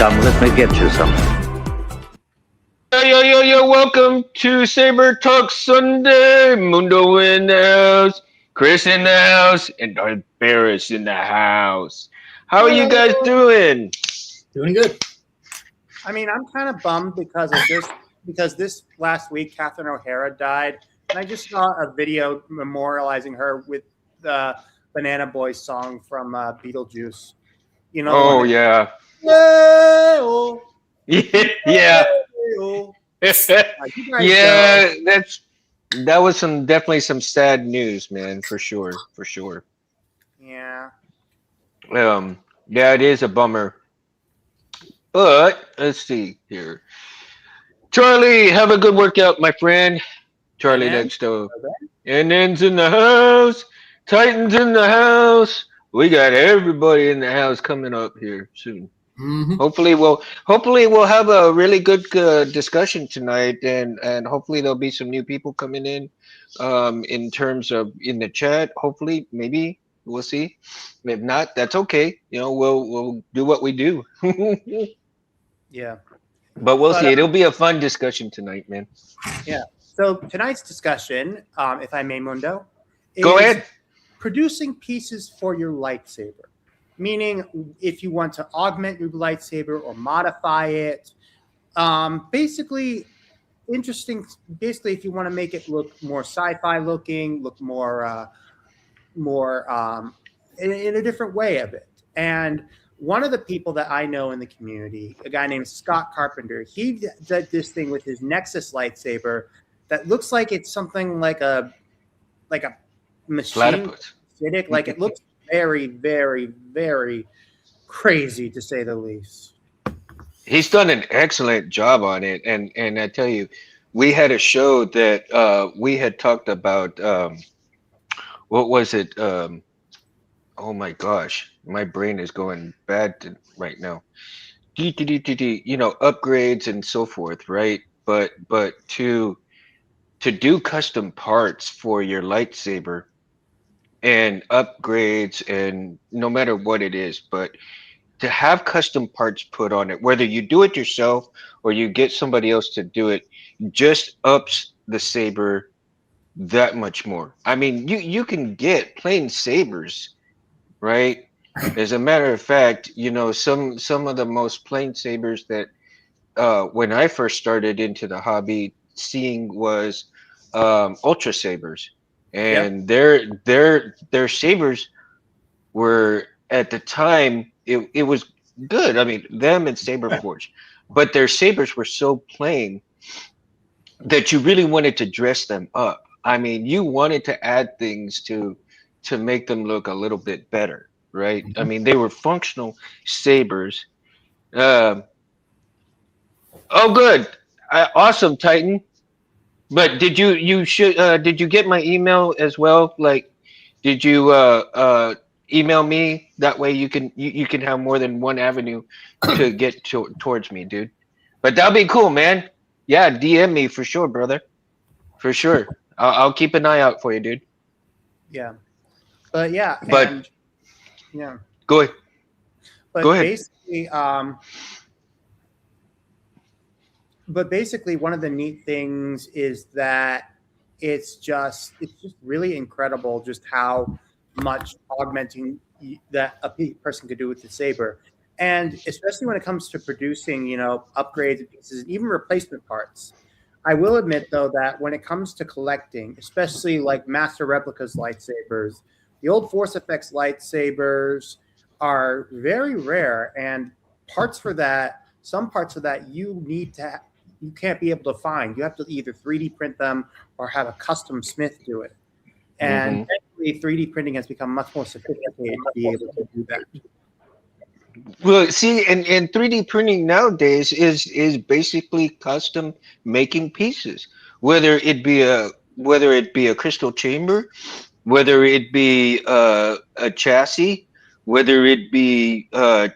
Come, let me get you some. Yo, welcome to Saber Talk Sunday. Mundo in the house, Chris in the house, and Darth Barris in the house. How are you guys doing? Doing good. I mean, I'm kind of bummed because this last week Catherine O'Hara died, and I just saw a video memorializing her with the Banana Boy song from Beetlejuice. You know the one. Oh, yeah. Hey-oh, Yeah. hey-oh. You guys know. Yeah, that was definitely some sad news, man, for sure. Yeah. Yeah, it is a bummer. But let's see here. Charlie, have a good workout, my friend. And Charlie then next to NN's in the house. Titans in the house. We got everybody in the house coming up here soon. Mhm. Hopefully we'll have a really good discussion tonight, and hopefully there'll be some new people coming in terms of in the chat. Hopefully, maybe we'll see. If not, that's okay. We'll do what we do. Yeah. But we'll But see. It'll be a fun discussion tonight, man. yeah. So tonight's discussion, if I may, Mundo, Go is ahead. producing pieces for your lightsaber. Meaning, if you want to augment your lightsaber or modify it, basically interesting. Basically, if you want to make it look more sci-fi looking, look more in a different way of it. And one of the people that I know in the community, a guy named Scott Carpenter, he did this thing with his Nexus lightsaber that looks like it's something like a machine Platypus. acidic. Like it looks very, very, very crazy to say the least. He's done an excellent job on it, and I tell you, we had a show that we had talked about. What was it? Oh my gosh, my brain is going bad right now. Upgrades and so forth, right? But to do custom parts for your lightsaber and upgrades, and no matter what it is, but to have custom parts put on it, whether you do it yourself or you get somebody else to do it, just ups the saber that much more. I mean, you can get plain sabers, right? As a matter of fact, some of the most plain sabers that when I first started into the hobby seeing was ultra sabers, Yep. and their sabers were at the time it was good. I mean, them and Saberforge, but their sabers were so plain that you really wanted to dress them up. I mean, you wanted to add things to make them look a little bit better, right? I mean, they were functional sabers. Um oh, good, awesome, Titan. But did you get my email as well? Like, did you email me? That way you can have more than one avenue to get towards me, dude. But that'll be cool, man. Yeah, DM me for sure, brother. For sure. I'll keep an eye out for you, dude. Yeah. But yeah, But and yeah. go ahead. Go But ahead. basically, one of the neat things is that it's just really incredible just how much augmenting that a person could do with the saber, and especially when it comes to producing upgrades and pieces and even replacement parts. I will admit though that when it comes to collecting, especially like master replicas lightsabers, the old Force Effects lightsabers are very rare, and some parts of that you can't be able to find. You have to either 3D print them or have a custom smith do it. And Hmm. thankfully, 3D printing has become much more sophisticated to be able to do that. Well, see, and 3D printing nowadays is basically custom making pieces, whether it be a crystal chamber, whether it be a chassis, whether it be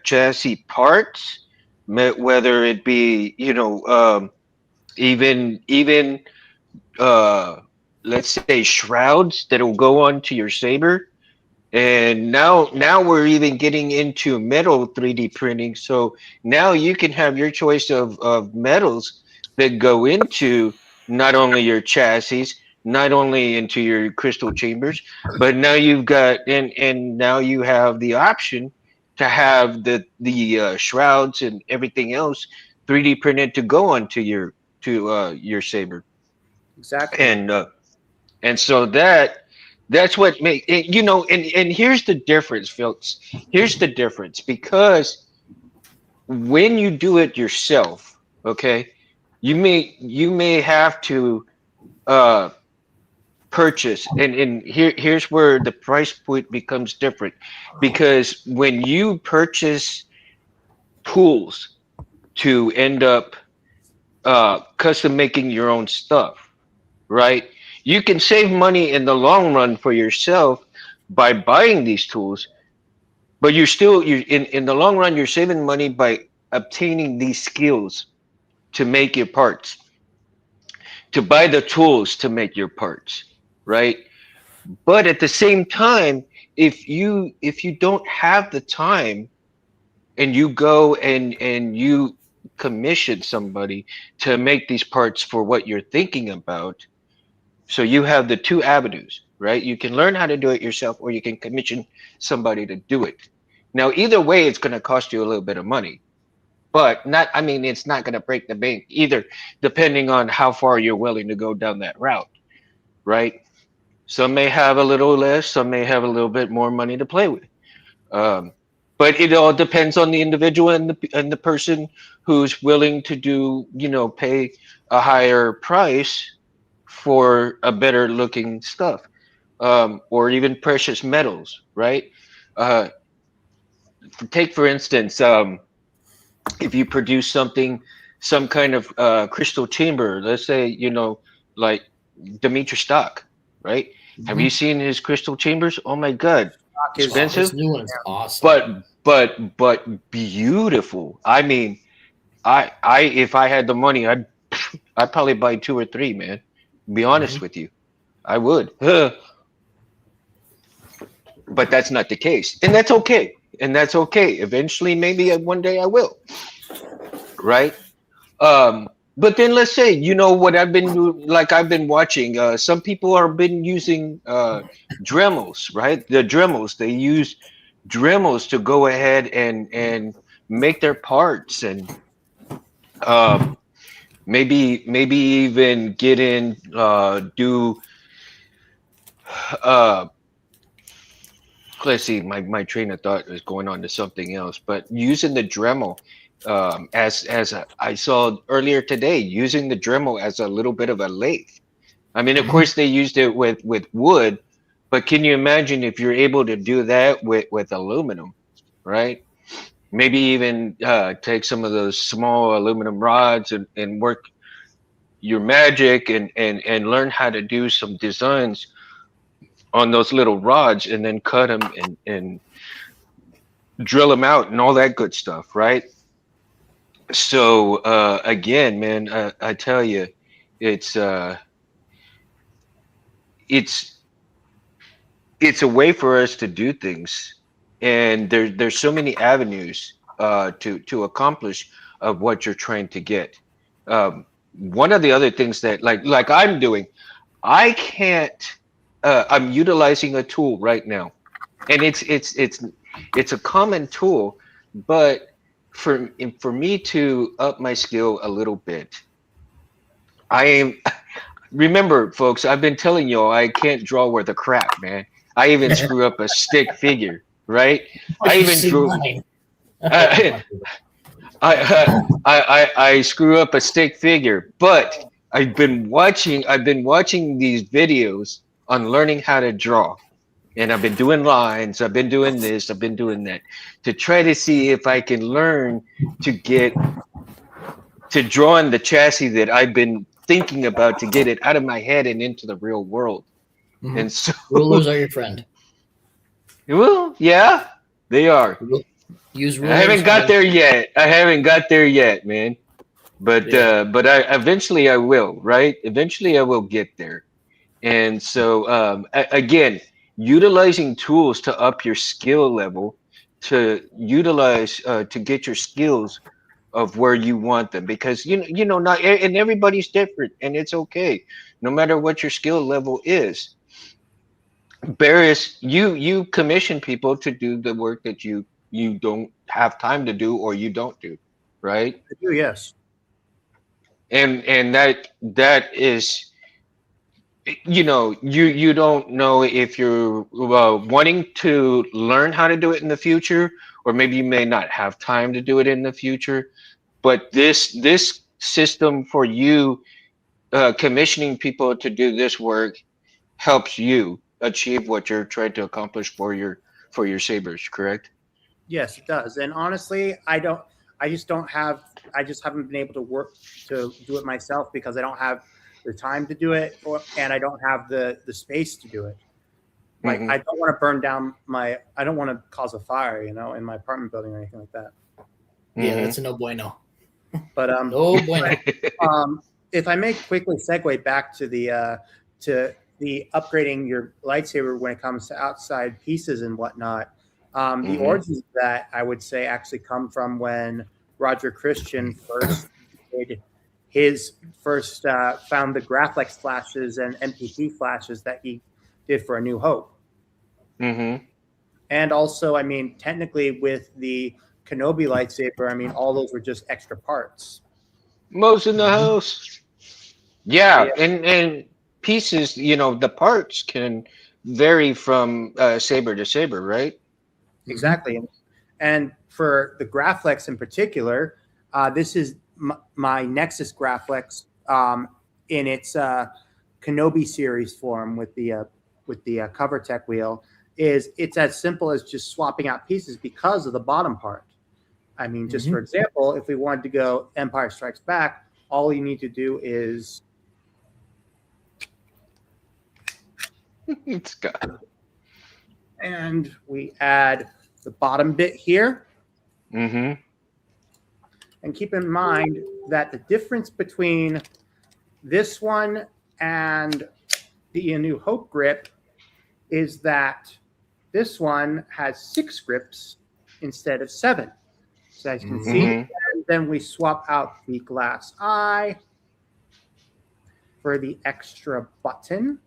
chassis parts, whether it be even uh, let's say shrouds that will go onto your saber. And now we're even getting into metal 3D printing. So now you can have your choice of metals that go into not only your chassis, not only into your crystal chambers, but now you've got and now you have the option to have the shrouds and everything else 3D printed to go onto your saber. Exactly. And so that's what make it, and here's the difference, folks. Here's the difference because when you do it yourself, okay, you may have to uh purchase, and here's where the price point becomes different, because when you purchase tools to end up custom making your own stuff, right? You can save money in the long run for yourself by buying these tools, but you in the long run you're saving money by obtaining these skills to make your parts, to buy the tools to make your parts, right? But at the same time, if you don't have the time and you go and you commission somebody to make these parts for what you're thinking about. So you have the two avenues, right? You can learn how to do it yourself, or you can commission somebody to do it. Now, either way, it's going to cost you a little bit of money, but not, I mean, it's not going to break the bank either, depending on how far you're willing to go down that route, right? Some may have a little less, some may have a little bit more money to play with. Um, but it all depends on the individual and the person who's willing to pay a higher price for a better looking stuff, or even precious metals, right? Uh, Take for instance, if you produce something, some kind of crystal chamber, let's say, like Dimitri Stock, right? Have you Mhm. seen his crystal chambers? Oh my God, Stock is Oh, his expensive, new one is awesome. but beautiful. I mean, I if I had the money, I'd probably buy two or three, man. Be honest Mhm. with you, I would. But that's not the case, and that's okay. And that's okay. Eventually, maybe one day I will, right? But then let's say, what I've been like I've been watching. Some people are been using Dremels, right? The Dremels, they use Dremels to go ahead and make their parts, and um, maybe even get in do uh let's see, my train of thought is going on to something else, but using the Dremel, I saw earlier today, using the Dremel as a little bit of a lathe. I mean, of Mhm. course they used it with wood, but can you imagine if you're able to do that with aluminum, right? Maybe even take some of those small aluminum rods and work your magic and learn how to do some designs on those little rods, and then cut them and drill them out and all that good stuff, right? So again, man, I tell you, it's uh, it's it's a way for us to do things, and there's so many avenues to accomplish of what you're trying to get. One of the other things that like I'm doing, I can't. I'm utilizing a tool right now, and it's a common tool, but for me to up my skill a little bit, I am. Remember, folks, I've been telling you I can't draw worth a crap, man. I even screw up a stick figure, right? Oh, I you even see drew. mine. Oh I my goodness. I screw up a stick figure, but I've been watching these videos on learning how to draw, and I've been doing lines, I've been doing this, I've been doing that, to try to see if I can learn to get to draw in the chassis that I've been thinking about, to get it out of my head and into the real world. Mhm. And so, Rulers are your friend. well, yeah, they are. Ru- Use I rulers haven't got when there yet. I haven't got there yet, man. yeah. But I eventually I will, right? Eventually I will get there. And so again, utilizing tools to up your skill level, to utilize to get your skills of where you want them, because not and everybody's different, and it's okay no matter what your skill level is. Barris, you commission people to do the work that you don't have time to do, or you don't do, right? I do, yes. And that is, you don't know if you're wanting to learn how to do it in the future, or maybe you may not have time to do it in the future. But this system for you, commissioning people to do this work, helps you achieve what you're trying to accomplish for your sabers, correct? Yes, it does. And honestly, I just haven't been able to work to do it myself because I don't have the time to do it, and I don't have the space to do it. Like, Mhm. I don't want to burn down I don't want to cause a fire, in my apartment building or anything like that. Yeah, Mhm. that's a no bueno. But No bueno. if I may quickly segue back to the upgrading your lightsaber when it comes to outside pieces and whatnot, the Mhm. origins of that, I would say, actually come from when Roger Christian first did his first found the Graflex flashes and MPP flashes that he did for A New Hope. Mhm. And also, I mean, technically with the Kenobi lightsaber, I mean, all those were just extra parts. Most in the Mhm. house. So Yeah, yeah, and pieces, the parts can vary from saber to saber, right? Mhm. exactly. And for the Graflex in particular, this is my Nexus Graflex in its Kenobi series form with the cover tech wheel. It's as simple as just swapping out pieces because of the bottom part. I mean, just for Mhm. example, if we wanted to go Empire Strikes Back, all you need to do is, It's got. and we add the bottom bit here. Mhm. And keep in mind that the difference between this one and the A New Hope grip is that this one has 6 grips instead of 7. So as you can see, Mhm. Mhm. and then we swap out the glass eye for the extra button.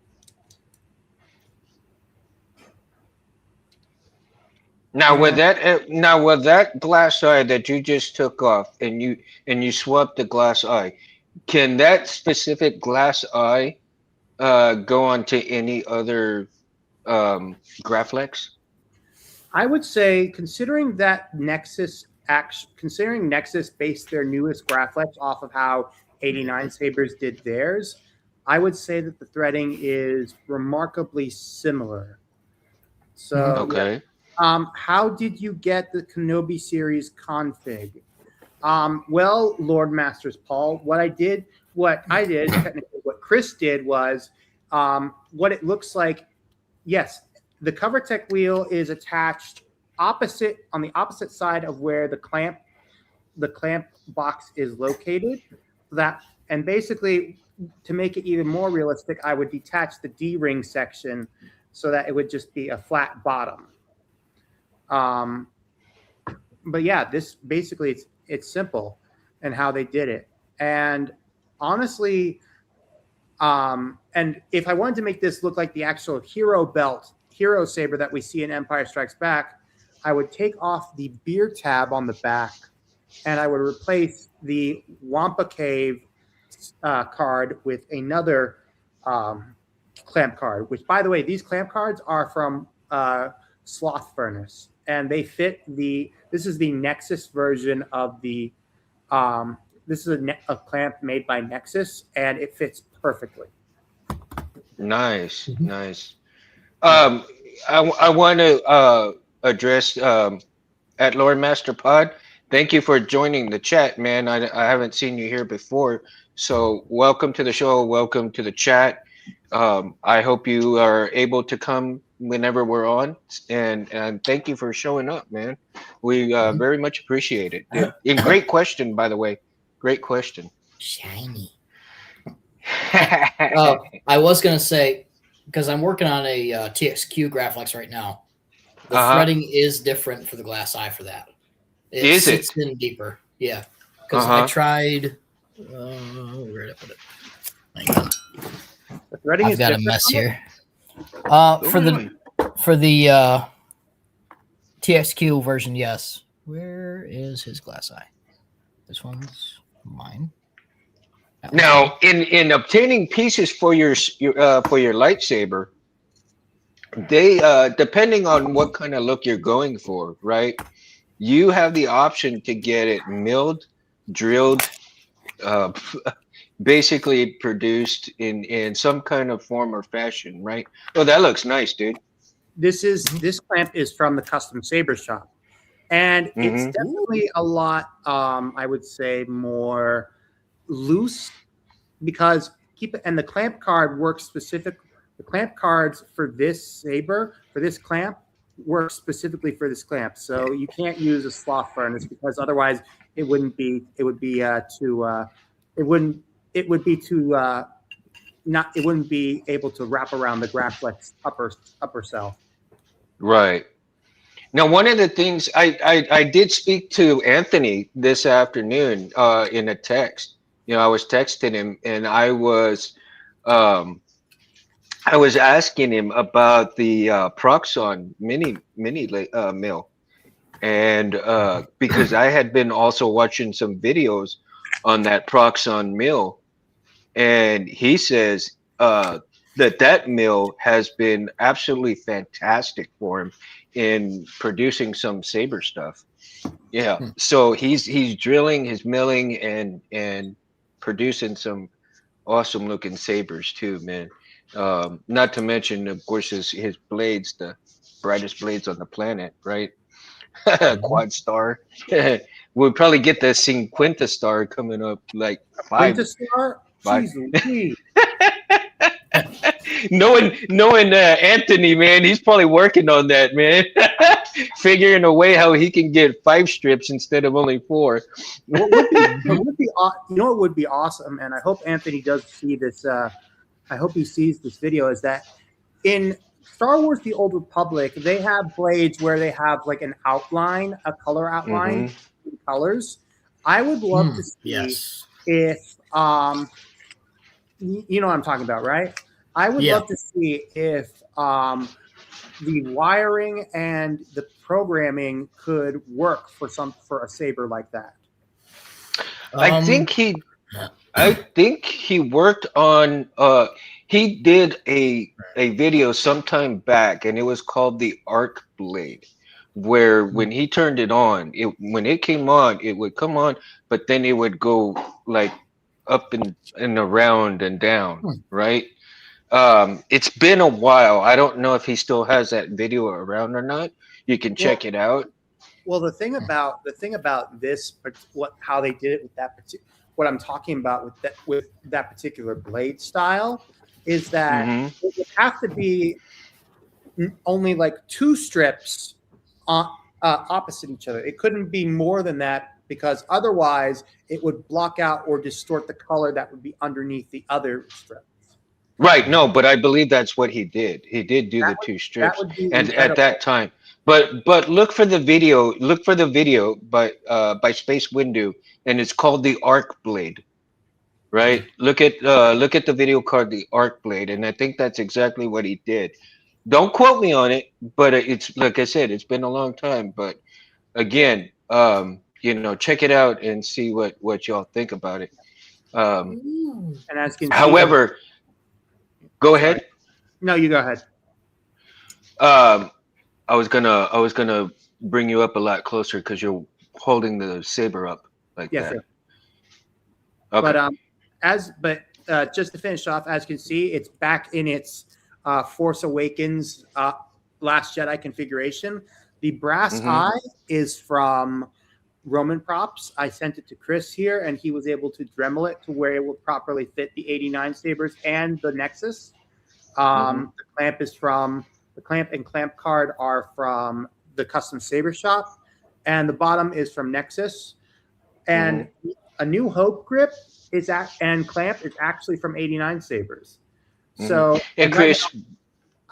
And Now with that glass eye that you just took off, and you swapped the glass eye, can that specific glass eye go onto any other Graflex? I would say, considering Nexus based their newest Graflex off of how 89 Sabers did theirs, I would say that the threading is remarkably similar. Mhm. So, yeah. Okay. How did you get the Kenobi series config? Well, Lord Masters Paul, what I did, technically, what Chris did was what it looks like. Yes, the cover tech wheel is attached on the opposite side of where the clamp box is located. And basically, to make it even more realistic, I would detach the D-ring section so that it would just be a flat bottom. Um, but yeah, this basically it's simple and how they did it. And honestly, and if I wanted to make this look like the actual hero saber that we see in Empire Strikes Back, I would take off the beer tab on the back and I would replace the Wampa Cave card with another clamp card, which, by the way, these clamp cards are from Sloth Furnace, and they fit this is the Nexus version of the, this is a clamp made by Nexus, and it fits perfectly. Nice, Mhm. nice. Yeah. Um, I want to address at Lord Master Pod. Thank you for joining the chat, man. I haven't seen you here before, so welcome to the show. Welcome to the chat. I hope you are able to come whenever we're on, and thank you for showing up, man. We Mhm. very much appreciate it. And great question, by the way. Great question. Shiny. Oh, I was gonna say, because I'm working on a TXQ Graphics right now. The Uh-huh. threading is different for the glass eye for that. It Is sits it? in deeper. Yeah, because I Uh-huh. tried. Where did I put it? Hang on. The threading I've is got a different mess on it? here. Oh, For really? the TXQ version, yes. Where is his glass eye? This one's mine. That one's mine. Now, in obtaining pieces for your lightsaber, they depending on what kind of look you're going for, right? You have the option to get it milled, drilled, uh, basically produced in some kind of form or fashion, right? Oh, that looks nice, dude. This clamp is from the custom saber shop, and it's Mm-hmm. definitely a lot. I would say more loose because keep it. And the clamp card works specific. The clamp cards for this saber for this clamp work specifically for this clamp. So you can't use a sloth furnace because otherwise it wouldn't be. It would be too. It wouldn't. It would be too. Not. It wouldn't be able to wrap around the Graflex upper cell. Right. Now, one of the things I did speak to Anthony this afternoon in a text. You know, I was texting him and um, I was asking him about the Proxon mill, and because I had been also watching some videos on that Proxon mill, and he says that mill has been absolutely fantastic for him in producing some saber stuff. Yeah, Hmm. so he's drilling, he's milling, and producing some awesome looking sabers too, man. Not to mention, of course, his blades, the brightest blades on the planet, right? Quad star. We'll probably get the Cinquenta star coming up like five, Quintastar? five. Jeez Louise. Knowing Anthony, man, he's probably working on that, man. Figuring a way how he can get 5 strips instead of only 4. You know what would be awesome, and I hope Anthony does see this. I hope he sees this video. Is that in Star Wars: The Old Republic, they have blades where they have like an outline, a color outline, in colors. I would love to see Yes. if you know what I'm talking about, right? I would Yeah. love to see if the wiring and the programming could work for a saber like that. I think he worked on he did a video sometime back, and it was called the Arc Blade, where when he turned it on, when it came on, it would come on, but then it would go like up and around and down, right? It's been a while. I don't know if he still has that video around or not. You can check it out. Well, the thing about this, how they did it with that particular, what I'm talking about with that particular blade style, is that it would have to be only like 2 strips opposite each other. It couldn't be more than that because otherwise it would block out or distort the color that would be underneath the other strips. Right, no, but I believe that's what he did. He did do the 2 That strips, would be and at incredible. that time. But look for the video. Look for the video by Space Window, and it's called the Arc Blade. Right. Look at the video called the Arc Blade, and I think that's exactly what he did. Don't quote me on it, but it's like I said, it's been a long time. But again, you know, check it out and see what y'all think about it. And as you can see, However, go sorry. ahead. No, you go ahead. I was gonna bring you up a lot closer because you're holding the saber up like Yeah, that. sure. Okay. But just to finish off, as you can see, it's back in its Force Awakens Last Jedi configuration. The brass eye is from Roman Props. I sent it to Chris here, and he was able to Dremel it to where it will properly fit the 89 sabers and the Nexus. The clamp and clamp card are from the custom saber shop, and the bottom is from Nexus. And A New Hope grip and clamp is actually from 89 sabers. So and Chris,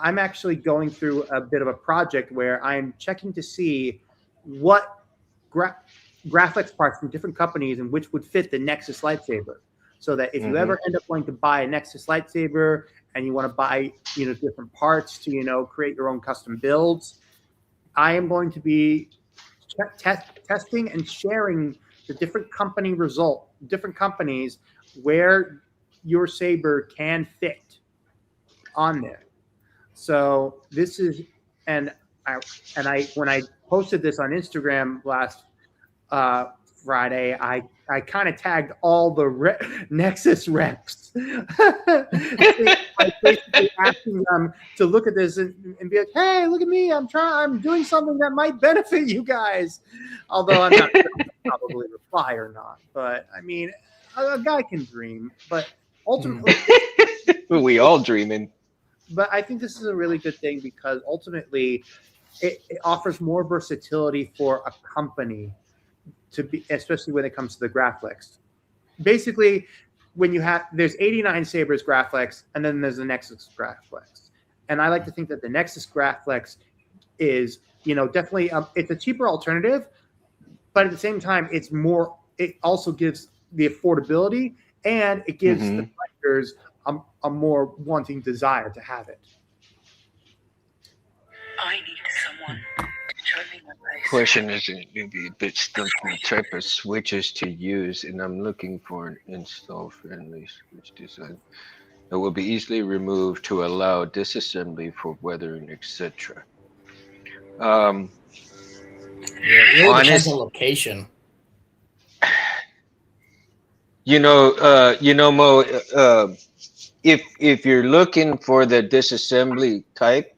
I'm actually going through a bit of a project where I'm checking to see what gra- graphics parts from different companies and which would fit the Nexus lightsaber. So that if you Hmm. ever end up wanting to buy a Nexus lightsaber and you want to buy, different parts to, create your own custom builds, I am going to be testing and sharing the different companies where your saber can fit on there. So this is, and I when I posted this on Instagram last uh, Friday, I kind of tagged all the Nexus reps. I basically asking them to look at this and be like, "Hey, look at me! I'm doing something that might benefit you guys." Although I'm not sure if they'll probably reply or not, but I mean, a guy can dream. But Hmm. ultimately, We all dreaming. but I think this is a really good thing because ultimately it offers more versatility for a company to be, especially when it comes to the graphics. Basically, when you have there's 89 Sabers graphics, and then there's the Nexus graphics, and I like to think that the Nexus graphics is definitely it's a cheaper alternative, but at the same time it's more. It also gives the affordability, and it gives the Hmm. collectors a more wanting desire to have it. I need someone to show me my place. Question is maybe a bit stumped on the type of switches to use, and I'm looking for an install-friendly switch design that will be easily removed to allow disassembly for weathering, etc. Um, Yeah, it really depends on honest, location. Mo, if you're looking for the disassembly type,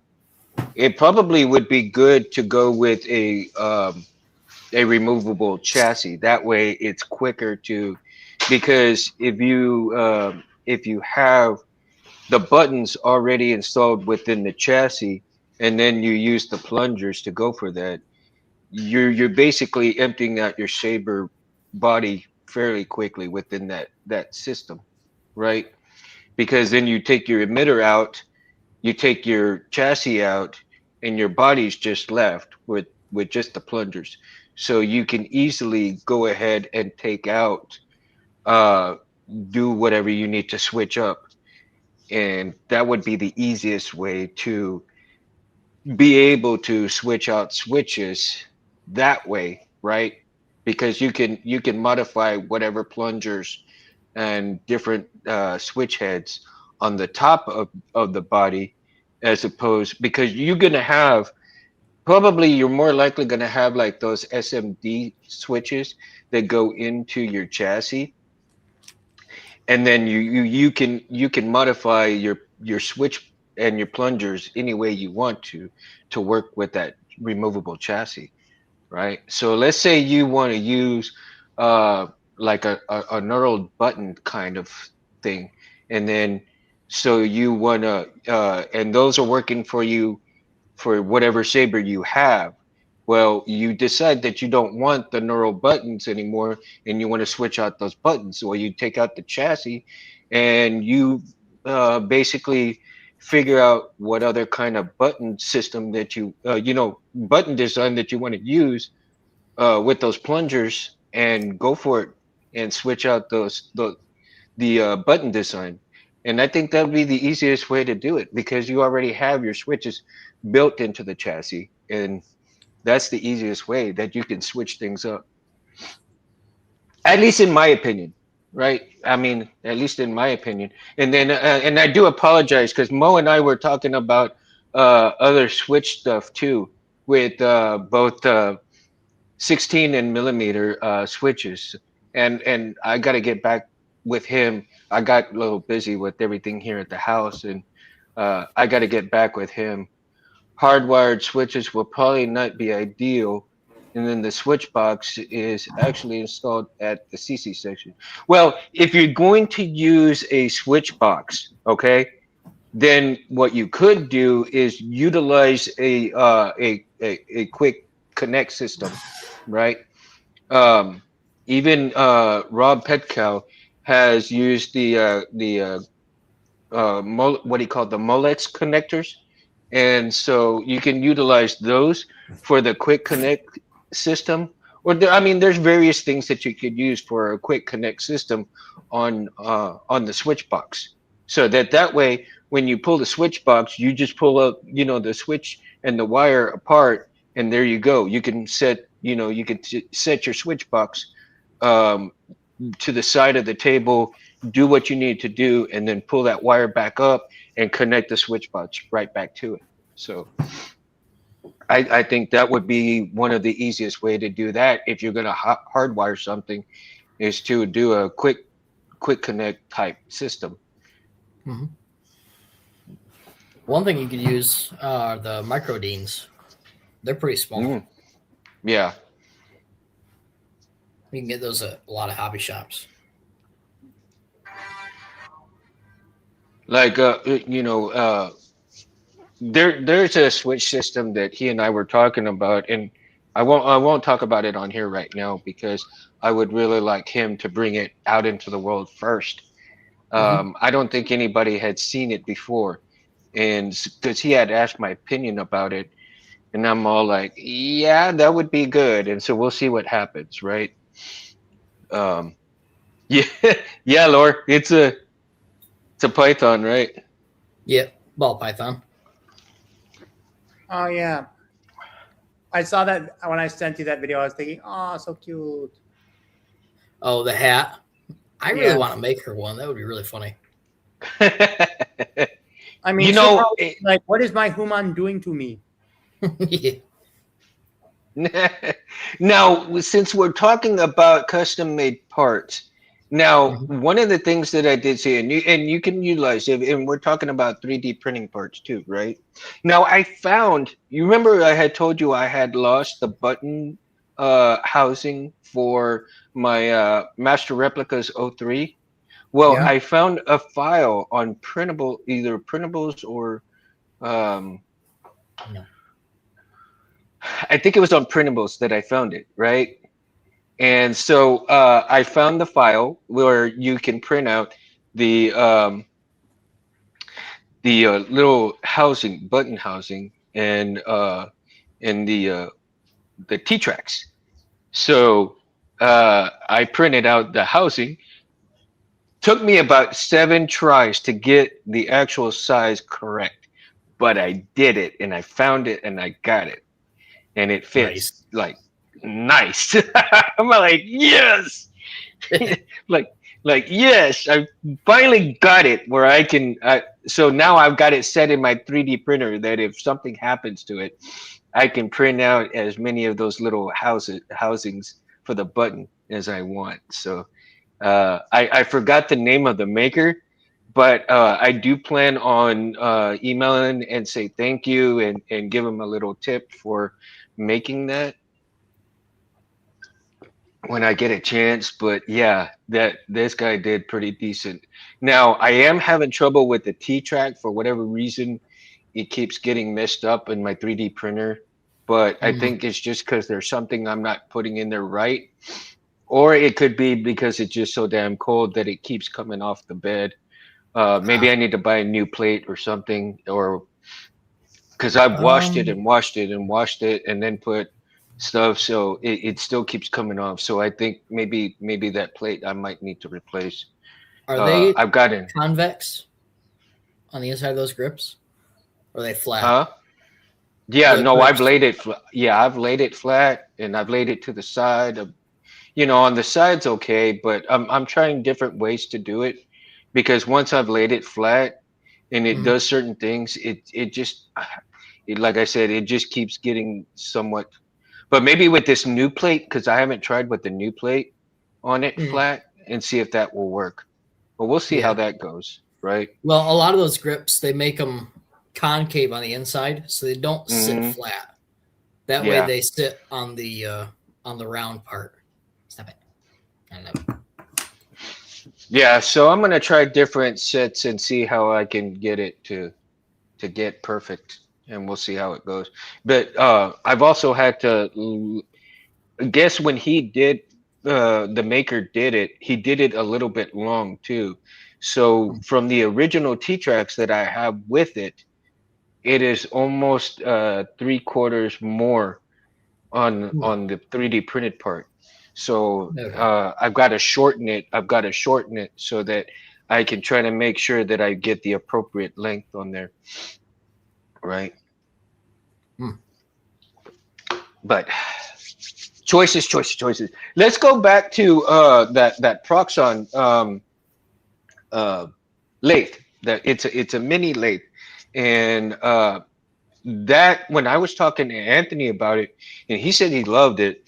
it probably would be good to go with a removable chassis. That way, it's quicker to, because if you have the buttons already installed within the chassis, and then you use the plungers to go for that, you're basically emptying out your saber body fairly quickly within that system, right? Because then you take your emitter out, you take your chassis out, and your body's just left with just the plungers. So you can easily go ahead and take out, uh, do whatever you need to switch up, and that would be the easiest way to be able to switch out switches that way, right? Because you can modify whatever plungers and different switch heads on the top of the body, as opposed, because you're gonna have, probably you're more likely gonna have like those SMD switches that go into your chassis, and then you can modify your switch and your plungers any way you want to work with that removable chassis, right? So let's say you want to use uh like a knurled button kind of thing, and then so you want to and those are working for you for whatever saber you have. Well, you decide that you don't want the neural buttons anymore and you want to switch out those buttons. So you take out the chassis and you basically figure out what other kind of button system that button design that you want to use with those plungers, and go for it and switch out the button design. And I think that would be the easiest way to do it because you already have your switches built into the chassis. And that's the easiest way that you can switch things up, at least in my opinion, right? I mean, at least in my opinion. And then, and I do apologize because Mo and I were talking about other switch stuff too, with both 16 and millimeter switches, and I got to get back with him. I got a little busy with everything here at the house, and I got to get back with him. Hardwired switches will probably not be ideal, and then the switch box is actually installed at the CC section. Well, if you're going to use a switch box, okay, then what you could do is utilize a quick connect system, right? Um, Even Rob Petkow has used what he called the Molex connectors, and so you can utilize those for the quick connect system. Or I mean, there's various things that you could use for a quick connect system on the switch box, so that way when you pull the switch box, you just pull up, the switch and the wire apart, and there you go. You can set, set your switch box um, to the side of the table, do what you need to do, and then pull that wire back up and connect the switch box right back to it. So I think that would be one of the easiest way to do that if you're going to hardwire something, is to do a quick connect type system. Mm-hmm. One thing you could use are the micro deans. They're pretty small. Yeah. You can get those at a lot of hobby shops. Like there's a switch system that he and I were talking about, and I won't talk about it on here right now because I would really like him to bring it out into the world first. I don't think anybody had seen it before, and because he had asked my opinion about it, and I'm all like, yeah, that would be good, and so we'll see what happens, right? Um, yeah, yeah, Laura, it's a Python, right? Yep, ball python. Oh yeah, I saw that when I sent you that video. I was thinking, oh, so cute. Oh, the hat. I really Yeah. want to make her one. That would be really funny. I mean, she'll probably be like, what is my human doing to me? Yeah. Now, since we're talking about custom made parts, now one of the things that I did say, and you can utilize it, and we're talking about 3D printing parts too, right? Now, I found, you remember I had told you I had lost the button housing for my Master Replicas 03. Well, Yeah. I found a file on printable, either printables or um, No. I think it was on printables that I found it, right? And so I found the file where you can print out the little housing, button housing, and the T tracks. So I printed out the housing. Took me about 7 tries to get the actual size correct, but I did it, and I found it, and I got it, and it fits like nice. I'm like, yes, like yes, I finally got it where I can. So now I've got it set in my 3D printer that if something happens to it, I can print out as many of those little housings for the button as I want. So I forgot the name of the maker, but I do plan on emailing and say thank you and give them a little tip for making that when I get a chance. But yeah, that this guy did pretty decent. Now I am having trouble with the T track for whatever reason. It keeps getting messed up in my 3D printer, but I think it's just because there's something I'm not putting in there right. Or it could be because it's just so damn cold that it keeps coming off the bed. Maybe I need to buy a new plate or something, or because I've washed it and washed it and washed it and then put stuff, so it still keeps coming off. So I think maybe that plate I might need to replace. Are they I've got it. convex on the inside of those grips? Or are they flat? Huh? Yeah, The no, grips. I've laid it. Yeah, I've laid it flat, and I've laid it to the side. On the side's okay, but I'm trying different ways to do it, because once I've laid it flat and it does certain things, it just like I said, it just keeps getting somewhat. But maybe with this new plate, because I haven't tried with the new plate on it flat, and see if that will work. But we'll see how that goes, right? Well, a lot of those grips, they make them concave on the inside, so they don't sit flat. That way, they sit on the round part. Stop it! I love it. Yeah, so I'm gonna try different sets and see how I can get it to get perfect, and we'll see how it goes. But I've also had to guess when he did the maker did it, he did it a little bit long too. So from the original T tracks that I have with it, it is almost 3/4 more on the 3D printed part. So Okay. I've got to shorten it. I've got to shorten it so that I can try to make sure that I get the appropriate length on there, right? Hmm. But choices, choices, choices. Let's go back to that Proxon uh, lathe. That it's a mini lathe, and that when I was talking to Anthony about it, and he said he loved it.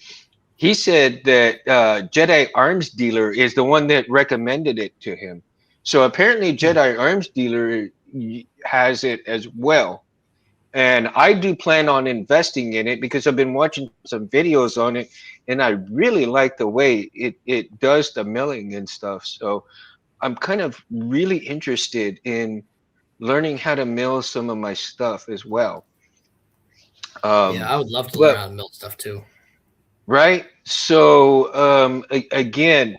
He said that Jedi Arms Dealer is the one that recommended it to him. So apparently, Jedi Arms Dealer has it as well. And I do plan on investing in it because I've been watching some videos on it, and I really like the way it does the milling and stuff. So I'm kind of really interested in learning how to mill some of my stuff as well. Yeah, Um, I would love to learn but how to melt stuff too. right, so again,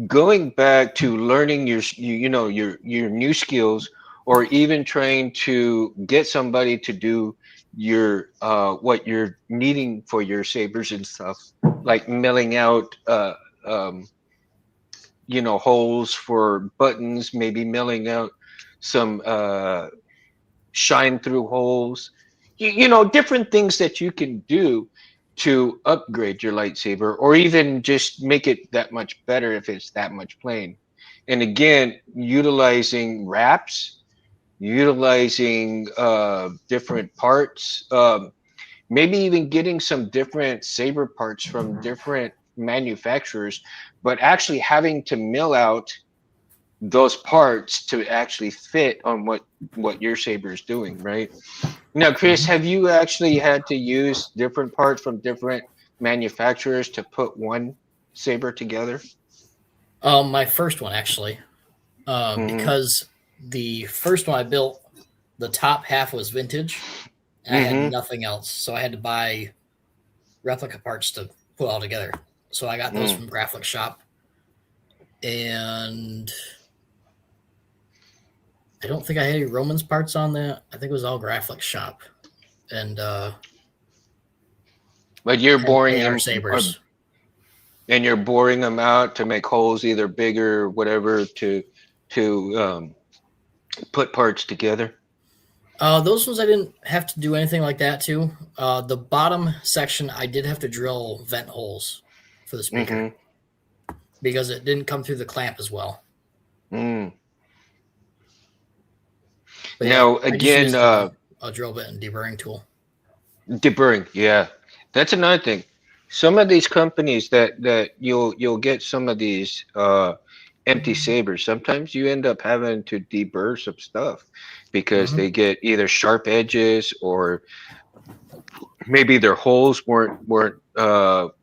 going back to learning you know your new skills, or even trying to get somebody to do your what you're needing for your sabers and stuff, like milling out um, holes for buttons, maybe milling out some shine through holes, different things that you can do to upgrade your lightsaber, or even just make it that much better if it's that much plain. And again, utilizing wraps, utilizing different parts, maybe even getting some different saber parts from different manufacturers, but actually having to mill out those parts to actually fit on what your saber is doing, right? Now, Chris, Mhm. have you actually had to use different parts from different manufacturers to put one saber together? My first one actually, Mm-hmm. because the first one I built, the top half was vintage, and I had Mm-hmm. nothing else, so I had to buy replica parts to put all together. So I got those Mm. from Graphic Shop, and I don't think I had any Romans parts on that. I think it was all Graphic Shop, and But you're had boring AR them, sabers. and you're boring them out to make holes either bigger or whatever to put parts together. Those ones I didn't have to do anything like that to. The bottom section I did have to drill vent holes for the speaker Mm-hmm. because it didn't come through the clamp as well. Mm. But yeah, Now I just again, used a drill bit and deburring tool. deburring, yeah, that's another thing. Some of these companies that you'll get some of these empty sabers. Sometimes you end up having to deburr some stuff because Mm-hmm. they get either sharp edges, or maybe their holes weren't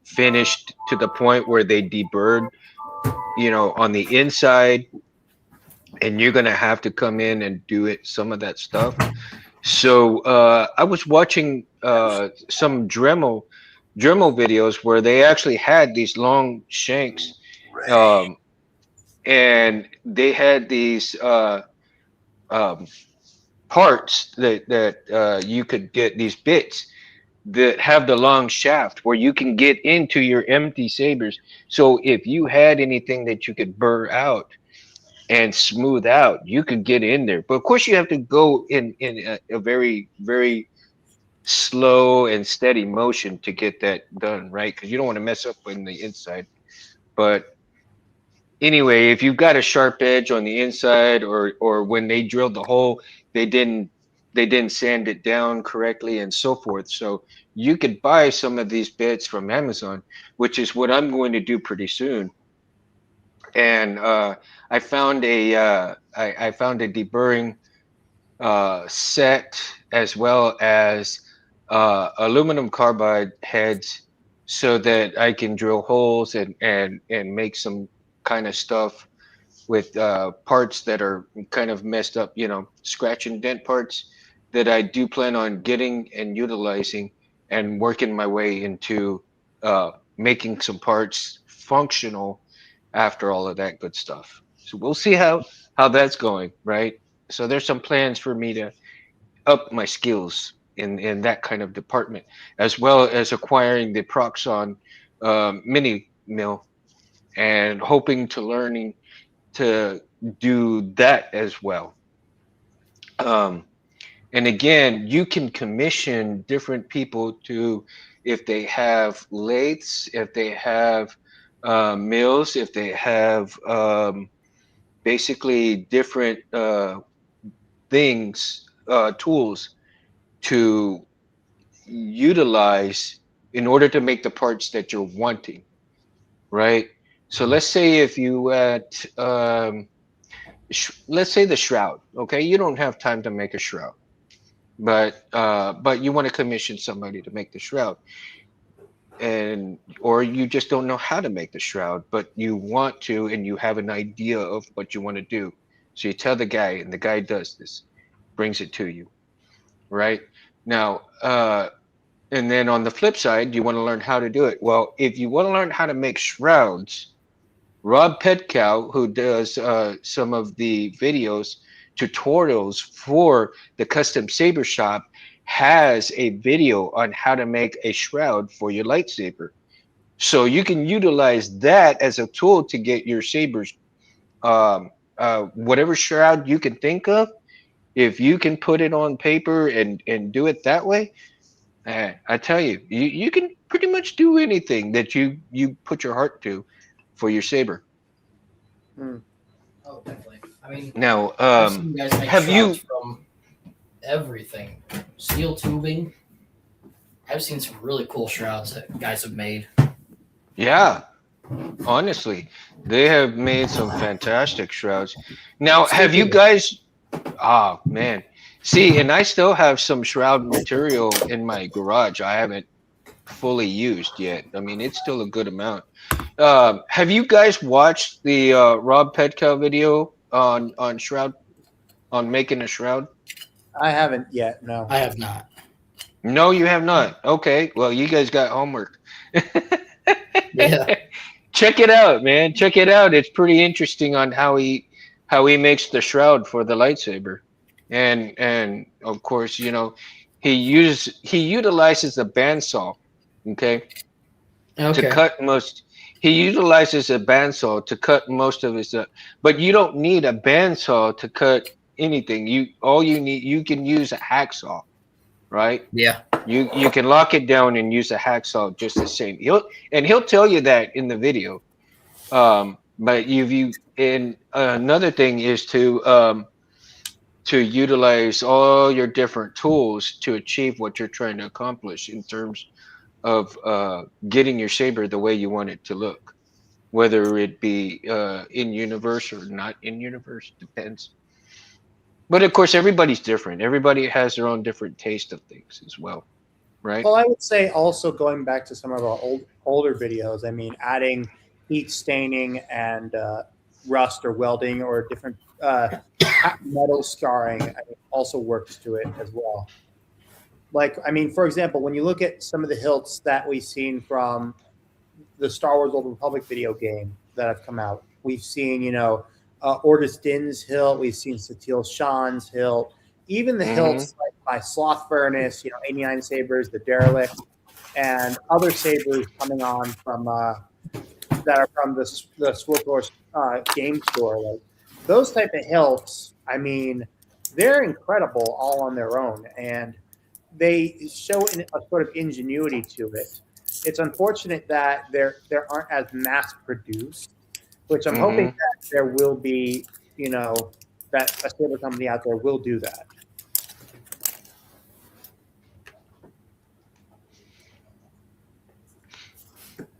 finished to the point where they deburred, on the inside, and you're gonna have to come in and do it some of that stuff. So I was watching some Dremel videos where they actually had these long shanks, um, and they had these um, parts that you could get, these bits that have the long shaft where you can get into your empty sabers. So if you had anything that you could burr out and smooth out, you could get in there. But of course, you have to go in a very, very slow and steady motion to get that done, right? Because you don't want to mess up on the inside. But anyway, if you've got a sharp edge on the inside, or when they drilled the hole, they didn't they didn't sand it down correctly and so forth. So you could buy some of these bits from Amazon, which is what I'm going to do pretty soon. And I found a deburring set, as well as aluminum carbide heads, so that I can drill holes and make some kind of stuff with parts that are kind of messed up, scratch and dent parts that I do plan on getting and utilizing, and working my way into making some parts functional after all of that good stuff. So we'll see how that's going, right? So there's some plans for me to up my skills in that kind of department, as well as acquiring the Proxon mini mill and hoping to learning to do that as well. Um, and again, you can commission different people to, if they have lathes, if they have mills, if they have basically different things, tools to utilize in order to make the parts that you're wanting, right? So let's say if you at let's say the shroud, okay, you don't have time to make a shroud, but you want to commission somebody to make the shroud, and or you just don't know how to make the shroud, but you want to, and you have an idea of what you want to do. So you tell the guy, and the guy does this, brings it to you, right? Now, and then on the flip side, you want to learn how to do it. Well, if you want to learn how to make shrouds, Rob Petcow, who does some of the videos, tutorials for the Custom Saber Shop, has a video on how to make a shroud for your lightsaber. So you can utilize that as a tool to get your sabers, whatever shroud you can think of. If you can put it on paper and do it that way, I tell you, you can pretty much do anything that you put your heart to for your saber. Oh, definitely. I mean, Now, I've seen guys make have shrouds you? from everything. Steel tubing. I've seen some really cool shrouds that guys have made. Yeah, honestly, they have made some fantastic shrouds. Now, have you guys? Ah, man. See, and I still have some shroud material in my garage. I haven't fully used yet. I mean, it's still a good amount. Have you guys watched the Rob Petco video on shroud, on making a shroud? I haven't yet. No. I have not. No, you have not. Okay, well, you guys got homework. Yeah. Check it out, man. Check it out. It's pretty interesting on how he makes the shroud for the lightsaber, and of course, he utilizes a bandsaw, okay, to Okay. cut most. He utilizes a bandsaw to cut most of his, but you don't need a bandsaw to cut anything. You can use a hacksaw, right? Yeah. You can lock it down and use a hacksaw just the same. He'll tell you that in the video. But you and another thing is to utilize all your different tools to achieve what you're trying to accomplish in terms of getting your saber the way you want it to look, whether it be in universe or not in universe, depends. But of course, everybody's different. Everybody has their own different taste of things as well, right? Well, I would say also going back to some of our older videos. I mean, adding heat staining and rust or welding or different metal scarring, I mean, also works to it as well. Like, I mean, for example, when you look at some of the hilts that we've seen from the Star Wars Old Republic video game that have come out, we've seen, Ordis Din's hilt, we've seen Satil Shan's hilt, even the hilts like by Sloth Furnace, 89 sabers, the Derelict, and other sabers coming on from that are from the Swiltor game store. Like those type of hilts, I mean, they're incredible all on their own, and they show a sort of ingenuity to it. It's unfortunate that there aren't as mass produced, which I'm hoping that there will be, that a saber company out there will do that.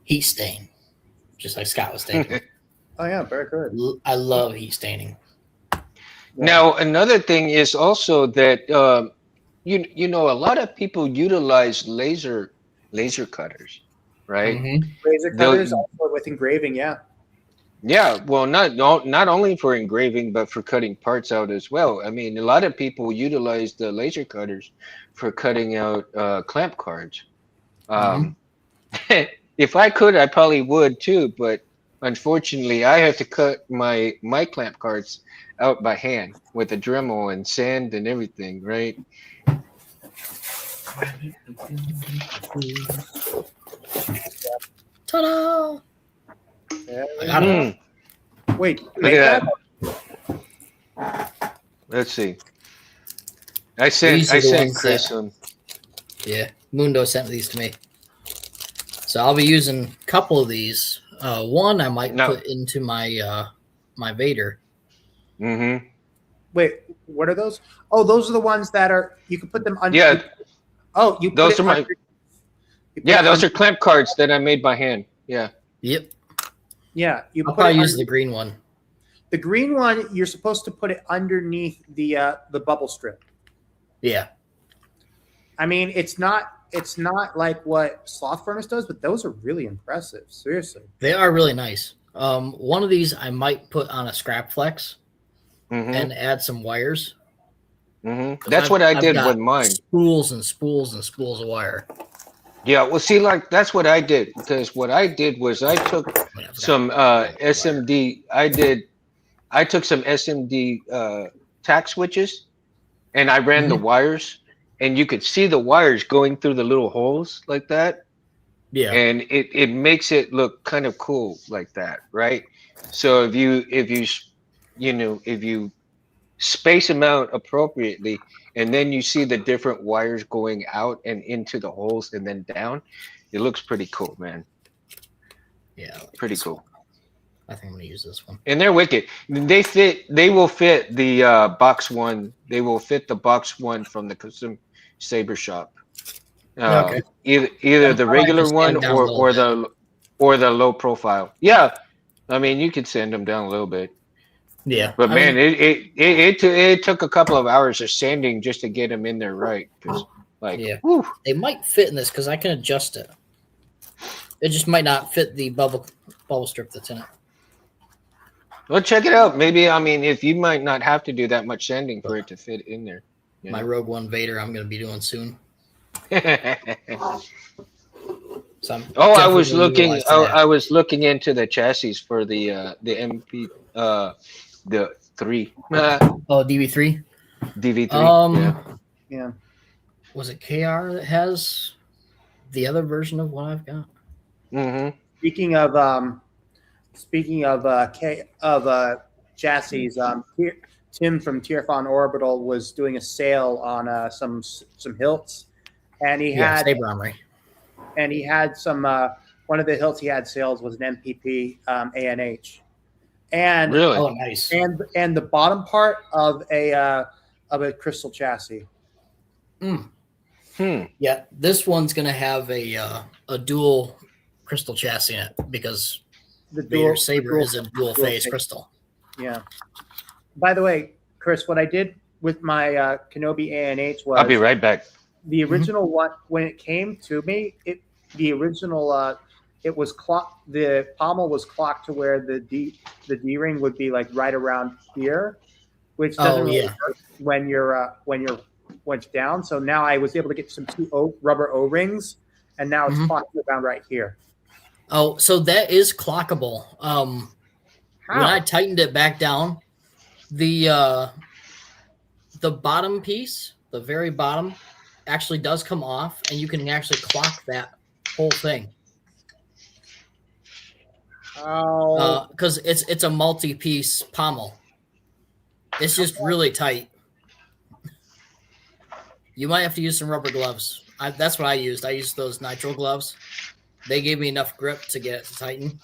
Heat stain. Just like Scott was thinking. Oh yeah, very good. I love heat staining. Yeah. Now, another thing is also that a lot of people utilize laser cutters, right? Mm-hmm. Laser cutters also with engraving, yeah. Yeah, well, not only for engraving, but for cutting parts out as well. I mean, a lot of people utilize the laser cutters for cutting out clamp cards. If I could, I probably would too, but unfortunately, I have to cut my clamp cards out by hand with a Dremel and sand and everything, right? Ta-da! Yeah. I got it. Wait, Look make at that? that. Let's see. I These are the sent ones Chris that- some. Yeah, Mundo sent these to me. So I'll be using a couple of these. One I might No. put into my my Vader. Mm-hmm. Wait, what are those? Oh, those are the ones that are you can put them under. Yeah, Oh, you put those it are my. under, you put Yeah, it those under- are clamp cards that I made by hand. Yeah. Yep. Yeah, you I'll put probably it use under, the green one. the green one. You're supposed to put it underneath the bubble strip. Yeah. I mean, it's not like what Sloth Furnace does, but those are really impressive. Seriously. They are really nice. One of these I might put on a scrap flex Mm-hmm. and add some wires. Mm-hmm. That's what I did got with mine. Spools and spools and spools of wire. Yeah, well, see, like that's what I did because what I did was I took some SMD. I took some SMD tack switches and I ran the wires, and you could see the wires going through the little holes like that. Yeah. And it makes it look kind of cool like that, right? So if you space them out appropriately, and then you see the different wires going out and into the holes and then down, it looks pretty cool, man. Yeah. Like Pretty cool. One. I think I'm gonna use this one. And they're wicked. They will fit the box one. They will fit the box one from the custom saber shop. Okay. Either the regular one or the low profile. Yeah, I mean you could sand them down a little bit. Yeah, But man, it took a couple of hours of sanding just to get them in there right. Because whew. They might fit in this because I can adjust it. It just might not fit the bubble strip that's in it. Well, check it out. Maybe if you might not have to do that much sanding for it to fit in there. My Rogue One Vader, I'm going to be doing soon. So I was looking. I was looking into the chassis for the MP the 3. DV3. DV3. Yeah. Was it KR that has the other version of what I've got? Mm-hmm. Speaking of chassis, Tim from Tierfon Orbital was doing a sale on some hilts, and he had Saber Armory. And he had some one of the hilts he had sales was an MPP ANH, and really, oh nice, and the bottom part of a crystal chassis. Yeah, this one's gonna have a dual crystal chassis in it because the Vader Saber is a dual phase crystal. Yeah. By the way, Chris, what I did with my Kenobi ANH was I'll be right back. The original one, when it came to me, it was clocked. The pommel was clocked to where the D ring would be like right around here, which doesn't really work when you're down. So now I was able to get some rubber O rings, and now it's clocked around right here. Oh, so that is clockable. When I tightened it back down, the bottom piece, the very bottom, actually does come off, and you can actually clock that whole thing. Oh, because it's a multi-piece pommel. It's just really tight. You might have to use some rubber gloves. That's what I used. I used those nitro gloves. They gave me enough grip to get it to tighten.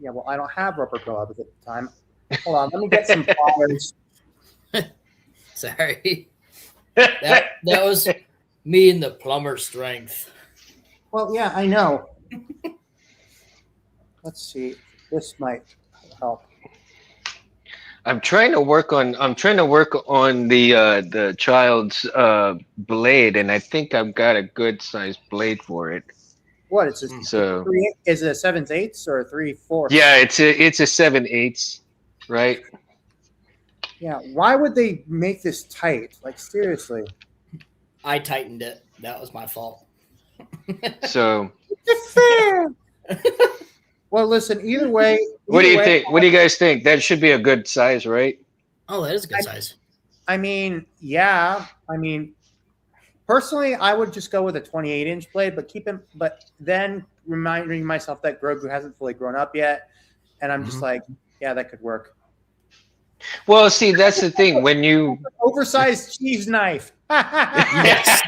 Yeah, well, I don't have rubber gloves at the time. Hold on, let me get some pliers. Sorry. That was me and the plumber strength. Well, yeah, I know. Let's see. This might help. I'm trying to work on the child's blade, and I think I've got a good sized blade for it. What is it? So is it a 7/8 or a 3/4? Yeah, it's a 7/8, right? Yeah. Why would they make this tight? Like seriously. I tightened it. That was my fault. So Well, listen. Either way. What do you think? What do you guys think? That should be a good size, right? Oh, that is a good size. I mean, yeah. I mean, personally, I would just go with a 28-inch blade, but then reminding myself that Grogu hasn't fully grown up yet, and I'm just like, yeah, that could work. Well, see, that's the thing. When you oversized cheese knife. Yes.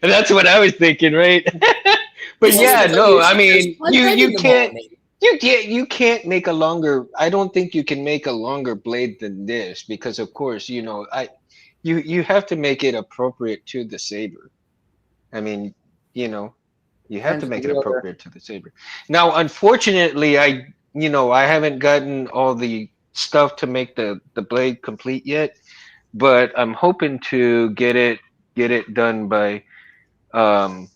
That's what I was thinking, right? But yeah, no, I mean, you can't make a longer. I don't think you can make a longer blade than this because, of course, you have to make it appropriate to the saber. I mean, you have to make it appropriate to the saber. Now, unfortunately, I haven't gotten all the stuff to make the blade complete yet, but I'm hoping to get it done by the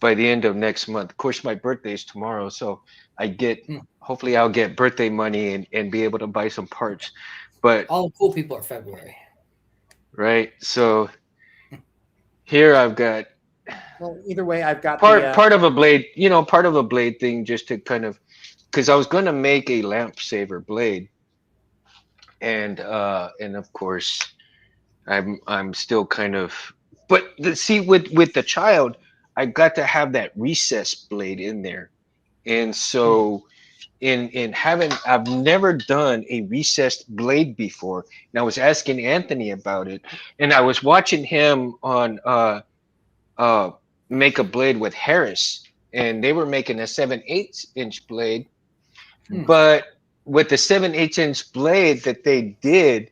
end of next month. Of course, my birthday is tomorrow, so hopefully I'll get birthday money and be able to buy some parts. But all the cool people are February. Right. So here I've got either way, I've got part of a blade, part of a blade thing just to kind of, because I was going to make a lamp saver blade, and of course I'm still kind of, but see with the child, I got to have that recessed blade in there, and so in having, I've never done a recessed blade before, and I was asking Anthony about it, and I was watching him on make a blade with Harris, and they were making a 7/8 inch blade, but with the 7/8 inch blade that they did,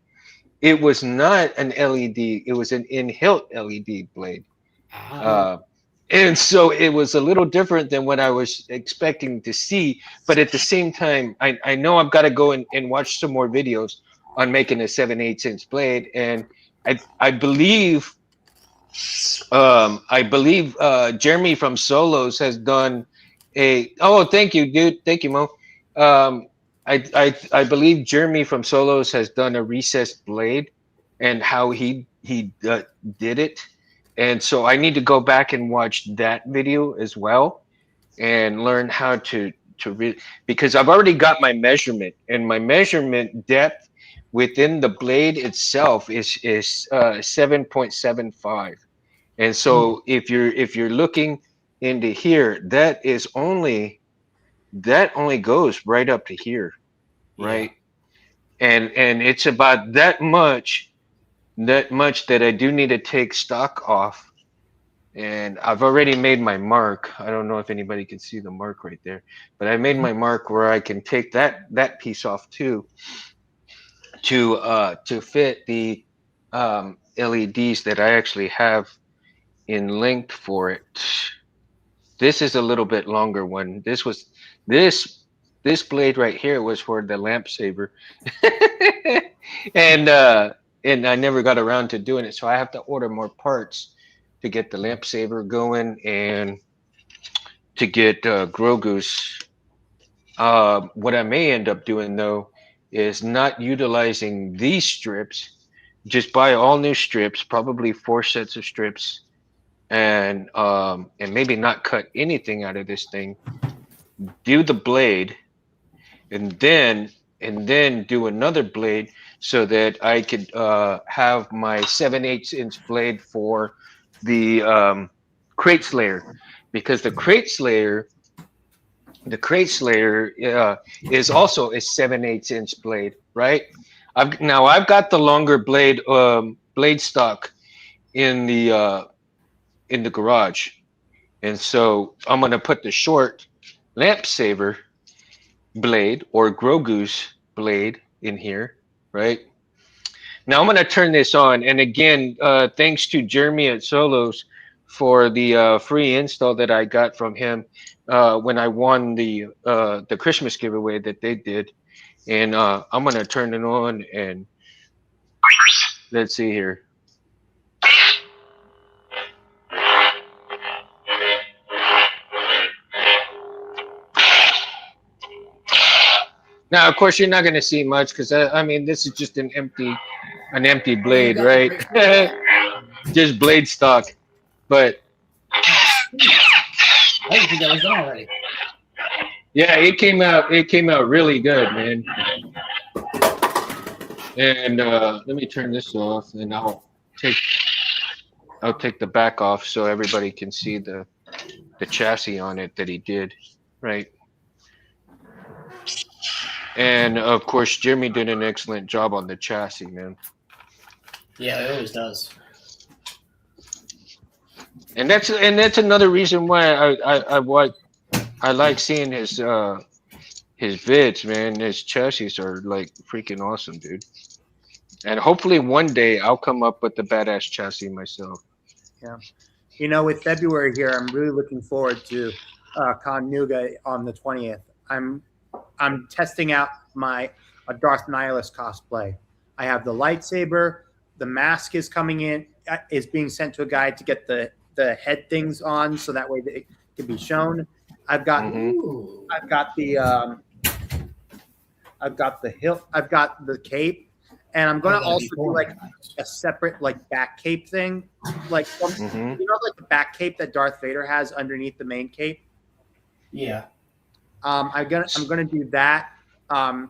it was not an LED, it was an in-hilt LED blade. And so it was a little different than what I was expecting to see. But at the same time, I know I've got to go and watch some more videos on making a 7/8 inch blade. And I believe Jeremy from Solos has done thank you, dude. Thank you, Mo. I believe Jeremy from Solos has done a recessed blade and how he did it. And so I need to go back and watch that video as well and learn how to because I've already got my measurement, and my measurement depth within the blade itself is 7.75. And so if you're looking into here, that only goes right up to here, right? Yeah. And it's about that much that I do need to take stock off, and I've already made my mark. I don't know if anybody can see the mark right there, but I made my mark where I can take that piece off too, to fit the LEDs that I actually have in length for it. This is a little bit longer one. This blade right here was for the lamp saver, and I never got around to doing it, so I have to order more parts to get the lamp saver going and to get Grogu's. What I may end up doing though is not utilizing these strips, just buy all new strips, probably 4 sets of strips, and maybe not cut anything out of this thing. Do the blade, and then do another blade so that I could have my 7/8 inch blade for the crate slayer, because the crate slayer is also a 7/8 inch blade, right? I've got the longer blade stock in the garage, and so I'm gonna put the short lamp saver blade or Grogu's blade in here, right? Now I'm going to turn this on, and again, thanks to Jeremy at Solos for the free install that I got from him when I won the Christmas giveaway that they did, and I'm going to turn it on, and let's see here. Now, of course, you're not going to see much because I mean, this is just an empty blade, right? Just blade stock. But I didn't think that was done already. Yeah, it came out. It came out really good, man. And let me turn this off, and take I'll take the back off so everybody can see the chassis on it that he did, right? And of course, Jimmy did an excellent job on the chassis, man. Yeah, it always does. And that's another reason why I like seeing his vids, man. His chassis are like freaking awesome, dude. And hopefully one day I'll come up with the badass chassis myself. Yeah. You know, with February here, I'm really looking forward to Con Nuga on the 20th. I'm testing out my Darth Nihilus cosplay. I have the lightsaber. The mask is coming in, is being sent to a guy to get the head things on, so that way it can be shown. I've got I've got the cape, and I'm gonna also do like a separate like back cape thing, like like the back cape that Darth Vader has underneath the main cape. Yeah. I'm gonna do that to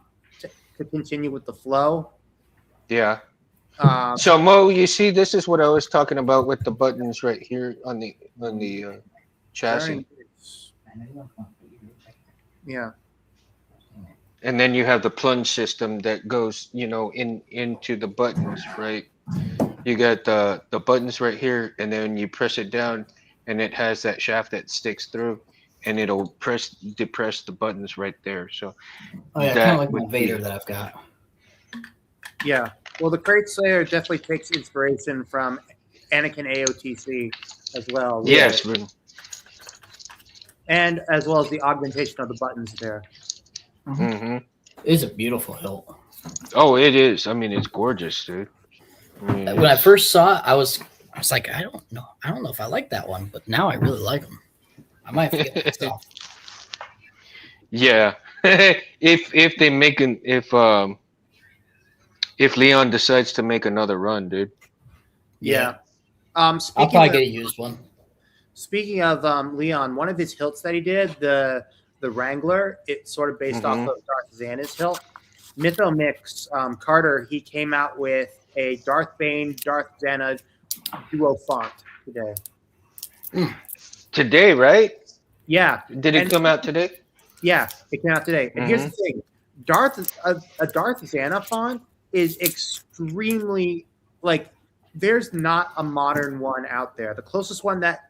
continue with the flow. Yeah. So Mo, you see, this is what I was talking about with the buttons right here on the chassis. Yeah. And then you have the plunge system that goes, into the buttons, right? You got the buttons right here, and then you press it down, and it has that shaft that sticks through, and it'll depress the buttons right there. So, kind of like my Vader that I've got. Yeah. Well, the Crate Slayer definitely takes inspiration from Anakin AOTC as well. Yes. And as well as the augmentation of the buttons there. Mm-hmm. It is a beautiful hilt. Oh, it is. I mean, it's gorgeous, dude. When I first saw it, I was like, I don't know if I like that one, but now I really like them. I might have to get myself. Yeah. if they make if Leon decides to make another run, dude. Yeah. I'll probably get a used one. Speaking of Leon, one of his hilts that he did, the Wrangler, it's sort of based off of Darth Xana's hilt. Mythomix Carter, he came out with a Darth Bane, Darth Xana duo font today. Today, right? Yeah. Did it come out today? Yeah, it came out today. And here's the thing: a Darth Xana font is extremely there's not a modern one out there. The closest one that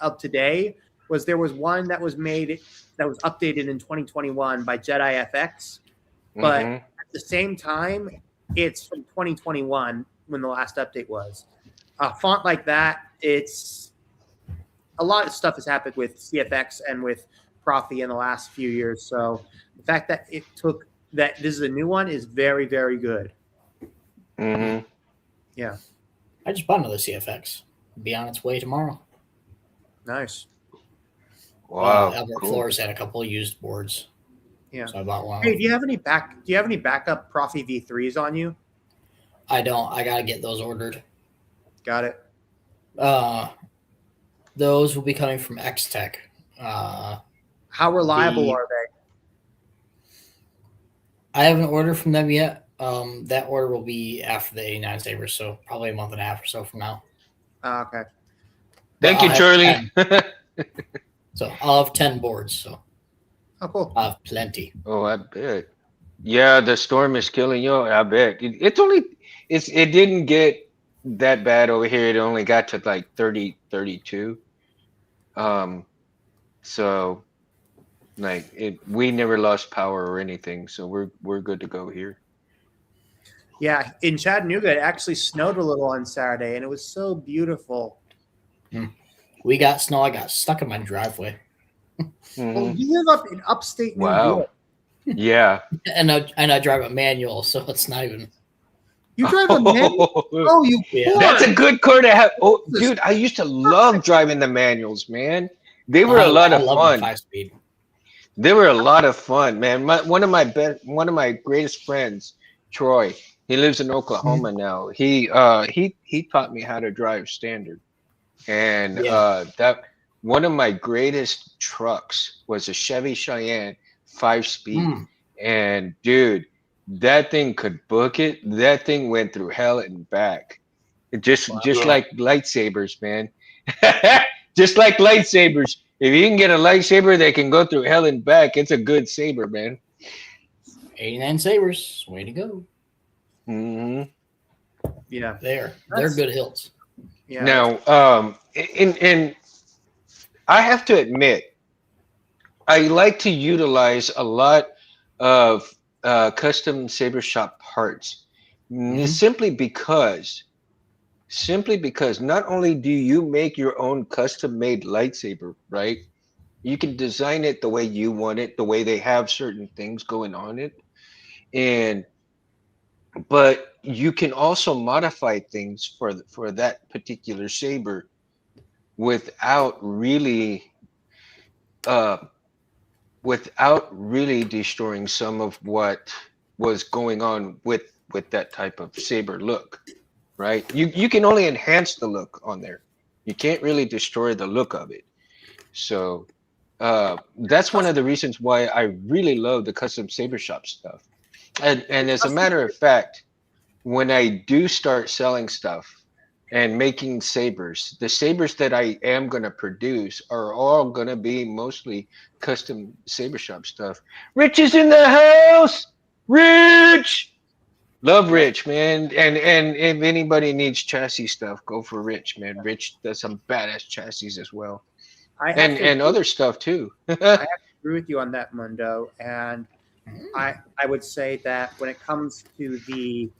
of today there was one that was updated in 2021 by Jedi FX, but at the same time, it's from 2021 when the last update was. A font like that, it's a lot of stuff has happened with CFX and with Profi in the last few years. So the fact that this is a new one is very, very good. Mm-hmm. Yeah. I just bought another CFX. It'll be on its way tomorrow. Nice. Wow. Albert Flores had a couple of used boards. Yeah. So I bought one. Hey, do you have any backup Profi V3s on you? I don't. I gotta get those ordered. Got it. Those will be coming from X-Tech. How reliable are they? I haven't ordered from them yet. That order will be after the 89 Sabers, so probably a month and a half or so from now. Okay. Thank you, Charlie. So I'll have 10 boards. So. Oh, cool. I'll have plenty. Oh, I bet. Yeah, the storm is killing you. I bet. It didn't get that bad over here. It only got to like 30, 32. So we never lost power or anything, so we're good to go here. Yeah, in Chattanooga, it actually snowed a little on Saturday, and it was so beautiful. We got snow. I got stuck in my driveway. Well, you live up in upstate New York. Yeah. And I drive a manual, so it's not even. You drive a manual? Oh, you poor. That's a good car to have. Oh, dude, I used to love driving the manuals, man. They were a lot of fun. 5-speed. They were a lot of fun, man. One of my greatest friends, Troy. He lives in Oklahoma now. He taught me how to drive standard, and that one of my greatest trucks was a Chevy Cheyenne 5-speed. And dude, that thing could book it. That thing went through hell and back. Just like lightsabers, man. Just like lightsabers. If you can get a lightsaber that can go through hell and back, it's a good saber, man. 89 sabers, way to go. Yeah, they're good hilts. Yeah. Now, and I have to admit, I like to utilize a lot of custom saber shop parts, simply because not only do you make your own custom made lightsaber, right? You can design it the way you want it, the way they have certain things going on it, but you can also modify things for that particular saber without really destroying some of what was going on with that type of saber look, right? You can only enhance the look on there. You can't really destroy the look of it. So that's one of the reasons why I really love the custom saber shop stuff. And as a matter of fact, when I do start selling stuff and making sabers, the sabers that I am going to produce are all going to be mostly custom saber shop stuff. Rich is in the house. Rich, love Rich, man. And if anybody needs chassis stuff, go for Rich, man. Rich does some badass chassis as well, and other stuff too. I have to agree with you on that, Mundo. And I would say that when it comes to the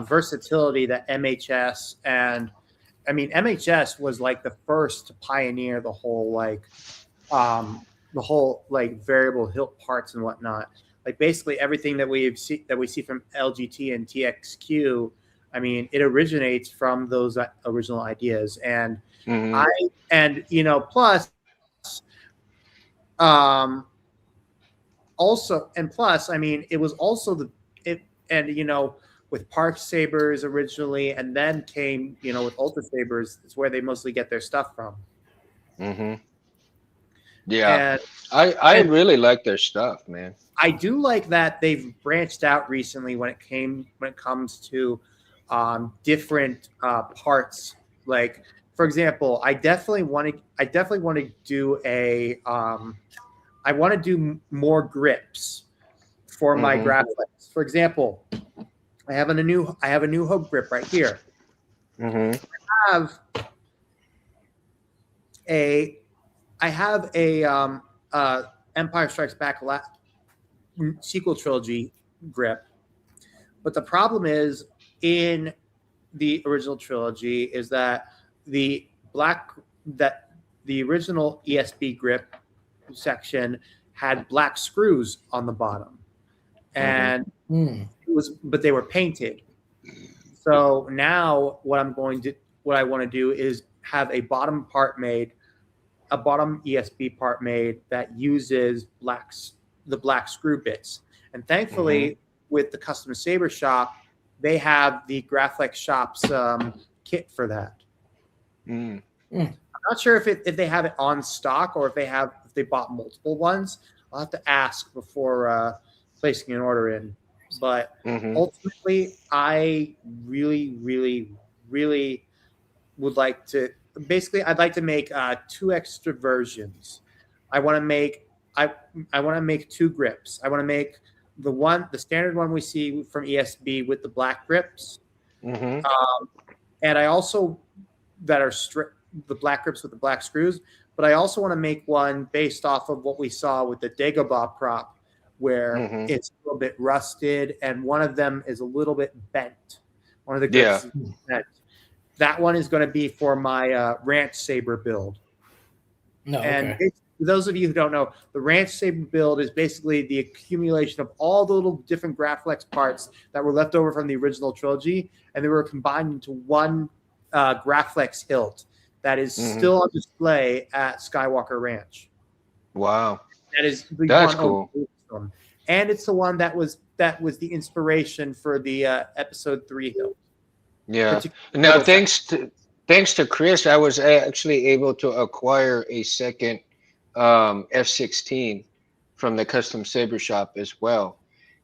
versatility that MHS, and I mean MHS was like the first to pioneer the whole variable hilt parts and whatnot. Like basically everything that we see from LGT and TXQ, I mean, it originates from those original ideas. And plus I mean, it was also with Park Sabers originally, and then came, with Ultra Sabers, it's where they mostly get their stuff from. Yeah, I really like their stuff, man. I do like that they've branched out recently when it comes to different parts. Like, for example, I definitely want to do I want to do more grips for my graphics. For example, I have a new hook grip right here. I have a Empire Strikes Back sequel trilogy grip, but the problem is in the original trilogy is that the original ESB grip section had black screws on the bottom, and but they were painted. So now what I want to do is have a bottom ESB part made that uses the black screw bits. And thankfully, with the Custom Saber Shop, they have the Graflex Shop's kit for that. I'm not sure if they have it on stock or if they bought multiple ones. I'll have to ask before placing an order in. But ultimately, I really, really, really would like to. Basically, I'd like to make 2 extra versions. I want to make two grips. I want to make the standard one we see from ESB with the black grips, and I also the black grips with the black screws. But I also want to make one based off of what we saw with the Dagobah prop, where it's a little bit rusted and one of them is a little bit bent. One of the grips is bent. That one is going to be for my Ranch Saber build. For those of you who don't know, the Ranch Saber build is basically the accumulation of all the little different Graflex parts that were left over from the original trilogy, and they were combined into one Graflex hilt that is still on display at Skywalker Ranch. Wow. That's cool. And it's the one that was the inspiration for the Episode 3 hilt. Yeah. Now, thanks to thanks to Chris, I was actually able to acquire a second F-16 from the custom saber shop as well,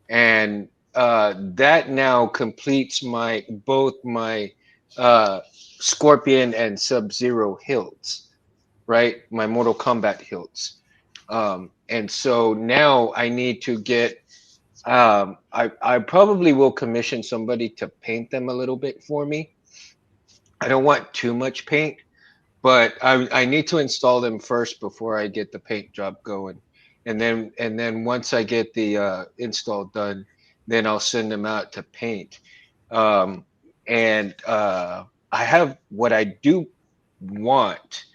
and that now completes my both my Scorpion and Sub-Zero hilts, right? My Mortal Kombat hilts, and so now I need to get. I probably will commission somebody to paint them a little bit for me. I don't want too much paint, but I need to install them first before I get the paint job going, and then once I get the install done, then I'll send them out to paint. Um, and I have what I do want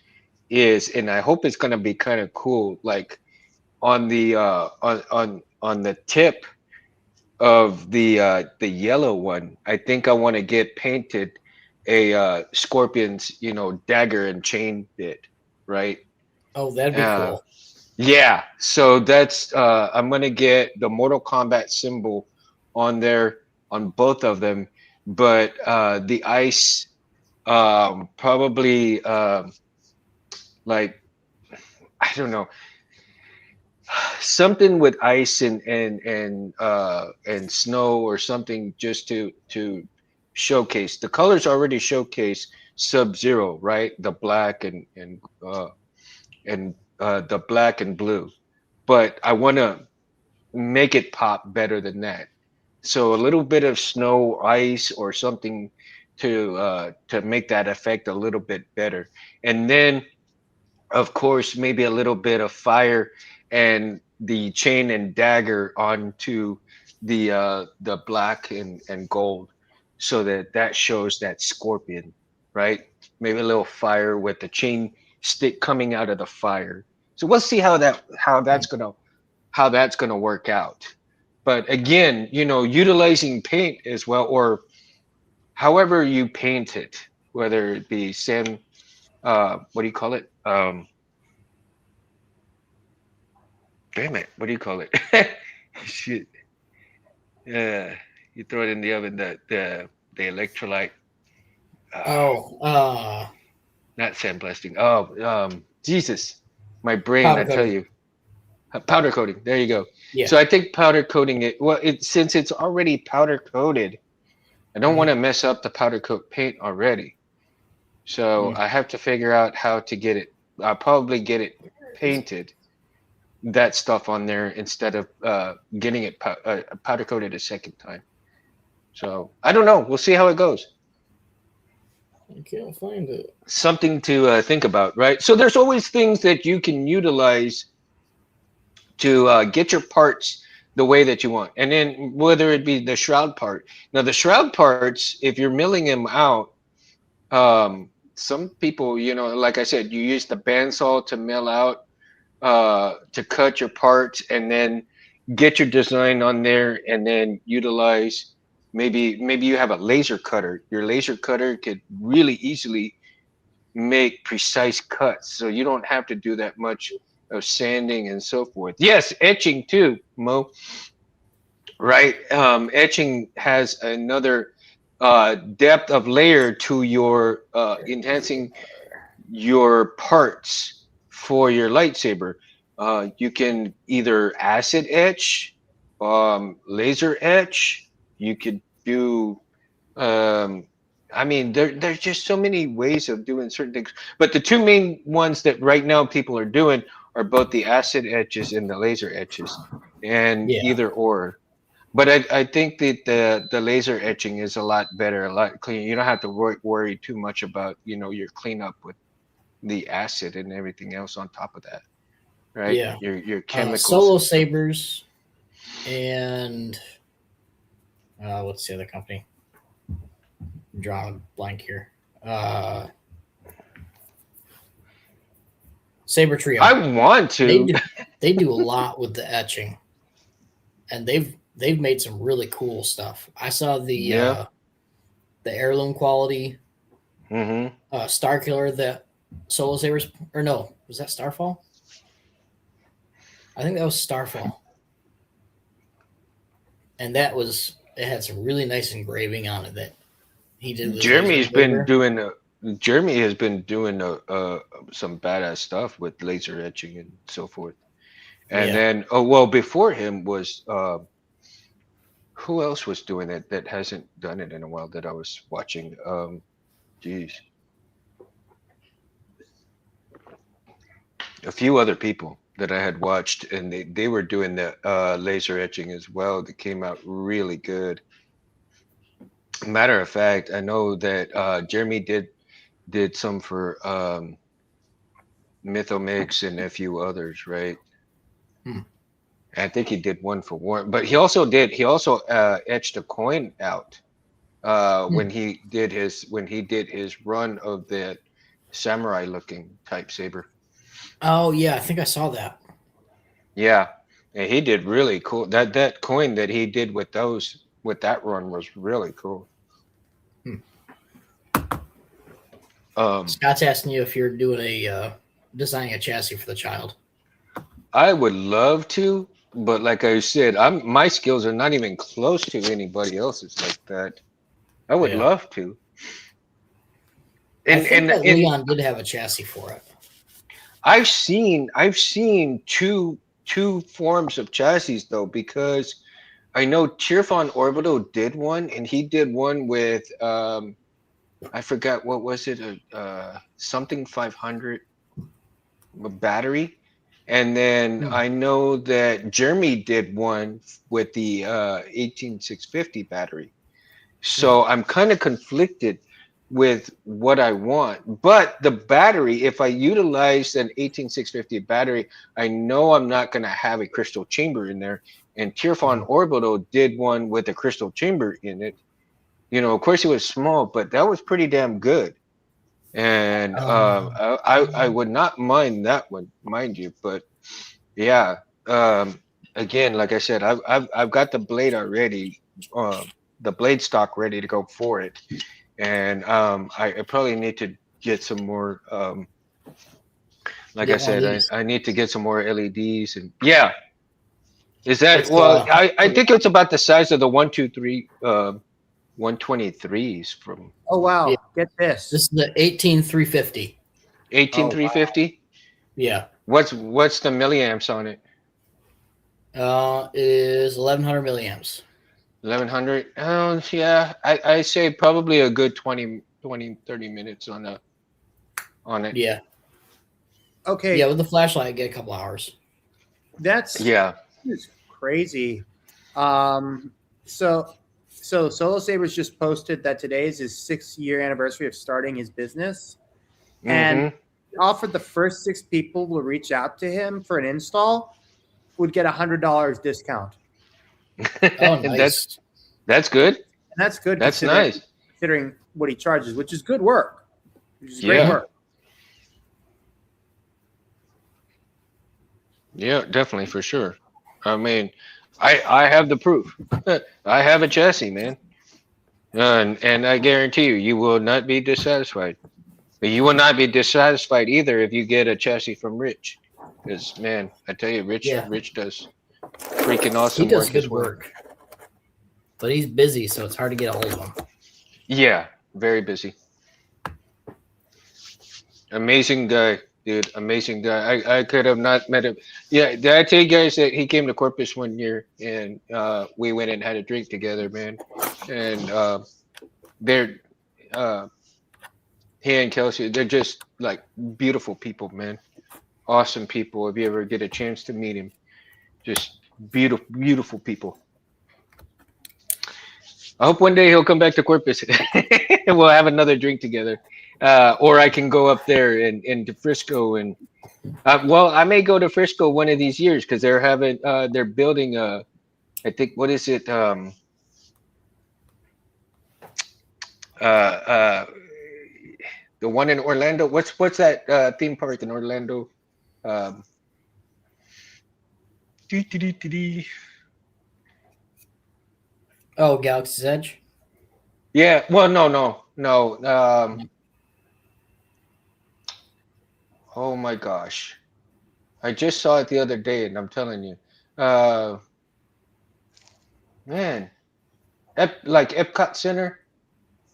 is, and I hope it's gonna be kind of cool, like on the on the tip of the yellow one. I think I want to get painted a scorpion's, dagger and chain bit, right? Oh, that'd be Uh, cool. yeah, so that's I'm gonna get the Mortal Kombat symbol on there on both of them, but the ice probably like I don't know, something with ice and snow or something, just to showcase the colors already showcase Sub-Zero, right? The black and the black and blue, but I want to make it pop better than that. So a little bit of snow, ice, or something to make that effect a little bit better, and then of course maybe a little bit of fire and the chain and dagger onto the black and gold, so that shows that scorpion, right? Maybe a little fire with the chain stick coming out of the fire. So we'll see how that's gonna work out. But again, utilizing paint as well, or however you paint it, whether it be sand, what do you call it? Damn it, what do you call it? Shit. You throw it in the oven, the electrolyte. Oh, Not sandblasting. Oh, Jesus, my brain. powder I tell coating. you, powder coating. There you go. Yeah. So I think powder coating it. Well, since it's already powder coated, I don't want to mess up the powder coat paint already. So I have to figure out how to get it. I'll probably get it painted, that stuff on there, instead of getting it powder coated a second time. So I don't know. We'll see how it goes. I can't find it. Something to think about, right? So there's always things that you can utilize to get your parts the way that you want. And then whether it be the shroud part. Now the shroud parts, if you're milling them out, some people, like I said, you use the bandsaw to mill out, to cut your parts, and then get your design on there, and then utilize, maybe you have a laser cutter. Your laser cutter could really easily make precise cuts, so you don't have to do that much of sanding and so forth. Yes, etching too, Mo. Right? Etching has another depth of layer to your enhancing your parts for your lightsaber. You can either acid etch, laser etch. You could do. I mean, there's just so many ways of doing certain things. But the two main ones that right now people are doing are both the acid etches and the laser etches, and Yeah. either or. But I think that the laser etching is a lot better, a lot cleaner. You don't have to worry too much about your cleanup with the acid and everything else on top of that, right? Yeah. Your chemicals. Solo Sabers and what's the other company? I'm drawing a blank here. Saber Trio. I want to. They do a lot with the etching, and they've made some really cool stuff. I saw the heirloom quality Star Killer that Solo Sabers, or no, was that Starfall? I think that was Starfall, and it had some really nice engraving on it that he did. Jeremy's been doing Jeremy has been doing some badass stuff with laser etching and so forth. And Yeah. then, oh well, before him was who else was doing it that hasn't done it in a while that I was watching? Geez, a few other people that I had watched, and they were doing the laser etching as well. That came out really good. Matter of fact, I know that Jeremy did some for Mythomix and a few others, right? Hmm. I think he did one for Warren, but he also etched a coin out Hmm. when he did his run of that samurai looking type saber. Oh yeah, I think I saw that. Yeah, and he did really cool. That coin that he did with that run was really cool. Hmm. Um, Scott's asking you if you're doing designing a chassis for the child. I would love to, but like I said, my skills are not even close to anybody else's like that. I would Yeah. love to. I And think and that and Leon did have a chassis for it. I've seen two forms of chassis though, because I know Tirfon Orbital did one, and he did one with I forgot what was it, something 500 battery. And then Hmm. I know that Jeremy did one with the 18650 battery. Hmm. So I'm kind of conflicted with what I want. But the battery, if I utilize an 18650 battery, I know I'm not going to have a crystal chamber in there. And Tirfon Hmm. Orbital did one with a crystal chamber in it. Of course it was small, but that was pretty damn good. And I would not mind that one, mind you. But yeah, again, like I said, I've got the blade already, the blade stock ready to go for it, and I probably need to get some more. Like I Get one of said, these. I need to get some more LEDs, and yeah, is that It's well? I think it's about the size of the 123 123s from Oh yeah. wow, get this. This is the 18350. 18350. Yeah. What's the milliamps on it? It is 1100 milliamps. 1100. Oh yeah, I say probably a good 30 minutes on it. Yeah. Yeah, Okay, with the flashlight, I get a couple hours. that's Yeah. crazy. Um, so Solo Sabers just posted that today is his 6-year anniversary of starting his business, and Mm-hmm. offered the first 6 people who reach out to him for an install would get $100 discount. Oh, That's nice. that's good. And that's good That's considering nice. what he charges, which is good work, which is great Yeah. work. Yeah, definitely for sure. I mean, I have the proof. I have a chassis, man. And I guarantee you, you will not be dissatisfied. But you will not be dissatisfied either if you get a chassis from Rich. Because man, I tell you, Yeah. Rich does freaking He awesome does work as good well. work, but he's busy, so it's hard to get a hold of him. Yeah, very busy. Amazing guy, dude. Amazing guy. I could have not met him. Yeah, did I tell you guys that he came to Corpus one year and we went and had a drink together, man. And they're uh he and Kelsey, they're just like beautiful people, man. Awesome people. If you ever get a chance to meet him, just beautiful people. I hope one day he'll come back to Corpus and we'll have another drink together. Or I can go up there and to Frisco and well, I may go to Frisco one of these years because they're building I think what is it uh uh the one in Orlando. What's that theme park in Orlando? Um, dee, dee, dee, dee, dee. Oh, Galaxy's Edge. Yeah, well, no. Oh my gosh, I just saw it the other day, and I'm telling you, uh, man, like Epcot Center.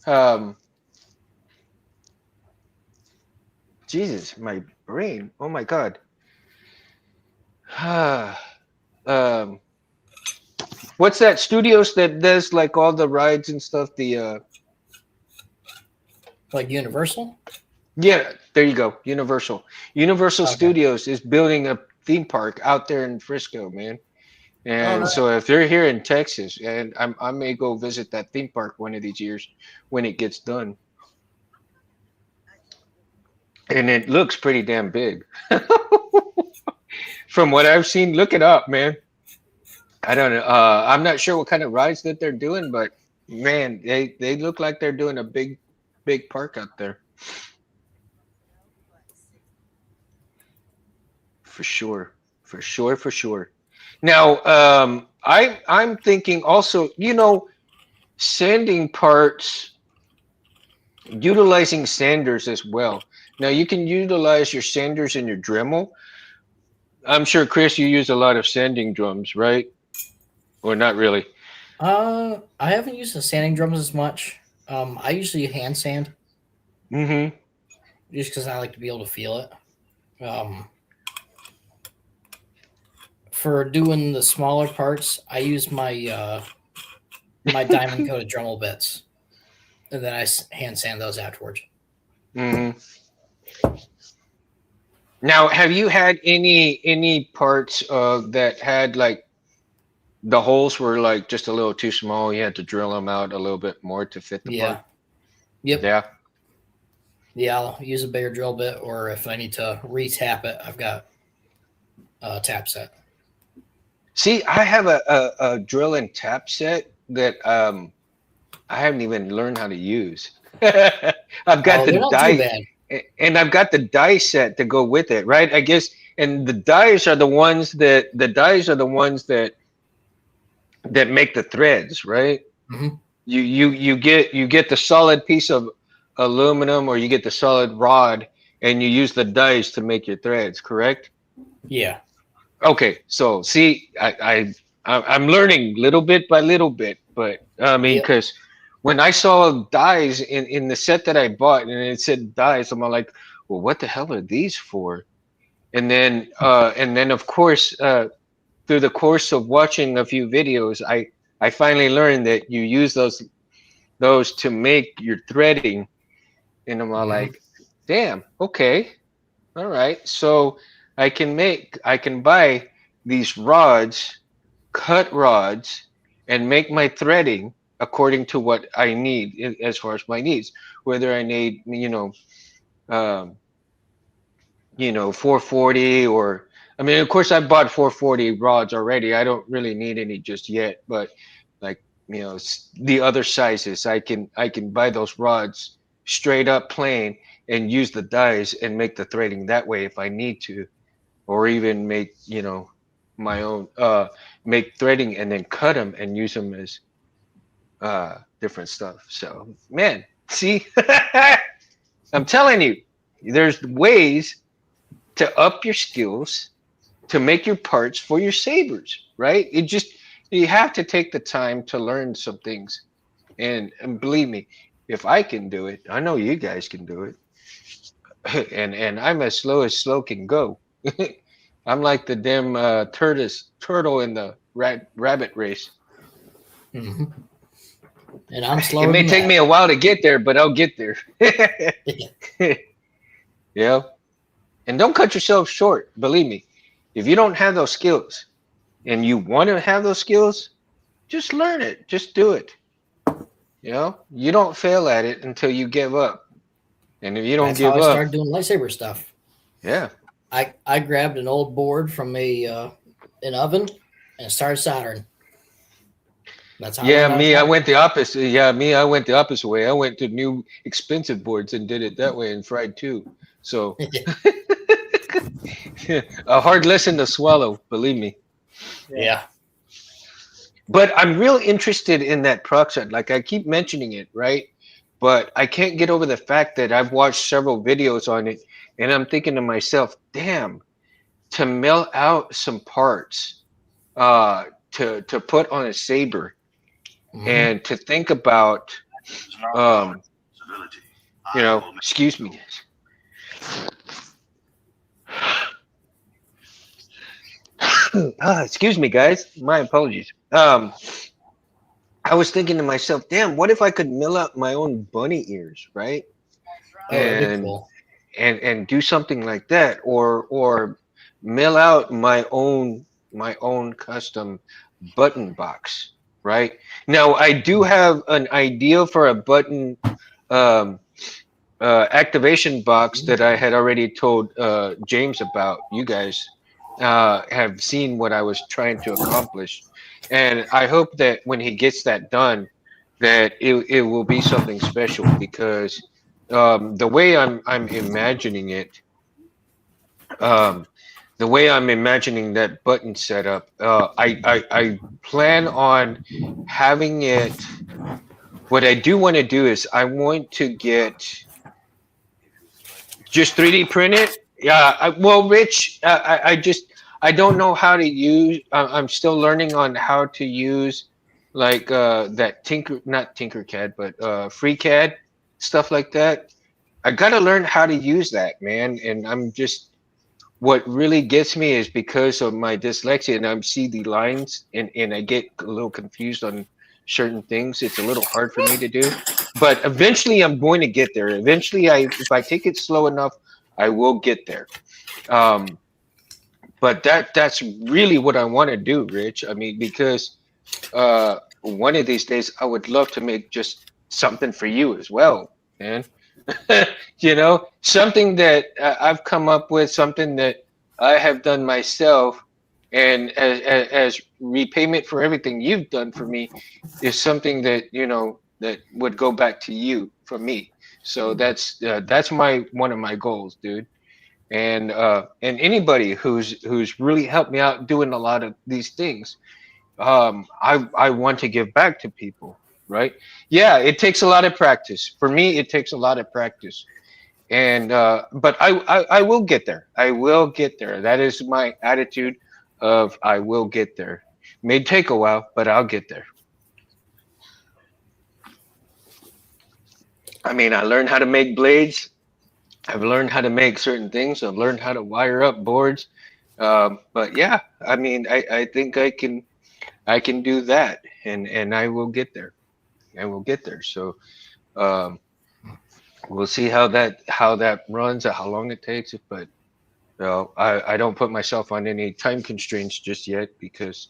Um, Jesus, my brain. Oh my God. um, what's that studios that does like all the rides and stuff? The Like Universal? yeah, there you go. Universal. Universal Okay. Studios is building a theme park out there in Frisco, man. Oh, And nice. so if they're here in Texas, and I may go visit that theme park one of these years when it gets done. And it looks pretty damn big. From what I've seen, look it up, man. I don't know. I'm not sure what kind of rides that they're doing, but man, they look like they're doing a big park out there. For sure. For sure, for sure. Now, I'm thinking also, sanding parts, utilizing sanders as well. Now you can utilize your sanders and your Dremel. I'm sure, Chris, you use a lot of sanding drums, right? Or not really? I haven't used the sanding drums as much. I usually hand sand Mm-hmm. just because I like to be able to feel it. For doing the smaller parts, I use my diamond coated Dremel bits, and then I hand sand those afterwards. Mm-hmm. Now, have you had any parts that had like the holes were like just a little too small? You had to drill them out a little bit more to fit the Yeah. part. Yep. Yeah. Yeah, I'll use a bigger drill bit, or if I need to re-tap it, I've got a tap set. See, I have a drill and tap set that I haven't even learned how to use. I've got Oh, the they're not too die, bad. and I've got the die set to go with it, right? I guess, and the dies are the ones that make the threads, right? Mm-hmm. You get the solid piece of aluminum, or you get the solid rod, and you use the dies to make your threads, correct? Yeah. Okay, so see, I'm learning little bit by little bit, but I mean, Yep. because when I saw dies in the set that I bought and it said dies, I'm like, well, what the hell are these for? And then of course, through the course of watching a few videos, I finally learned that you use those to make your threading, and I'm all Mm-hmm. like, damn, okay. All right, so I can buy these rods, cut rods, and make my threading according to what I need as far as my needs. Whether I need, um, 440, or I mean, of course, I bought 440 rods already. I don't really need any just yet, but like, the other sizes, I can buy those rods straight up plain and use the dies and make the threading that way if I need to, or even make, my own, make threading and then cut them and use them as different stuff. So, man, see, I'm telling you, there's ways to up your skills to make your parts for your sabers, right? You have to take the time to learn some things. And believe me, if I can do it, I know you guys can do it. And I'm as slow can go. I'm like the damn turtle in the rabbit race. Mm-hmm. And I'm It slower may than take that. me a while to get there, but I'll get there. Yeah. And don't cut yourself short. Believe me, if you don't have those skills and you want to have those skills, just learn it. Just do it. You don't fail at it until you give up. And if you don't That's how give I up, started doing lightsaber stuff. yeah. I grabbed an old board from an oven and started soldering. That's how I Yeah, learned how to me, I solder. went the opposite. Yeah, me, I went the opposite way. I went to new expensive boards and did it that way and fried too. So a hard lesson to swallow, believe me. Yeah. But I'm real interested in that proxy. Like I keep mentioning it, right? But I can't get over the fact that I've watched several videos on it, and I'm thinking to myself, damn, to mill out some parts, to put on a saber, Mm-hmm. and to think about, It's not our um, responsibility. I will make excuse you. me, guys. Excuse me, guys. My apologies. I was thinking to myself, damn, what if I could mill out my own bunny ears, right? Oh, that'd be And cool. and do something like that, or mill out my own custom button box, right? Now I do have an idea for a button um, activation box that I had already told James about. You guys have seen what I was trying to accomplish, and I hope that when he gets that done, that it will be something special because the way I'm imagining it, um, the way I'm imagining that button setup, I plan on having it. What I do want to do is I want to get just 3D print it? Yeah. Well, Rich, I don't know how to use. I'm still learning on how to use like that not Tinkercad, but FreeCAD stuff like that. I gotta learn how to use that, man. And I'm just what really gets me is because of my dyslexia and I see the lines and I get a little confused on certain things. It's a little hard for me to do. But eventually I'm going to get there. Eventually if I take it slow enough, I will get there. Um, but that's really what I want to do, Rich. I mean, because one of these days I would love to make just something for you as well, man. Something that I've come up with, something that I have done myself, and as repayment for everything you've done for me, is something that that would go back to you from me. So that's my one of my goals, dude. And anybody who's really helped me out doing a lot of these things, I want to give back to people, right? Yeah, it takes a lot of practice. For me, it takes a lot of practice, and but I will get there. I will get there. That is my attitude of I will get there. May take a while, but I'll get there. I mean, I learned how to make blades. I've learned how to make certain things. I've learned how to wire up boards. But yeah, I mean, I think I can do that, and I will get there. I will get there. So um, we'll see how that runs, how long it takes. But I don't put myself on any time constraints just yet because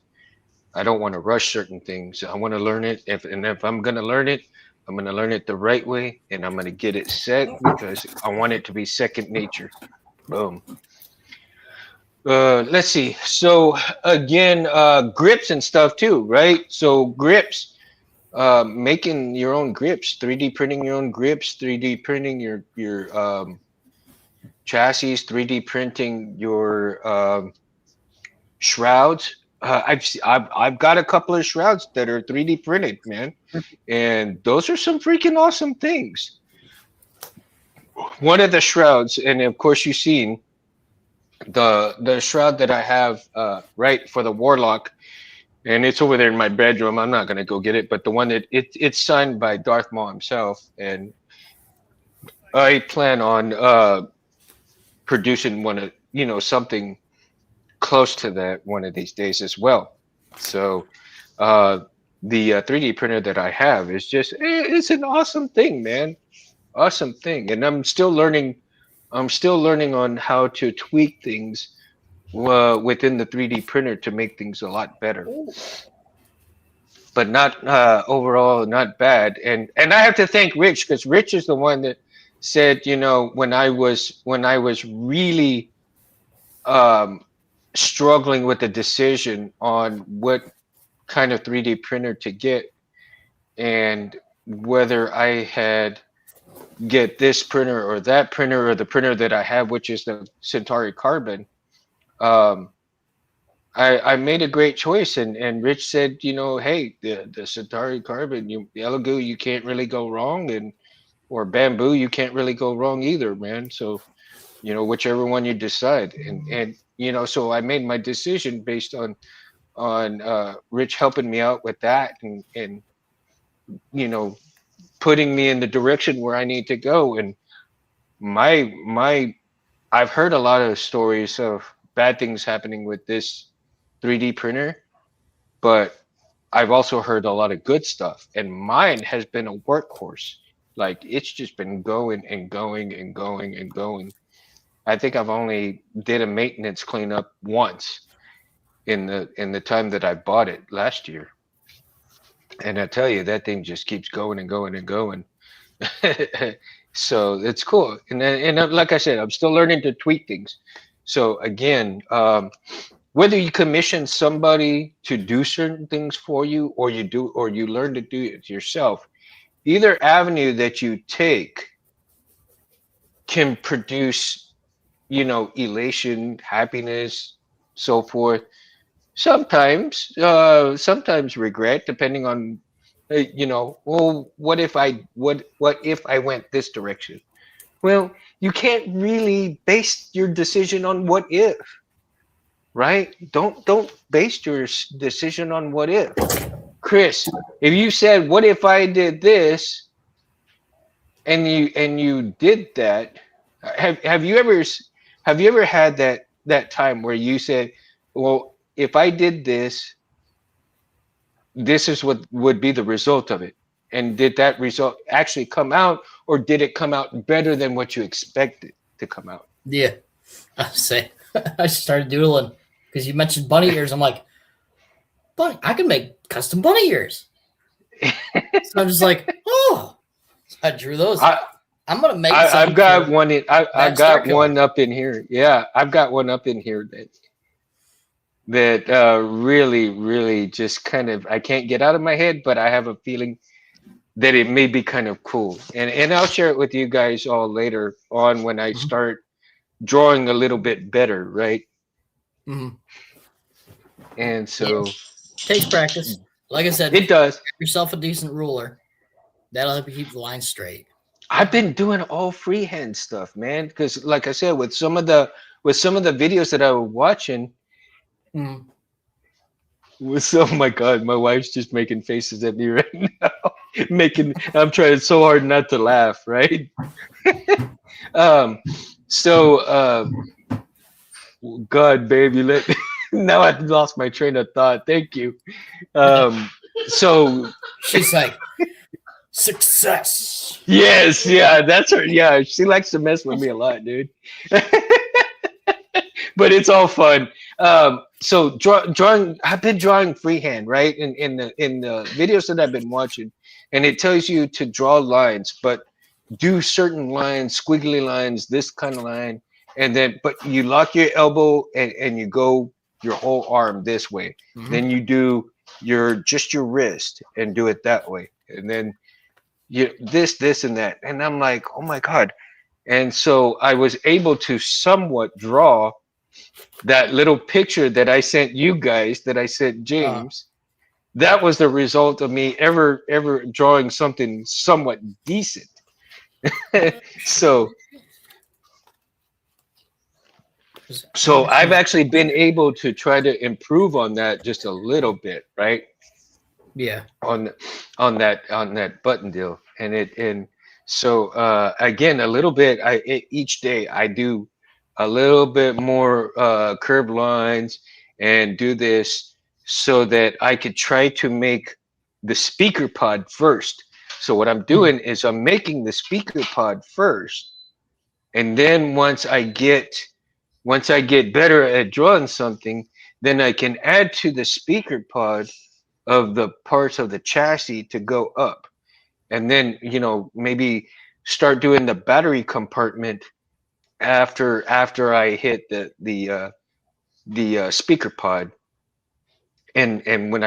I don't want to rush certain things. I want to learn it. If I'm gonna learn it, I'm gonna learn it the right way, and I'm gonna get it set because I want it to be second nature. Boom. Let's see. So again, grips and stuff too, right? So grips, making your own grips, 3D printing your own grips, 3D printing your chassis, 3D printing your shrouds. I've got a couple of shrouds that are 3D printed, man, and those are some freaking awesome things. One of the shrouds, and of course you've seen the shroud that I have right for the warlock, and it's over there in my bedroom. I'm not gonna go get it, but the one that it's signed by Darth Maul himself, and I plan on producing one of something close to that one of these days as well. So uh, the 3D printer that I have is it's an awesome thing, man. Awesome thing, and I'm still learning. I'm still learning on how to tweak things within the 3D printer to make things a lot better. But not overall not bad. And I have to thank Rich because Rich is the one that said, when I was really um, struggling with the decision on what kind of 3D printer to get and whether I had get this printer or that printer or the printer that I have, which is the Centauri Carbon. Um, I made a great choice, and Rich said, hey, the Centauri Carbon, the Elegoo, you can't really go wrong, and or Bamboo, you can't really go wrong either, man. So whichever one you decide, and so I made my decision based on Rich helping me out with that, and you know putting me in the direction where I need to go. And my I've heard a lot of stories of bad things happening with this 3D printer, but I've also heard a lot of good stuff, and mine has been a workhorse. Like it's just been going and going and going and going. I think I've only did a maintenance cleanup once in the time that I bought it last year. And I tell you, that thing just keeps going and going and going. So it's cool. And then, like I said, I'm still learning to tweak things. So again, whether you commission somebody to do certain things for you, or you learn to do it yourself, either avenue that you take can produce, elation, happiness, so forth. Sometimes regret, depending on, well, what if I went this direction? Well, you can't really base your decision on what if, right? Don't base your decision on what if. Chris, if you said, what if I did this, and you did that, have you ever had that time where you said, well, if I did this, this is what would be the result of it? And did that result actually come out, or did it come out better than what you expected to come out? Yeah. I say I started doodling because you mentioned bunny ears. I'm like, bunny, I can make custom bunny ears. So I'm just like, oh, so I drew those. I'm gonna make. I've got one. I've got one up in here. Yeah, I've got one up in here that really, really just kind of, I can't get out of my head, but I have a feeling that it may be kind of cool. And I'll share it with you guys all later on when I start drawing a little bit better, right? Mm-hmm. And so takes practice. Like I said, it does. Get yourself a decent ruler. That'll help you keep the line straight. I've been doing all freehand stuff, man, because like I said, with some of the videos that I was watching, oh my God, my wife's just making faces at me right now. I'm trying so hard not to laugh, right? God, baby, now I've lost my train of thought. Thank you. So she's like, success. Yes, yeah, that's her. Yeah, she likes to mess with me a lot, dude. But it's all fun. So drawing, I've been drawing freehand, right? In the videos that I've been watching, and it tells you to draw lines, but do certain lines, squiggly lines, this kind of line, and then but you lock your elbow and you go your whole arm this way. Then you do your wrist and do it that way, and then this and that. And I'm like, oh my God. And so I was able to somewhat draw that little picture that I sent you guys, that I sent James. That was the result of me ever drawing something somewhat decent. So I've actually been able to try to improve on that just a little bit, right? Yeah. On that button deal. And so again, a little bit, each day I do a little bit more curved lines and do this so that I could try to make the speaker pod first. So what I'm doing is I'm making the speaker pod first, and then once I get better at drawing something, then I can add to the speaker pod of the parts of the chassis to go up. And then, maybe start doing the battery compartment after I hit the speaker pod. And when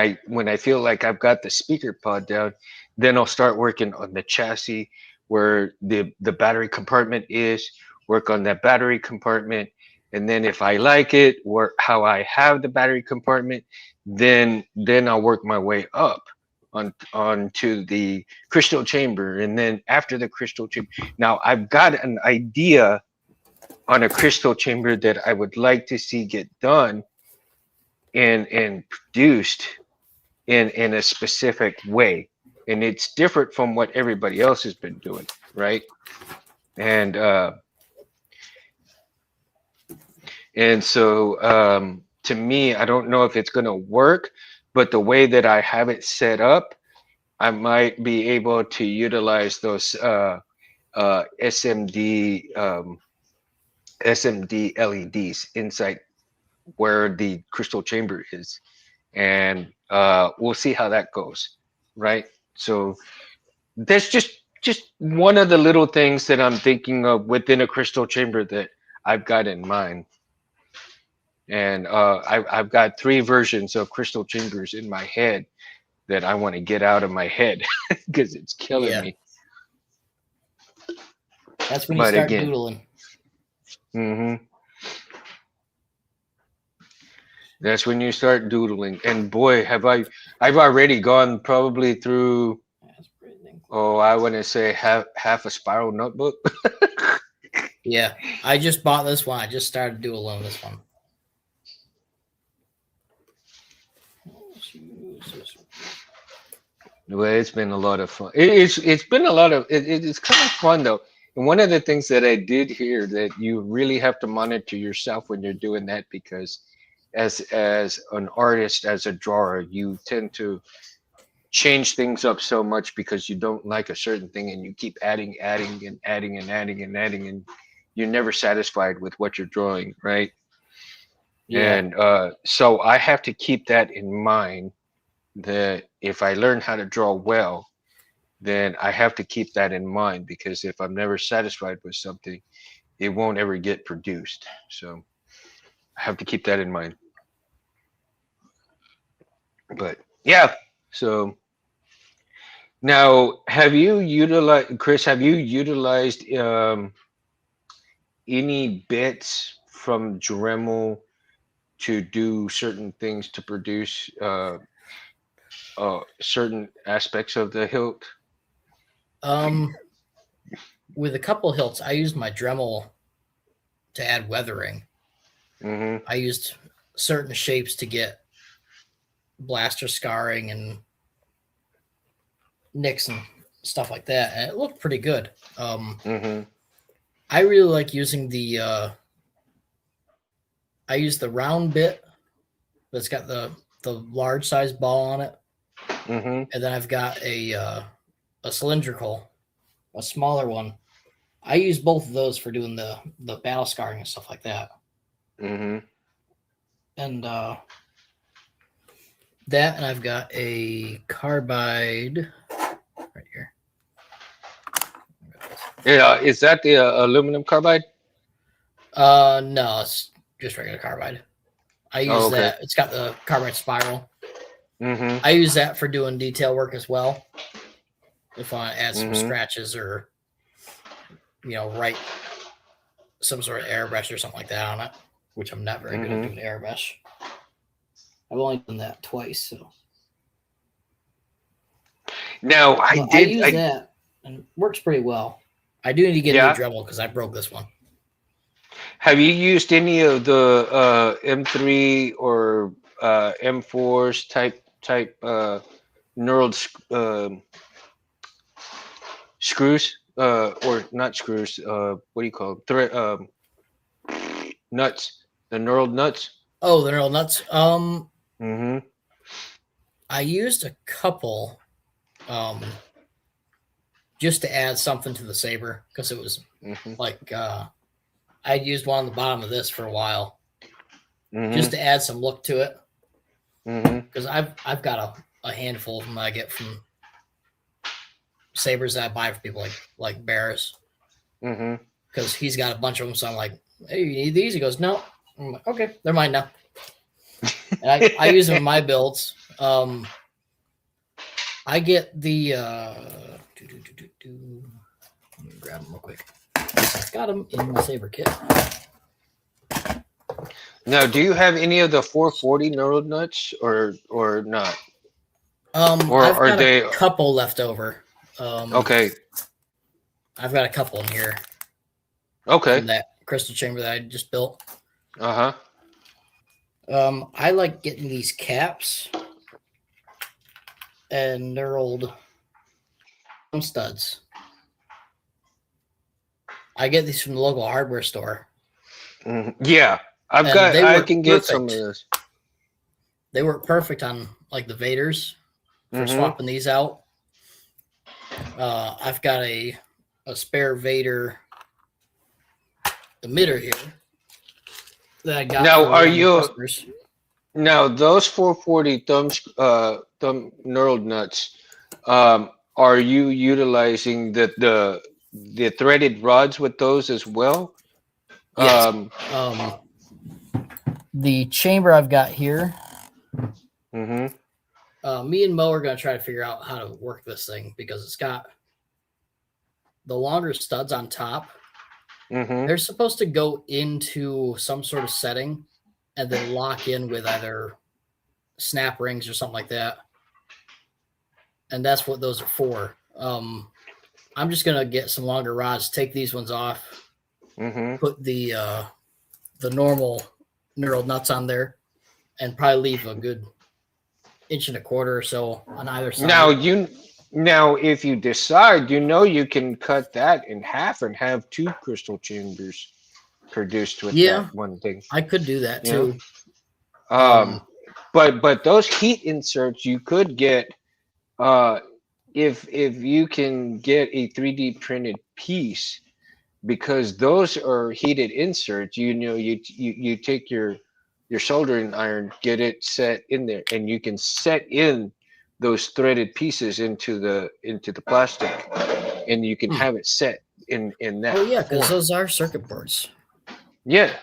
I feel like I've got the speaker pod down, then I'll start working on the chassis where the battery compartment is, work on that battery compartment. And then if I like it, or how I have the battery compartment, then I'll work my way up onto the crystal chamber. And then after the crystal chamber, now I've got an idea on a crystal chamber that I would like to see get done and produced in a specific way. And it's different from what everybody else has been doing, right? And so to me, I don't know if it's going to work, but the way that I have it set up, I might be able to utilize those SMD SMD LEDs inside where the crystal chamber is, and we'll see how that goes, right? So that's just one of the little things that I'm thinking of within a crystal chamber that I've got in mind. And I've got 3 versions of crystal chambers in my head that I want to get out of my head because it's killing me. That's when you start doodling. Mm-hmm. That's when you start doodling. And boy, I've already gone probably through, I want to say half a spiral notebook. Yeah, I just bought this one. I just started doodling this one. Well, it's been a lot of fun. It's been a lot of it's kind of fun though. And one of the things that I did hear that you really have to monitor yourself when you're doing that, because as an artist, as a drawer, you tend to change things up so much because you don't like a certain thing and you keep adding and you're never satisfied with what you're drawing, right? Yeah. And so I have to keep that in mind, that if I learn how to draw well, then I have to keep that in mind, because if I'm never satisfied with something, it won't ever get produced. So I have to keep that in mind. But yeah, so now have you utilized, Chris, have you utilized any bits from Dremel to do certain things to produce certain aspects of the hilt? With a couple hilts, I used my Dremel to add weathering. Mm-hmm. I used certain shapes to get blaster scarring and nicks and stuff like that, and it looked pretty good. Mm-hmm. I really like using the I use the round bit that's got the large size ball on it. Mm-hmm. And then I've got a cylindrical, a smaller one. I use both of those for doing the battle scarring and stuff like that. Mm-hmm. And that, and I've got a carbide right here. Yeah, is that the aluminum carbide? No, it's just regular carbide. I use that. It's got the carbide spiral. Mm-hmm. I use that for doing detail work as well. If I want to add some scratches or, write some sort of airbrush or something like that on it, which I'm not very good at doing airbrush. I've only done that twice. So now I use that, and it works pretty well. I do need to get a new Dremel because I broke this one. Have you used any of the M3 or M4s type knurled screws, or not screws? What do you call them? Nuts. The knurled nuts. Oh, the knurled nuts. Mm-hmm. I used a couple, just to add something to the saber, because it was like I'd used one on the bottom of this for a while, just to add some look to it. Because I've got a handful of them that I get from sabers that I buy for people like Bears. Because he's got a bunch of them, so I'm like, hey, you need these? He goes, no. I'm like, okay, they're mine now. And I use them in my builds. I get the let me grab them real quick. I've got them in the saber kit. Now, do you have any of the 440 knurled nuts or not? Or I've got a couple left over. Okay. I've got a couple in here. Okay. In that crystal chamber that I just built. Uh-huh. I like getting these caps and knurled studs. I get these from the local hardware store. Yeah, I can get some of this. They work perfect on like the Vaders for Mhm. swapping these out. I've got a spare Vader emitter here that I got Now, for are one of my you customers. now those 440 thumb knurled nuts? Are you utilizing the threaded rods with those as well? Yes. The chamber I've got here. Mhm. Me and Mo are going to try to figure out how to work this thing because it's got the longer studs on top. Mhm. They're supposed to go into some sort of setting and then lock in with either snap rings or something like that. And that's what those are for. I'm just going to get some longer rods, take these ones off, Mhm. put the normal knurled nuts on there, and probably leave a good 1.25 inches or so on either Now side. now if you decide, you can cut that in half and have 2 crystal chambers produced with Yeah, that one thing. I could do that You know? too. Um, but those heat inserts you could get uh if you can get a 3D printed piece, because those are heated inserts. You take your soldering iron, get it set in there, and you can set in those threaded pieces into the plastic, and you can have it set in that Oh yeah, because form. those are circuit boards. Yeah,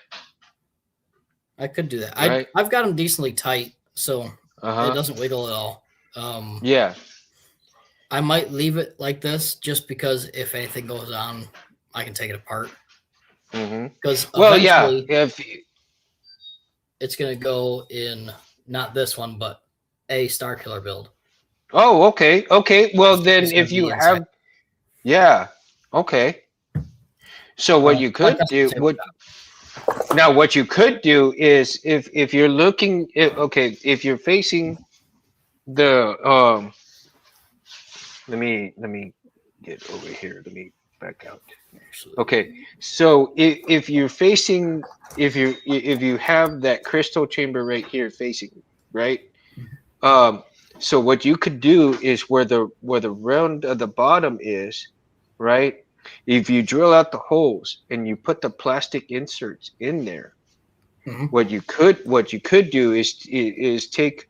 I could do that. right. I've got them decently tight, so it Uh-huh. doesn't wiggle at all. Yeah. I might leave it like this just because if anything goes on, I can take it apart. Hmm. Because Well, yeah. eventually If it's going to go in not this one, but a Star Killer build. Oh, okay, okay. Well, then It's going if to be you inside. have, yeah, okay. So what you My could custom do, what you could do is if you're looking, okay, if you're facing the let me get over here. Let me back out. actually, Okay, so if you're facing, if you have that crystal chamber right here facing, right? Um, so what you could do is where the round of the bottom is, right? If you drill out the holes and you put the plastic inserts in there, Mhm. what you could do is take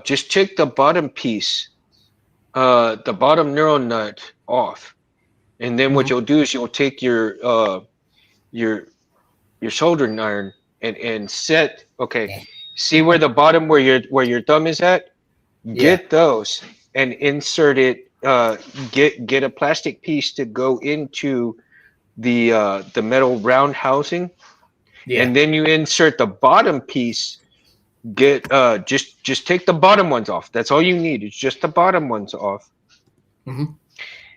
just take the bottom piece, the bottom neural nut off, and then what Mhm. you'll do is you'll take your your soldering iron and set, okay, Yeah. see where the bottom where your thumb is at, Yeah. get those and insert it, get a plastic piece to go into the metal round housing, Yeah. and then you insert the bottom piece. Get just take the bottom ones off. That's all you need. It's just the bottom ones off, Mhm.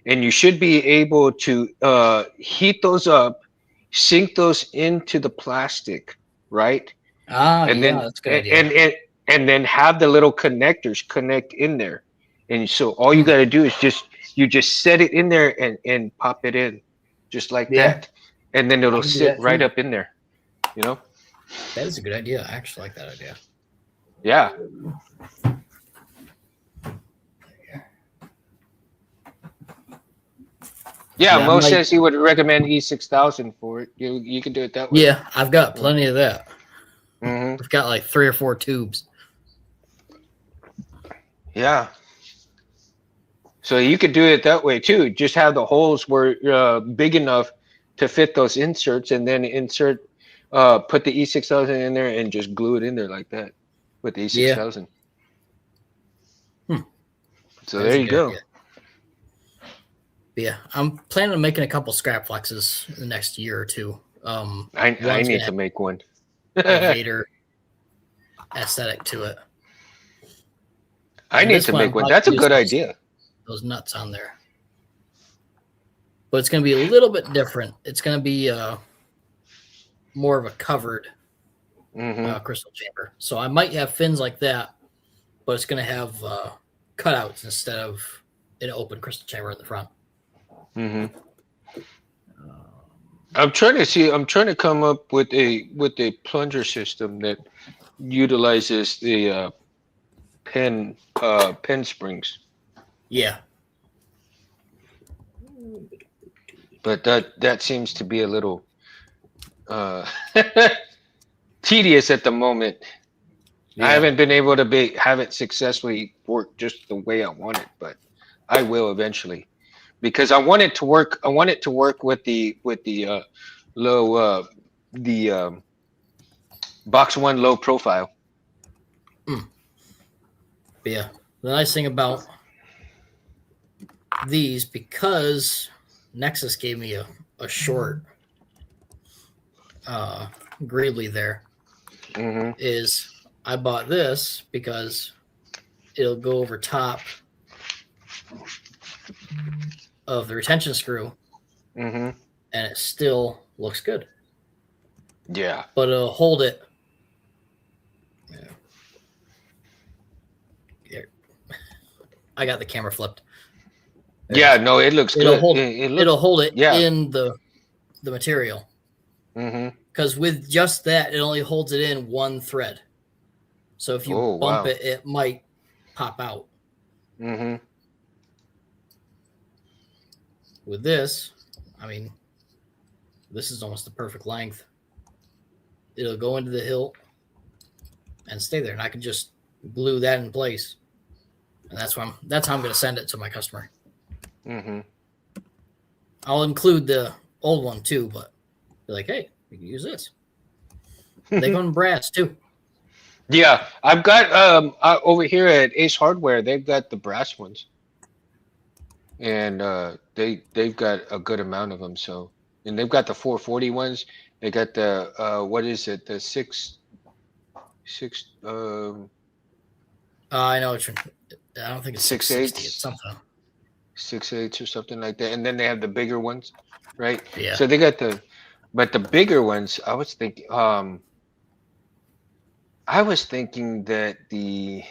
and you should be able to heat those up, sink those into the plastic, right? Ah, And yeah, then that's a good idea. and then have the little connectors connect in there. And so all you Hmm. got to do is just set it in there and pop it in, just like Yeah, that, and then I it'll can do sit that right too. up in there. You know? That is a good idea. I actually like that idea. Yeah. Yeah, Yeah, I Mo might. says he would recommend E6000 for it. You can do it that way. Yeah, I've got plenty of that. Mm-hmm. I've got like 3 or 4 tubes. Yeah. So you could do it that way too. Just have the holes where big enough to fit those inserts, and then put the E6000 in there and just glue it in there like that with the Yeah. E6000. So That there is a you good go. idea. But yeah, I'm planning on making a couple scrap flexes in the next year or two. I One's need gonna to make one. have a Vader aesthetic to it, I and need this to one I'm make one. probably That's a gonna use good idea. those nuts on there. But it's gonna be a little bit different. It's gonna be more of a covered Hmm. crystal chamber. So I might have fins like that, but it's gonna have cutouts instead of an open crystal chamber in the front. Hmm. I'm trying to come up with a plunger system that utilizes the pin springs, Yeah. but that seems to be a little uh, tedious at the moment. I Yeah. haven't been able to have it successfully work just the way I want it, but I will eventually because I want it to work. I want it to work with the low the box one low profile. But yeah. The nice thing about these, because Nexus gave me a short Greeley there, is I bought this because it'll go over top of the retention screw, and it still looks good. Yeah, But it'll hold it. Yeah. I got the camera flipped. Yeah, no, it looks It'll good. hold. Looks, It'll hold it yeah. in the material. Because with just that, it only holds it in one thread. So if you bump it, it might pop out. With this, I mean, this is almost the perfect length. It'll go into the hilt and stay there, and I can just glue that in place. And that's how I'm going to send it to my customer. I'll include the old one too, but be like, hey, you can use this. They go in brass too. Yeah, I've got over here at Ace Hardware, they've got the brass ones, and they've got a good amount of them. So, and they've got the 440 ones. They got the what is it? The six. I know what you're. I don't think it's 660. It's something. 6/8 or something like that. And then they have the bigger ones, right? Yeah. So they got but the bigger ones. I was thinking that the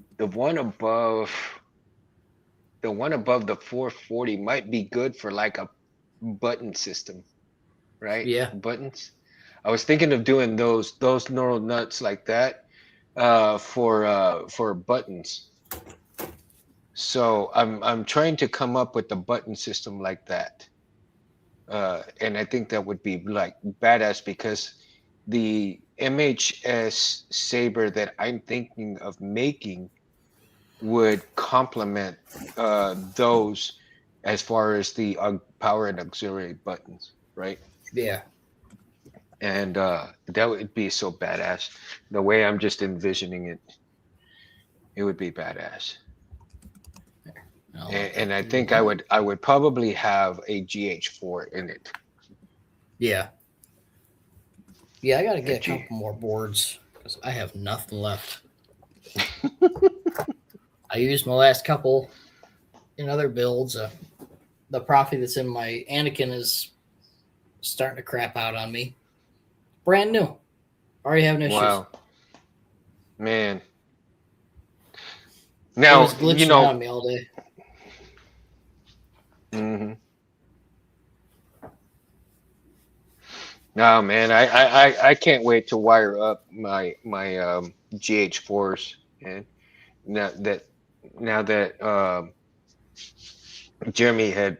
one above the 440 might be good for like a button system, right? Yeah. Buttons. I was thinking of doing those neural nuts like that for buttons. So I'm trying to come up with a button system like that. And I think that would be like badass because the MHS saber that I'm thinking of making would complement those as far as the power and auxiliary buttons, right? Yeah. And that would be so badass. The way I'm just envisioning it, it would be badass. And I think I would probably have a GH4 in it. Yeah. Yeah, I got to get a couple more boards because I have nothing left. I used my last couple in other builds. The Profi that's in my Anakin is starting to crap out on me. Brand new. Already having issues. Wow. Man. Now, it was glitching on me all day. No, man, I can't wait to wire up my GH4s, and now that Jeremy had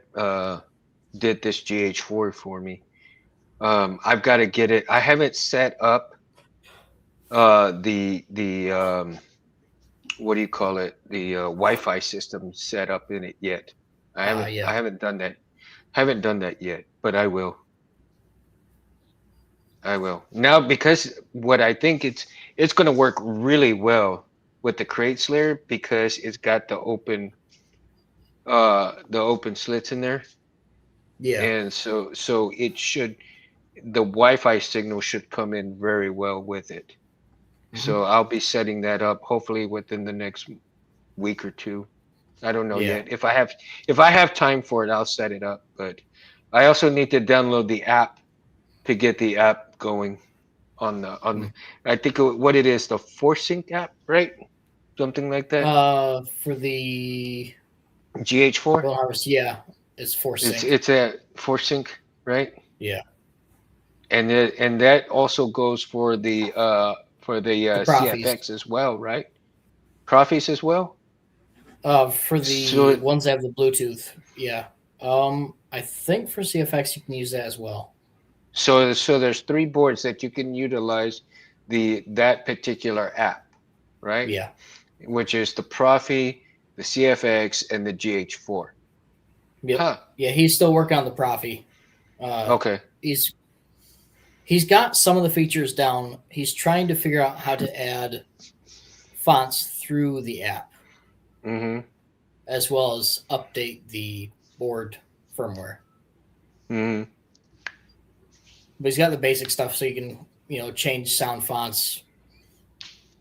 did this GH4 for me, I've got to get it. I haven't set up the what do you call it? The Wi-Fi system set up in it yet. I haven't done that. Haven't done that yet, but I will. I will. Now, because what I think it's going to work really well with the crate slayer because it's got the open slits in there. Yeah. And so it should, the Wi-Fi signal should come in very well with it. So I'll be setting that up hopefully within the next week or two. I don't know yet. If I have time for it, I'll set it up, but I also need to download the app to get the app going on I think what it is, the ForceSync app, right? Something like that. For the GH4. Harvest, yeah, it's ForceSync. It's a ForceSync, right? Yeah. and that also goes for the profis. CFX as well, right? Profis as well. For So the ones that have the Bluetooth, yeah. I think for CFX you can use that as well. so there's three boards that you can utilize that particular app, right? Yeah, Which is the Profi, the CFX, and the GH4. yep, Huh. yeah. He's still working on the Profi. Uh, Okay. he's he's got some of the features down. He's trying to figure out how to add fonts through the app, Mm-hmm. as well as update the board firmware. Mm-hmm. But he's got the basic stuff, so you can change sound fonts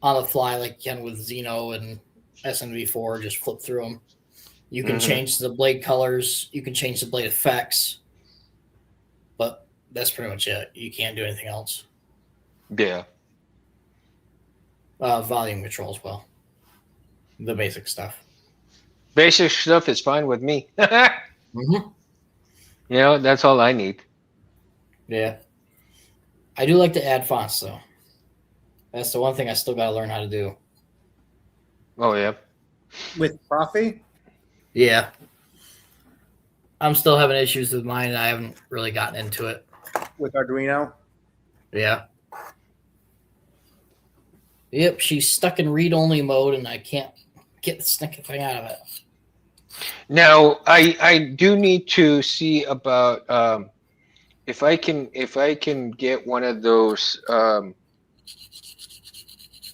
on the fly like you can with Xeno and SNV4. Just flip through them. You can Mm-hmm. change the blade colors. You can change the blade effects, but that's pretty much it. You can't do anything else. Yeah. Volume control as well. The basic stuff. Basic stuff is fine with me. Mm-hmm. That's all I need. Yeah. I do like to add fonts, though. That's the one thing I still got to learn how to do. Oh yeah. With Profi? Yeah. I'm still having issues with mine, and I haven't really gotten into it. With Arduino? Yeah. Yep, she's stuck in read-only mode, and I can't get the stinking thing out of it. Now I do need to see about if I can get one of those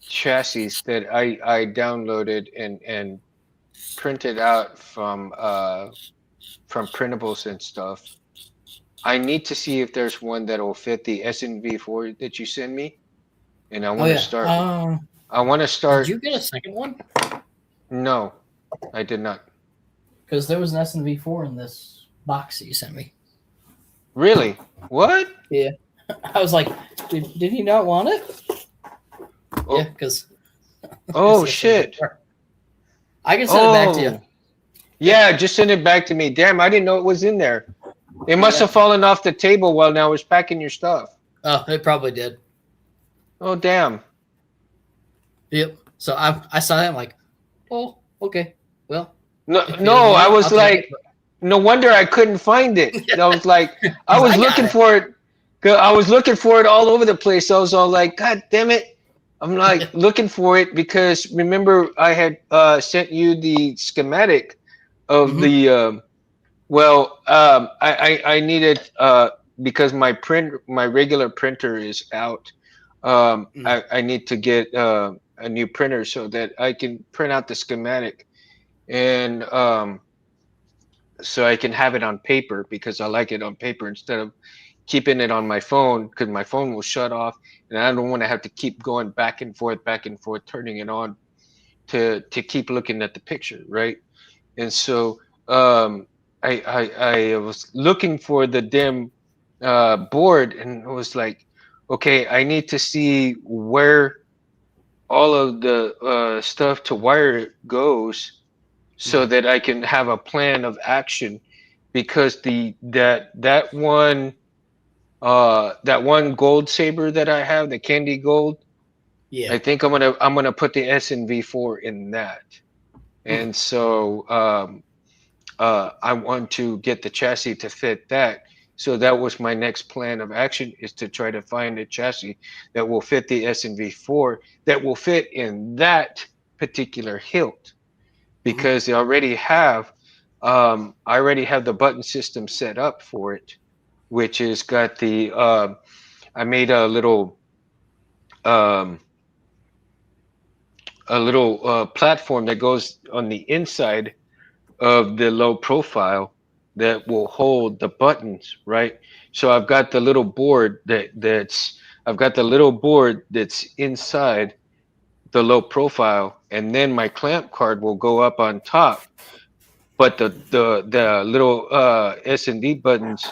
chassis that I downloaded and printed out from printables and stuff. I need to see if there's one that will fit the SNV4 that you send me, and I want to start. I want to start. Did you get a second one? No, I did not. Because there was an SNV4 in this box that you sent me. Really? What? Yeah. I was like, did he not want it? Oh. Yeah, because. Oh shit! I can send it back to you. Yeah, just send it back to me. Damn, I didn't know it was in there. It must have fallen off the table while I was packing your stuff. Oh, it probably did. Oh damn. Yep. So I saw that. I'm like, oh, okay. Well. No, I was like, no wonder I couldn't find it. I was like, I was looking for it. I was looking for it all over the place. I was all like, God damn it. I'm like looking for it because remember I had sent you the schematic of the I needed because my regular printer is out. I need to get a new printer so that I can print out the schematic and so I can have it on paper because I like it on paper instead of keeping it on my phone because my phone will shut off and I don't want to have to keep going back and forth, turning it on to keep looking at the picture, right? And so I was looking for the DIM board and it was like, okay, I need to see where all of the stuff to wire it goes so that I can have a plan of action because that one gold saber that I have, the candy gold, I think I'm gonna put the SNV4 in that. And so I want to get the chassis to fit that. So that was my next plan of action is to try to find a chassis that will fit the SNV4 that will fit in that particular hilt because I already have the button system set up for it, which is got the I made a little platform that goes on the inside of the low profile that will hold the buttons, right? So I've got the little board that's inside the low profile, and then my clamp card will go up on top. But the little S&D buttons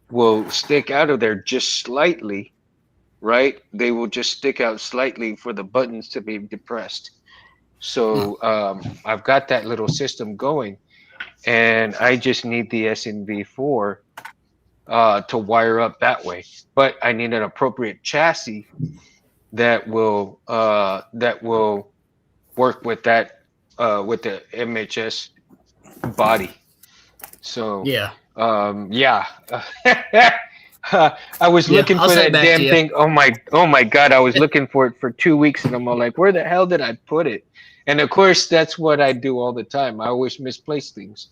will stick out of there just slightly, right? They will just stick out slightly for the buttons to be depressed. So I've got that little system going, and I just need the SNV4 to wire up that way. But I need an appropriate chassis that will work with that with the MHS body. So Yeah. yeah. I was Yeah. looking I'll for send it that back to damn you. thing. Oh my God. I was looking for it for 2 weeks and I'm all like, where the hell did I put it? And of course, that's what I do all the time. I always misplace things.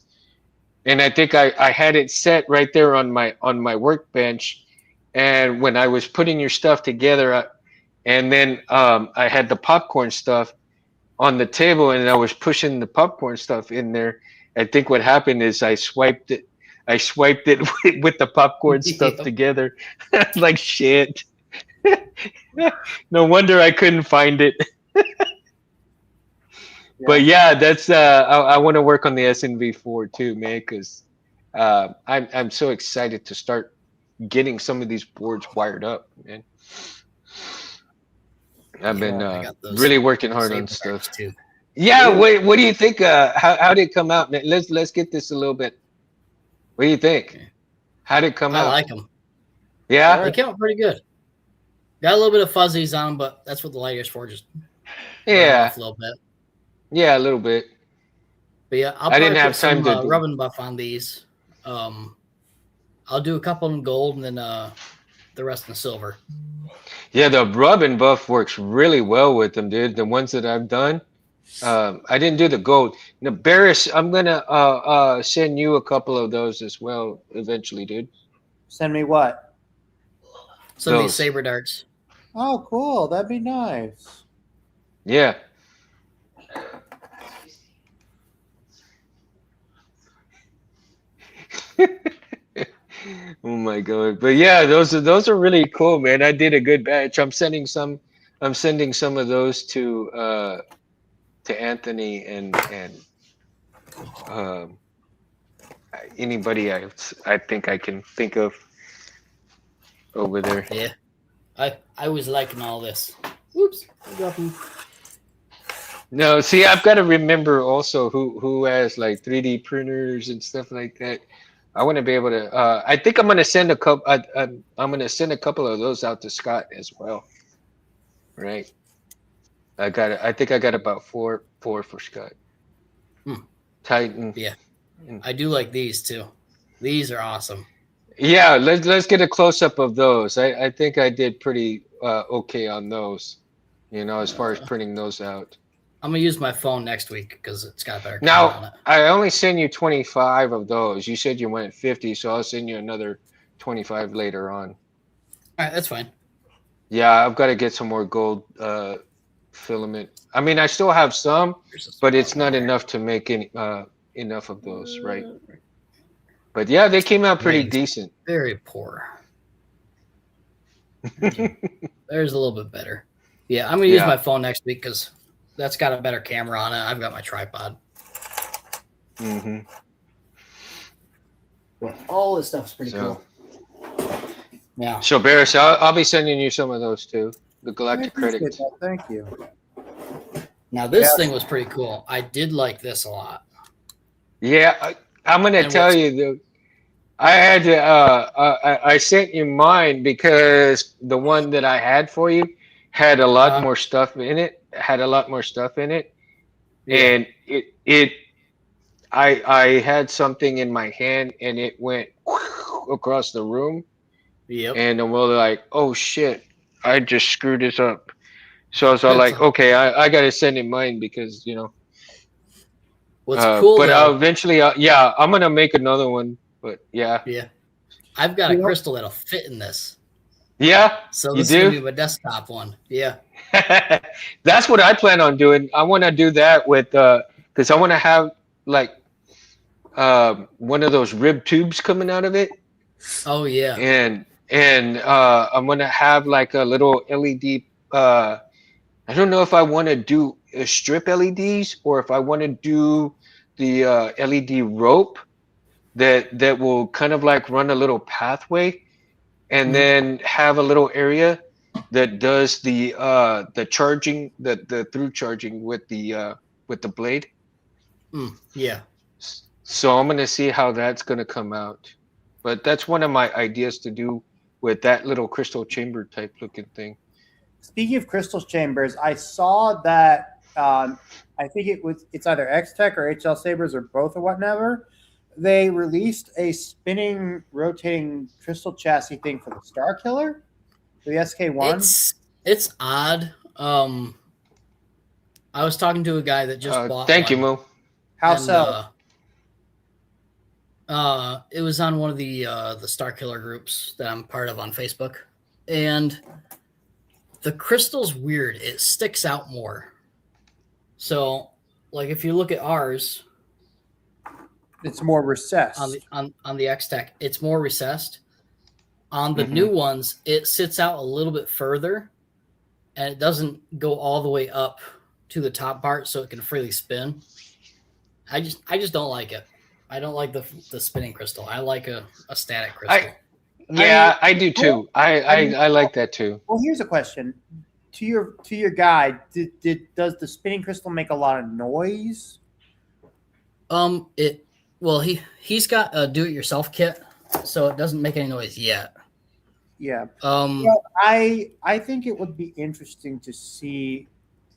And I think I had it set right there on my workbench. And when I was putting your stuff together, and then I had the popcorn stuff on the table and I was pushing the popcorn stuff in there. I think what happened is I swiped it with the popcorn stuff Yep. together. Like shit. No wonder I couldn't find it. But yeah, that's I want to work on the SNV4 too, man, because I'm so excited to start getting some of these boards wired up, man. I've been I got those really working hard on saber darts stuff. too. Yeah, Ooh. what do you think? How did it come out, man? Let's get this a little bit. What do you think? Okay. How did it come I out? like them. Yeah, They came out pretty good. Got a little bit of fuzzies on them, but that's what the light is for. Just rub it yeah, off a little bit. yeah, a little bit. But yeah, I'll I didn't probably have put some time to do. rubbing buff on these. I'll do a couple in gold and then the rest in silver. Yeah, the rub and buff works really well with them, dude. The ones that I've done. I didn't do the gold. Now, Barris, I'm gonna send you a couple of those as well eventually, dude. Send me what? Some of these Those. saber darts. Oh, cool. That'd be nice. Yeah. Oh my God. But yeah, those are really cool, man. I did a good batch. I'm sending some of those to Anthony and um anybody I think I can think of over there. Yeah. I was liking all this. Oops. I got them. No, see, I've got to remember also who has like 3D printers and stuff like that. I want to be able to. I think I'm gonna send a couple. I'm gonna send a couple of those out to Scott as well. Right. I think I got about four for Scott. Titan. Yeah. I do like these too. These are awesome. Yeah. Let's get a close up of those. I think I did pretty okay on those. You know, as far as printing those out. I'm gonna use my phone next week because it's got a better camera on Now, it. I only send you 25 of those. You said you wanted 50, so I'll send you another 25 later on. All right, that's fine. Yeah, I've got to get some more gold filament. I mean, I still have some, but it's not enough to make any enough of those, right? But yeah, they came out pretty decent. Very poor. There's a little bit better. Yeah, I'm gonna use my phone next week because that's got a better camera on it. I've got my tripod. Mm-hmm. Well, all this stuff's pretty cool. Yeah. So Barris, I'll be sending you some of those too. The Galactic Credits. Thank you. Now this thing was pretty cool. I did like this a lot. Yeah, I'm gonna tell you though. I had to. I sent you mine because the one that I had for you had a lot more stuff in it. And I had something in my hand and it went across the room. Yep. And I'm really like, oh shit, I just screwed this up. So I was all like, okay, I gotta send him mine because what's cool. But though, I'll eventually, I'm gonna make another one. But yeah. I've got a crystal that'll fit in this. Yeah. So this is gonna be my desktop one. Yeah. That's what I plan on doing. I want to do that with because I want to have like one of those rib tubes coming out of it. Oh yeah. And I'm gonna have like a little LED. I don't know if I want to do strip LEDs or if I want to do the LED rope that will kind of like run a little pathway, and then have a little area that does the charging, the through charging with the blade. Yeah. So I'm gonna see how that's gonna come out. But that's one of my ideas to do with that little crystal chamber type looking thing. Speaking of crystal chambers, I saw that I think it's either X Tech or HL Sabers or both or whatever. They released a spinning, rotating crystal chassis thing for the Star Killer, the SK1. It's odd. I was talking to a guy that just bought Thank one. you, Mo. How so? It was on one of the Star Killer groups that I'm part of on Facebook, and the crystal's weird. It sticks out more. So, like if you look at ours, it's more recessed on the X Tech. It's more recessed. On the new ones, it sits out a little bit further, and it doesn't go all the way up to the top part, so it can freely spin. I just don't like it. I don't like the spinning crystal. I like a static crystal. I do too. I like that too. Well, here's a question to your guy. Does the spinning crystal make a lot of noise? He's got a do-it-yourself kit, so it doesn't make any noise yet. Yeah. Well, I think it would be interesting to see.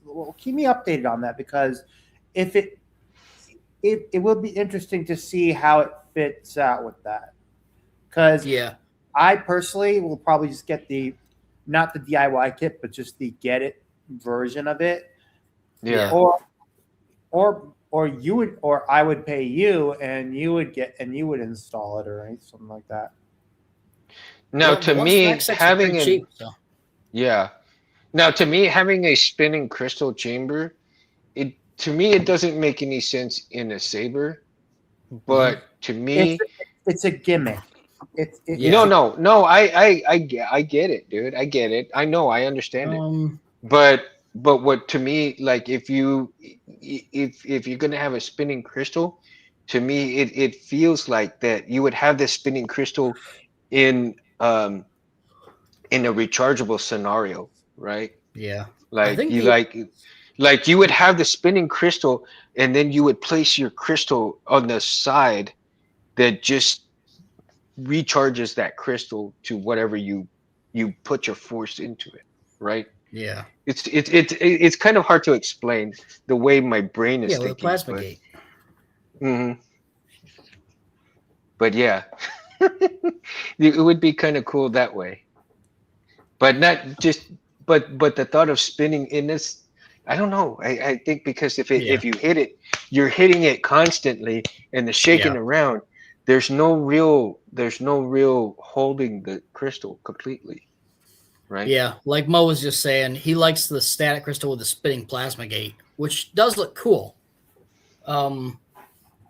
Well, keep me updated on that, because if it will be interesting to see how it fits out with that. Because I personally will probably just get not the DIY kit, but just the get it version of it. Yeah. Or you would, or I would pay you, and you would install it or something like that. Now, to me, having having a spinning crystal chamber, it doesn't make any sense in a saber. But to me, it's a gimmick. No. I get it, dude. I get it. I know. I understand it. But what to me, like if you're gonna have a spinning crystal, to me it feels like that you would have this spinning crystal in a rechargeable scenario, right? Yeah. Like you would have the spinning crystal, and then you would place your crystal on the side that just recharges that crystal to whatever you put your force into it, right? Yeah. It's kind of hard to explain the way my brain is thinking. With a plasma gate. But yeah, it would be kind of cool that way. But not just, but the thought of spinning in this, I don't know. I think because if you hit it, you're hitting it constantly, and the shaking around. There's no real holding the crystal completely, right? Yeah, like Mo was just saying, he likes the static crystal with the spinning plasma gate, which does look cool. A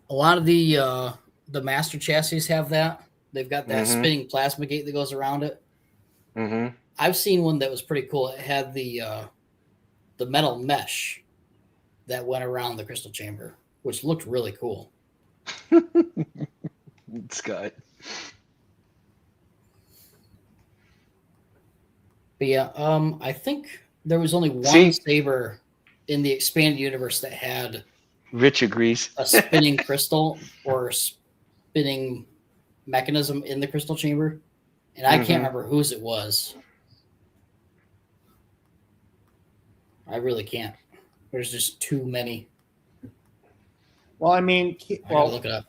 lot of the master chassis have that. They've got that spinning plasma gate that goes around it. I've seen one that was pretty cool. It had the metal mesh that went around the crystal chamber, which looked really cool. Scott. But yeah, I think there was only one saber in the expanded universe that had Rich agrees. a spinning crystal or spinning mechanism in the crystal chamber, and I can't remember whose it was. I really can't. There's just too many. Well, I mean, I gotta look it up.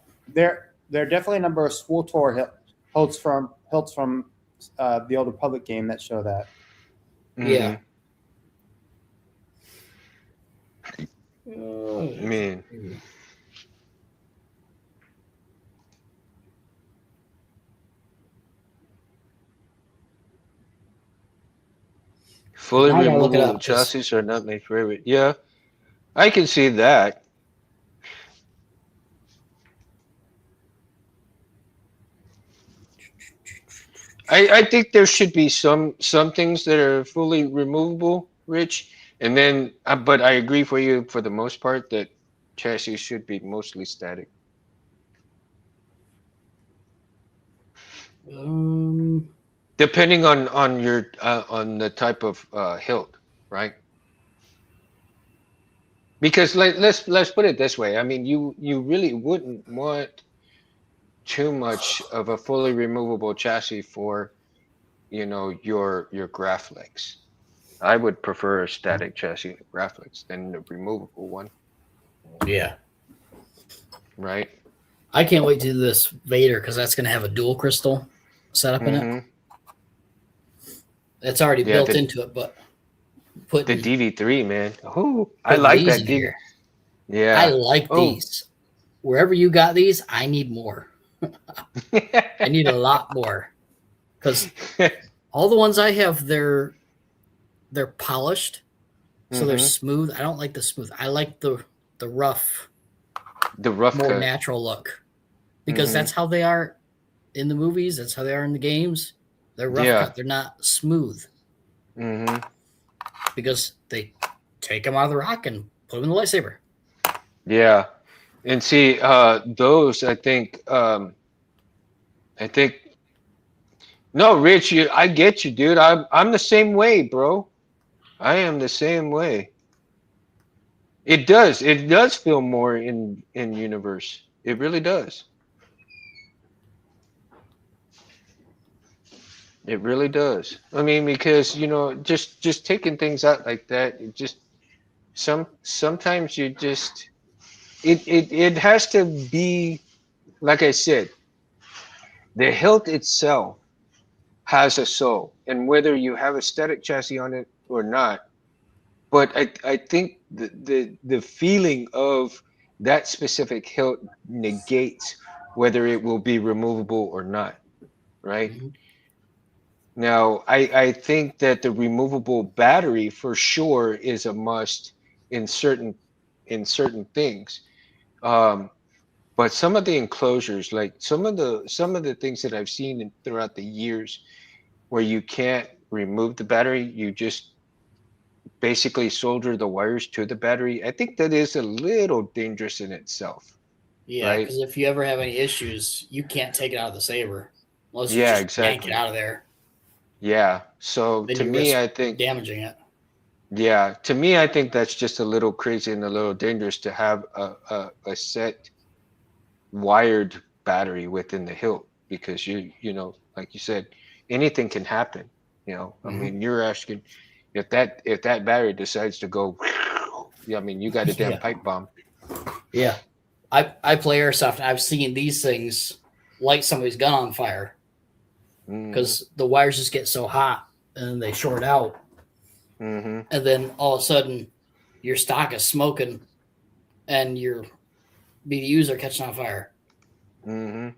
There are definitely a number of Swultor hilts from the Old Republic game that show that. Yeah. Man. Fully removable chassis are not my favorite. Yeah, I can see that. I think there should be some things that are fully removable, Rich, and then but I agree for you for the most part that chassis should be mostly static. Depending on your on the type of hilt, right? Because let's put it this way. I mean, you really wouldn't want too much of a fully removable chassis for, your Graflex. I would prefer a static chassis in the Graflex than the removable one, Yeah. right? I can't wait to do this Vader because that's going to have a dual crystal setup in it. Mm-hmm. It's already Yeah, built the into it, but the putting DV3, man. Oh, I putting like these that in DV. here. I Yeah. like Oh. these. Wherever you got these, I need more. I need a lot more because all the ones I have, they're polished, so they're Mm-hmm. smooth. I don't like the smooth. I like the rough, The rough more cut. natural look because Mm-hmm. that's how they are in the movies. That's how they are in the games. They're rough Yeah. cut. They're not smooth Mm-hmm. because they take them out of the rock and put them in the lightsaber. Yeah. And see, those I think no, Rich, I get you, dude. I'm the same way, bro. I am the same way. It does feel more in universe. It really does. It really does. I mean, because just taking things out like that, it just sometimes you just it has to be like I said, the hilt itself has a soul, and whether you have a static chassis on it or not, but I think the feeling of that specific hilt negates whether it will be removable or not, right? Mhm. Now, I think that the removable battery for sure is a must in certain things. Um, but some of the enclosures, like some of the things that I've seen throughout the years, where you can't remove the battery, you just basically solder the wires to the battery. I think that is a little dangerous in itself, Yeah, right? because if you ever have any issues, you can't take it out of the saber unless you Yeah, just yank it exactly. out of there. Yeah. So Then to you me, risk I think damaging it. Yeah, to me, I think that's just a little crazy and a little dangerous to have a set wired battery within the hilt because like you said, anything can happen. I Mm-hmm. mean, you're asking if that battery decides to go, yeah, I mean, you got a damn Yeah, pipe bomb. yeah. I play airsoft. And I've seen these things light somebody's gun on fire Mm-hmm. because the wires just get so hot and they short out, Mm-hmm. and then all of a sudden your stock is smoking and your BDUs are catching on fire. Mm-hmm.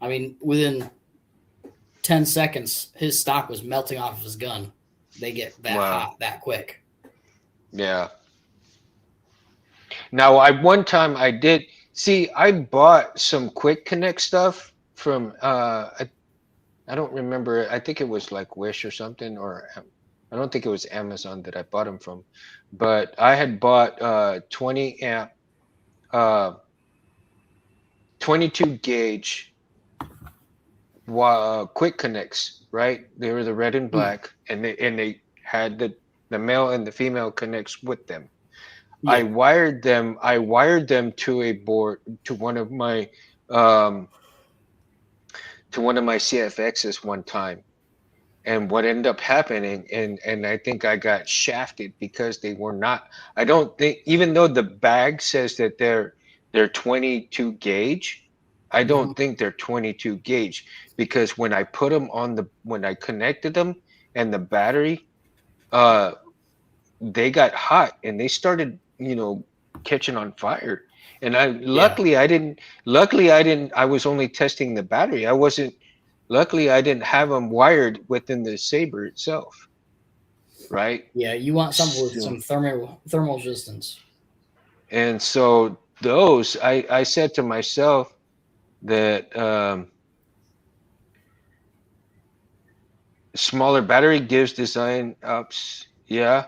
I mean, within 10 seconds, his stock was melting off of his gun. They get that Wow. hot that quick. Yeah. Now, one time I did see I bought some quick connect stuff from I don't remember. I think it was like Wish or something, or I don't think it was Amazon that I bought them from. But I had bought 20 amp, uh, 22 gauge quick connects, right? They were the red and Mm, black, and they had the male and the female connects with them. I yeah, wired them. I wired them to a board um, to one of my CFXs one time. And what ended up happening, and I think I got shafted because they were not. I don't think, even though the bag says that they're 22 gauge, I mhm, don't think they're 22 gauge because when I connected them and the battery, uh, they got hot and they started, catching on fire. And yeah, luckily I didn't, I was only testing the battery. Luckily I didn't have them wired within the Saber itself, right? yeah. You want something with So, some thermal resistance. and so those, I said to myself that smaller battery gives design ups, yeah,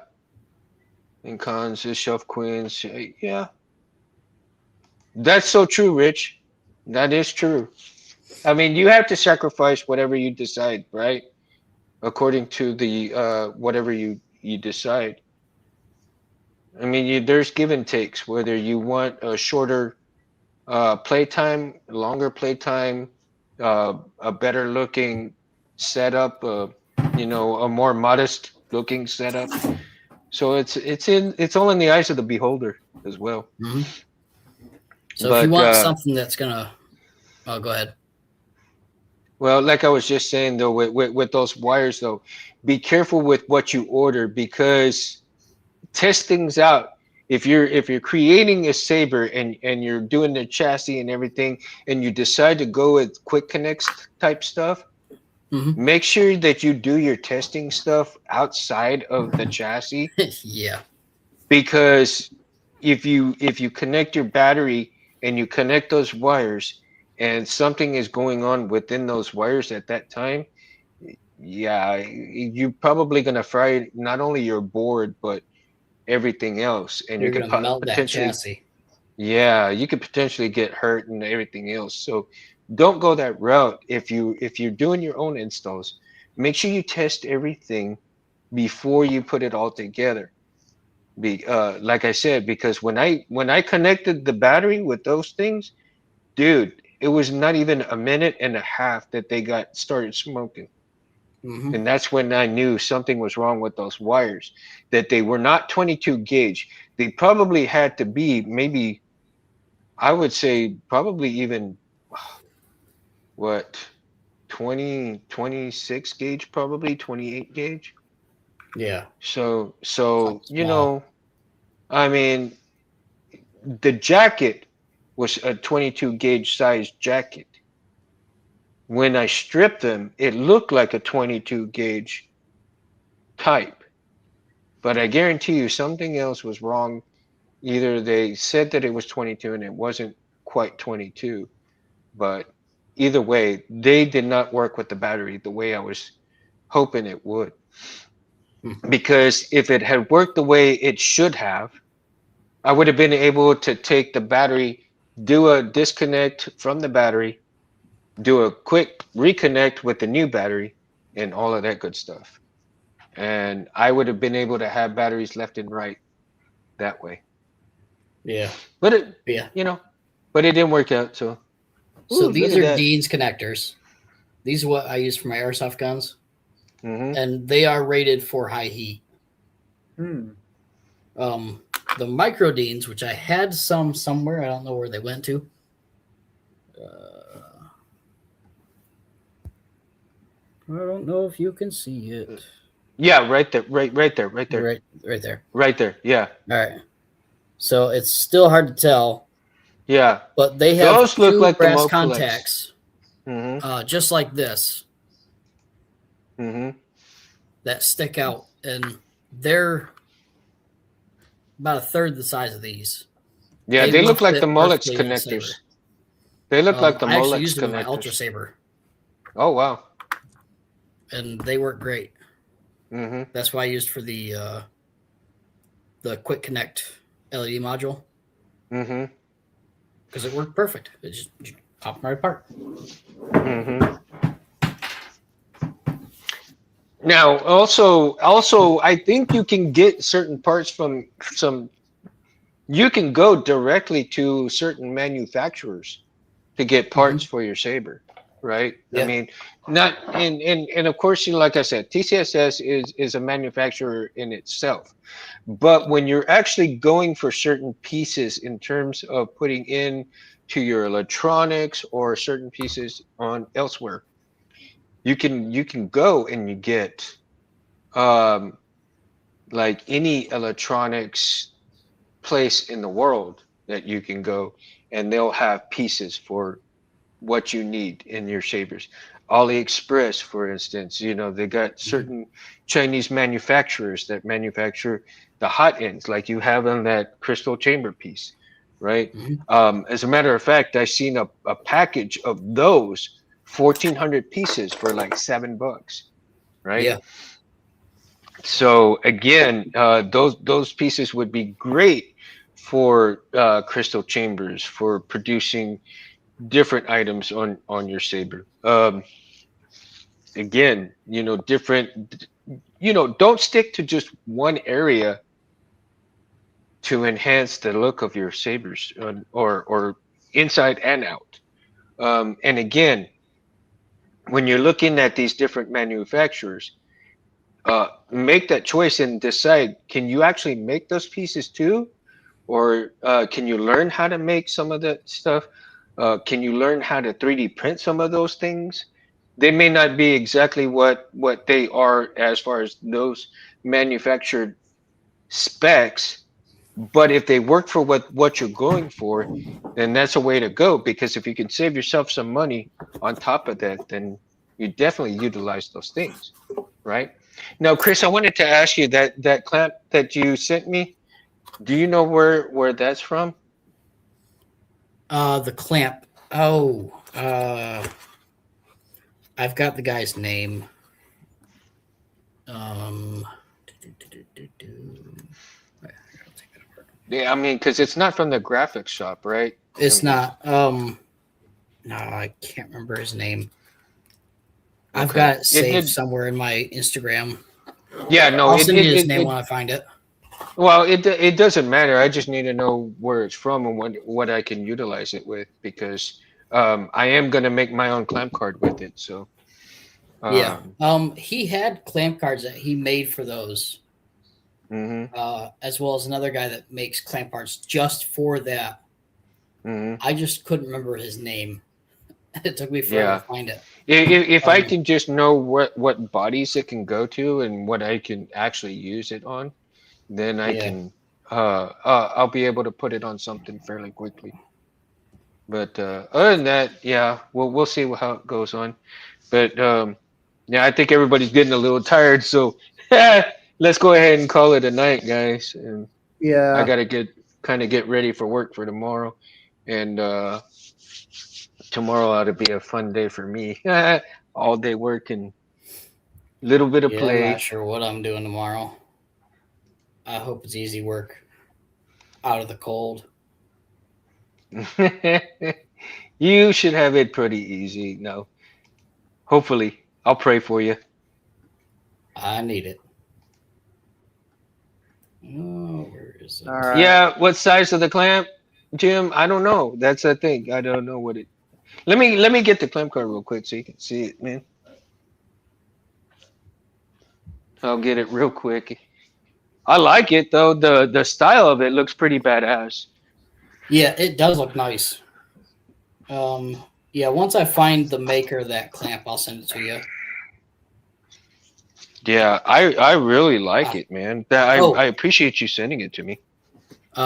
and cons is shelf queens, yeah. That's so true, Rich. That is true. I mean, you have to sacrifice whatever you decide, right? According to the whatever you decide. I mean, there's give and takes. Whether you want a shorter playtime, longer playtime, a better looking setup, a more modest looking setup. So it's all in the eyes of the beholder as well. Mm-hmm. So if you But want something that's gonna, oh, go ahead. well, like I was just saying though, with those wires though, be careful with what you order because test things out. If you're creating a saber and you're doing the chassis and everything, and you decide to go with quick connects type stuff, Mm-hmm. make sure that you do your testing stuff outside of the chassis, Yeah. because if you connect your battery and you connect those wires and something is going on within those wires at that time, yeah, you're probably gonna fry not only your board but everything else, and you You're could gonna melt that potentially, chassis. yeah, you could potentially get hurt and everything else. So don't go that route. If you're doing your own installs, make sure you test everything before you put it all together. Like I said, because when I connected the battery with those things, dude, it was not even a minute and a half that they got started smoking. Mm-hmm. And that's when I knew something was wrong with those wires, that they were not 22 gauge. They probably had to be maybe, I would say, probably even what, 20, 26 gauge, probably 28 gauge. Yeah. So, Small. I mean, the jacket was a 22 gauge size jacket. When I stripped them, it looked like a 22 gauge type, but I guarantee you something else was wrong. Either they said that it was 22 and it wasn't quite 22, but either way, they did not work with the battery the way I was hoping it would. Hmm. Because if it had worked the way it should have, I would have been able to take the battery, do a disconnect from the battery, do a quick reconnect with the new battery, and all of that good stuff. And I would have been able to have batteries left and right that way. Yeah. But it, Yeah. you know, but it didn't work out. So, So ooh, look these at are that. Dean's connectors. These are what I use for my airsoft guns, Hmm. and they are rated for high heat. Hmm. The micro Deans, which I had some somewhere, I don't know where they went to. I don't know if you can see it. Yeah, right there, right there, right there, Right there. right there. Yeah, All right. So it's still hard to tell, yeah. but they have Those look two like the brass Mocolex. contacts, Mm-hmm. just like this, Mm-hmm. that stick out, and they're about a third the size of these. Yeah, They they will look like the fit Molex perfectly in a connectors. saber. They look like the I actually Molex used them in my Ultra connectors. Saber, Oh wow. and they work great. Mm-hmm. That's why I used for the Quick Connect LED module, Mm-hmm. because it worked perfect. It just popped right apart. Mm-hmm. Now, also, I think you can get certain parts from some. You can go directly to certain manufacturers to get parts for your saber, right? I Yeah. mean, not and of course, like I said, TCSS is a manufacturer in itself. But when you're actually going for certain pieces in terms of putting in to your electronics or certain pieces on elsewhere, you can go and you get um like any electronics place in the world that you can go, and they'll have pieces for what you need in your sabers. AliExpress, for instance, they got certain Chinese manufacturers that manufacture the hot ends, like you have on that crystal chamber piece, right? Mm-hmm. As a matter of fact, I seen a package of those 1,400 pieces for like $7, right? Yeah. So again, those pieces would be great for crystal chambers for producing different items on your saber. Again, different. Don't stick to just one area to enhance the look of your sabers, or inside and out. And again, when you're looking at these different manufacturers, make that choice and decide, can you actually make those pieces too? Or can you learn how to make some of that stuff? Can you learn how to 3D print some of those things? They may not be exactly what they are as far as those manufactured specs, but if they work for what you're going for, then that's a way to go. Because if you can save yourself some money on top of that, then you definitely utilize those things, right? Now, Chris, I wanted to ask you that clamp that you sent me. Do you know where that's from? The clamp. Oh, I've got the guy's name. Yeah, I mean, because it's not from the graphics shop, right? It's not. No, I can't remember his name. I've Okay. got it saved somewhere in my Instagram. Yeah, no, I'll send you his name when I find it. Well, it doesn't matter. I just need to know where it's from and what I can utilize it with, because I am gonna make my own clamp card with it. So yeah, he had clamp cards that he made for those, as well as another guy that makes clamp cards just for that. I just couldn't remember his name. It took me forever to find it. If I can just know what bodies it can go to and what I can actually use it on, then I can I'll be able to put it on something fairly quickly. But other than that, yeah, we'll see how it goes on. But yeah, I think everybody's getting a little tired, so let's go ahead and call it a night, guys. And I gotta get ready for work for tomorrow, and tomorrow ought to be a fun day for me. All day work and little bit of play. I'm not sure what I'm doing tomorrow. I hope it's easy work. Out of the cold. You should have it pretty easy. No, hopefully, I'll pray for you. I need it. Oh, where is it? All right. Yeah, what size of the clamp, Jim? I don't know. That's the thing. I don't know what it. Let me get the clamp card real quick so you can see it, man. I'll get it real quick. I like it though. The style of it looks pretty badass. Yeah, it does look nice. Yeah, once I find the maker of that clamp, I'll send it to you. Yeah, I really like it, man. I appreciate you sending it to me.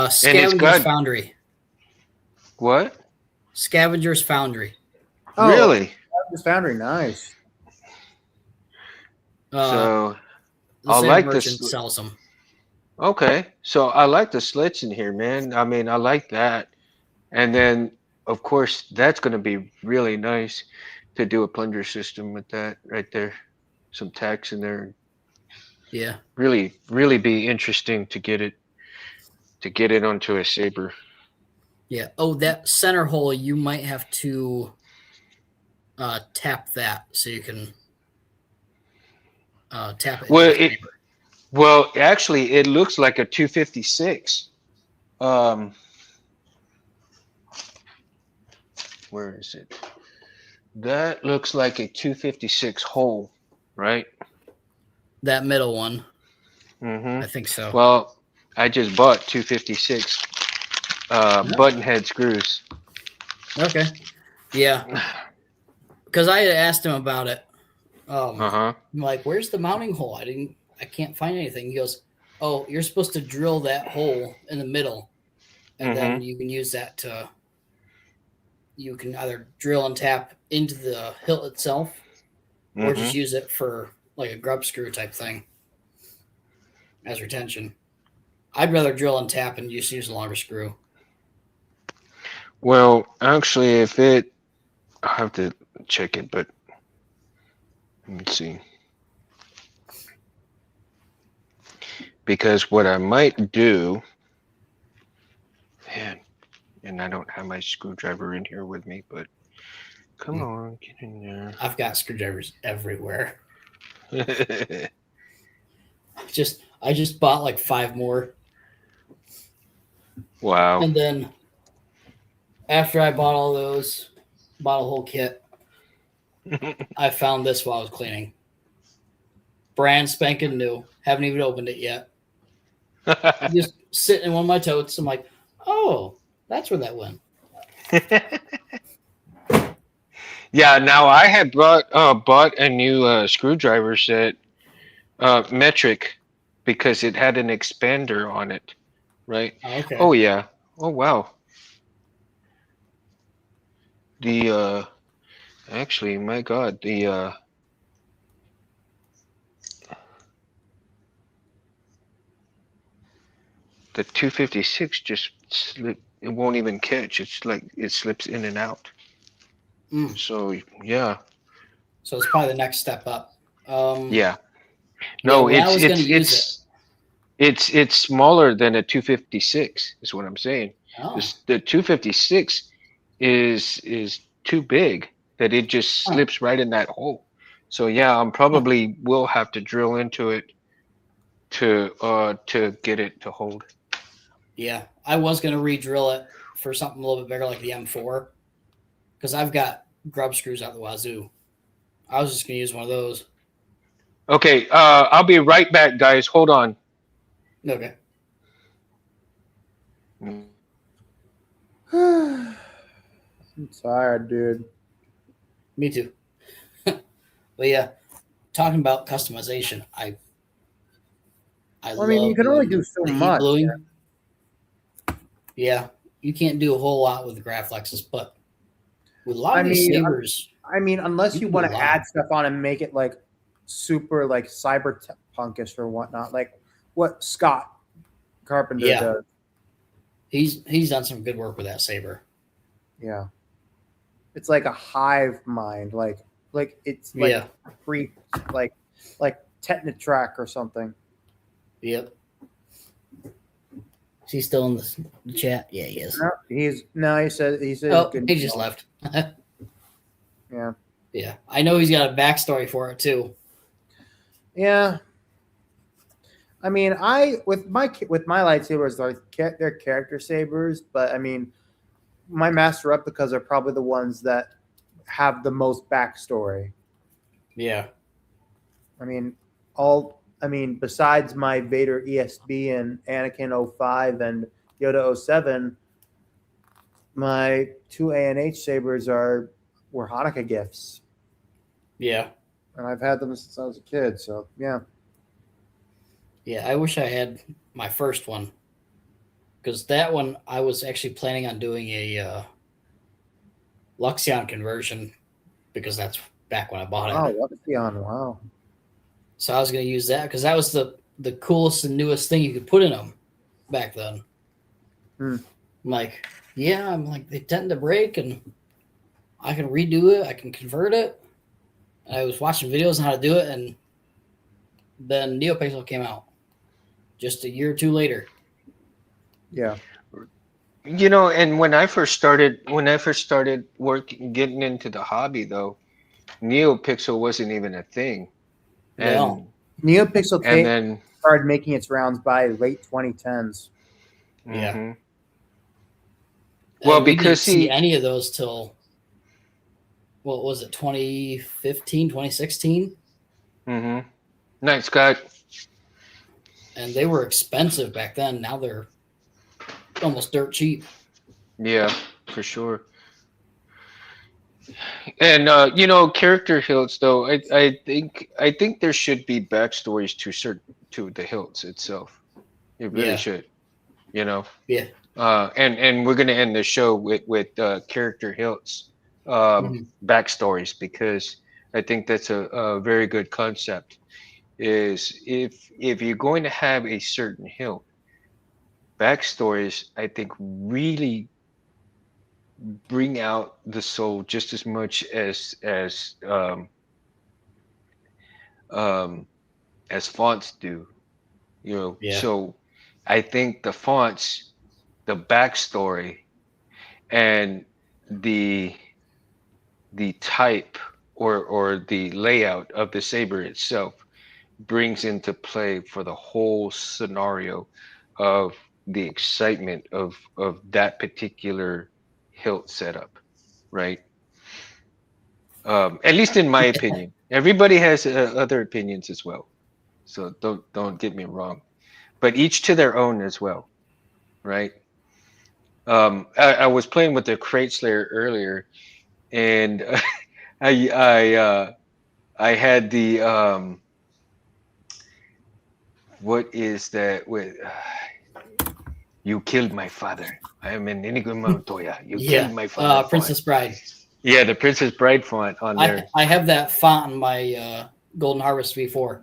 Scavenger's Foundry. What? Scavenger's Foundry. Oh, really? Scavenger's Foundry, nice. So the I same like merchant this. sells them. Okay, so I like the slits in here, man. I mean, I like that, and then of course that's going to be really nice to do a plunger system with that right there. Some tacks in there. Yeah. Really be interesting to get it onto a saber. Yeah. Oh, that center hole, you might have to tap that so you can tap it. Well, actually, it looks like a 256. Where is it? That looks like a 256 hole, right? That middle one. Mm-hmm. I think so. Well, I just bought 256 button head screws. Okay. Yeah. Because I had asked him about it. I'm like, where's the mounting hole? I can't find anything. He goes, oh, you're supposed to drill that hole in the middle, and then you can use that to. You can either drill and tap into the hilt itself, or just use it for like a grub screw type thing as retention. I'd rather drill and tap and just use a longer screw. Well, actually, I have to check it, but let me see. Because what I might do, man, and I don't have my screwdriver in here with me, but come on, get in there. I've got screwdrivers everywhere. I just bought like 5 more. Wow. And then After I bought all those, bought a whole kit, I found this while I was cleaning. Brand spanking new. Haven't even opened it yet. Just sitting in one of my totes. I'm like, oh, that's where that went. Yeah, now I had bought a new screwdriver set, metric, because it had an expander on it, right? Okay. Oh yeah. Oh wow. The actually, my God, the 256 just slip. It won't even catch. It's like it slips in and out. Mm. So yeah, So it's probably the next step up. yeah. Yeah, No, when I was going to use it. it's smaller than a 256. Is what I'm saying. Oh. The 256 is too big that it just slips right in that hole. So yeah, I'm probably will have to drill into it to get it to hold. Yeah, I was going to re-drill it for something a little bit bigger like the M4 because I've got grub screws out the wazoo. I was just going to use one of those. Okay, I'll be right back, guys. Hold on. Okay. I'm tired, dude. Me too. But yeah, talking about customization, I I mean, you love can only doing do so the heat much. bluing. Yeah, you can't do a whole lot with the Graflexes, but with a lot of these sabers, I mean, unless you can want do a to lot. add stuff on and make it like super like cyberpunkish or whatnot, like what Scott Carpenter Yeah. does. He's done some good work with that saber. Yeah, it's like a hive mind, like it's like Yeah. free, like Technotrack or something. Yep. Is he still in the chat? Yeah, he is. No, he said Oh, he's good. he just left. Yeah. Yeah, I know he's got a backstory for it too. Yeah. I mean, I with my lightsabers, they're character sabers, but I mean, my master replicas are probably the ones that have the most backstory. Yeah. I mean, besides my Vader ESB and Anakin 05 and Yoda 07, my two ANH sabers were Hanukkah gifts. Yeah. And I've had them since I was a kid, so yeah. Yeah, I wish I had my first one. Because that one, I was actually planning on doing a Luxion conversion because that's back when I bought it. Oh, Luxion, wow. So I was going to use that because that was the coolest and newest thing you could put in them back then. Hmm. I'm like, they tend to break and I can redo it. I can convert it. And I was watching videos on how to do it, and then NeoPixel came out just a year or two later. Yeah. You know, and when I first started working, getting into the hobby, though, NeoPixel wasn't even a thing. No. NeoPixel then started making its rounds by late 2010s. Yeah. Mm-hmm. Well, we because didn't see any of those till, what was it, 2015, 2016? Mm-hmm. Nice, Scott. And they were expensive back then. Now they're almost dirt cheap. Yeah, for sure. And character hilts, though, I think there should be backstories to the hilts itself. It really should. Yeah. And we're gonna end the show with character hilts backstories, because I think that's a very good concept. Is if you're going to have a certain hilt, backstories, I think, really bring out the soul just as much as fonts do. Yeah. So I think the fonts, the backstory, and the type, or the layout of the saber itself brings into play for the whole scenario of the excitement of that particular hilt setup, right? At least in my opinion. Everybody has other opinions as well, so don't get me wrong. But each to their own as well, right? I was playing with the Crate Slayer earlier, and I I uh, I had the what is that with you killed my father. I am an Inigo Montoya. You killed Yeah, my father. Princess Bride. Yeah, the Princess Bride font on there. I have that font in my Golden Harvest V4.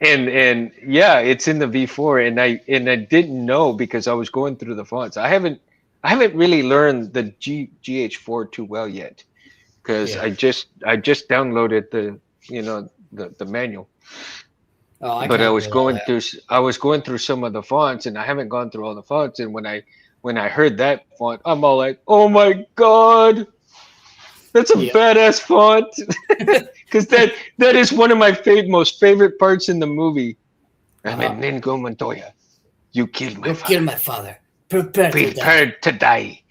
And yeah, it's in the V4, and I didn't know because I was going through the fonts. I haven't really learned the GH4 too well yet because Yeah. I just downloaded the manual. Oh, I But can I help was you with all going that. through some of the fonts, and I haven't gone through all the fonts. And when I heard that font, I'm all like, "Oh my god, that's a Yeah. badass font!" Because that is one of my most favorite parts in the movie. I'm Uh-huh. an Inigo Montoya. You killed my You father. kill my father. Prepare to die. Prepared to die.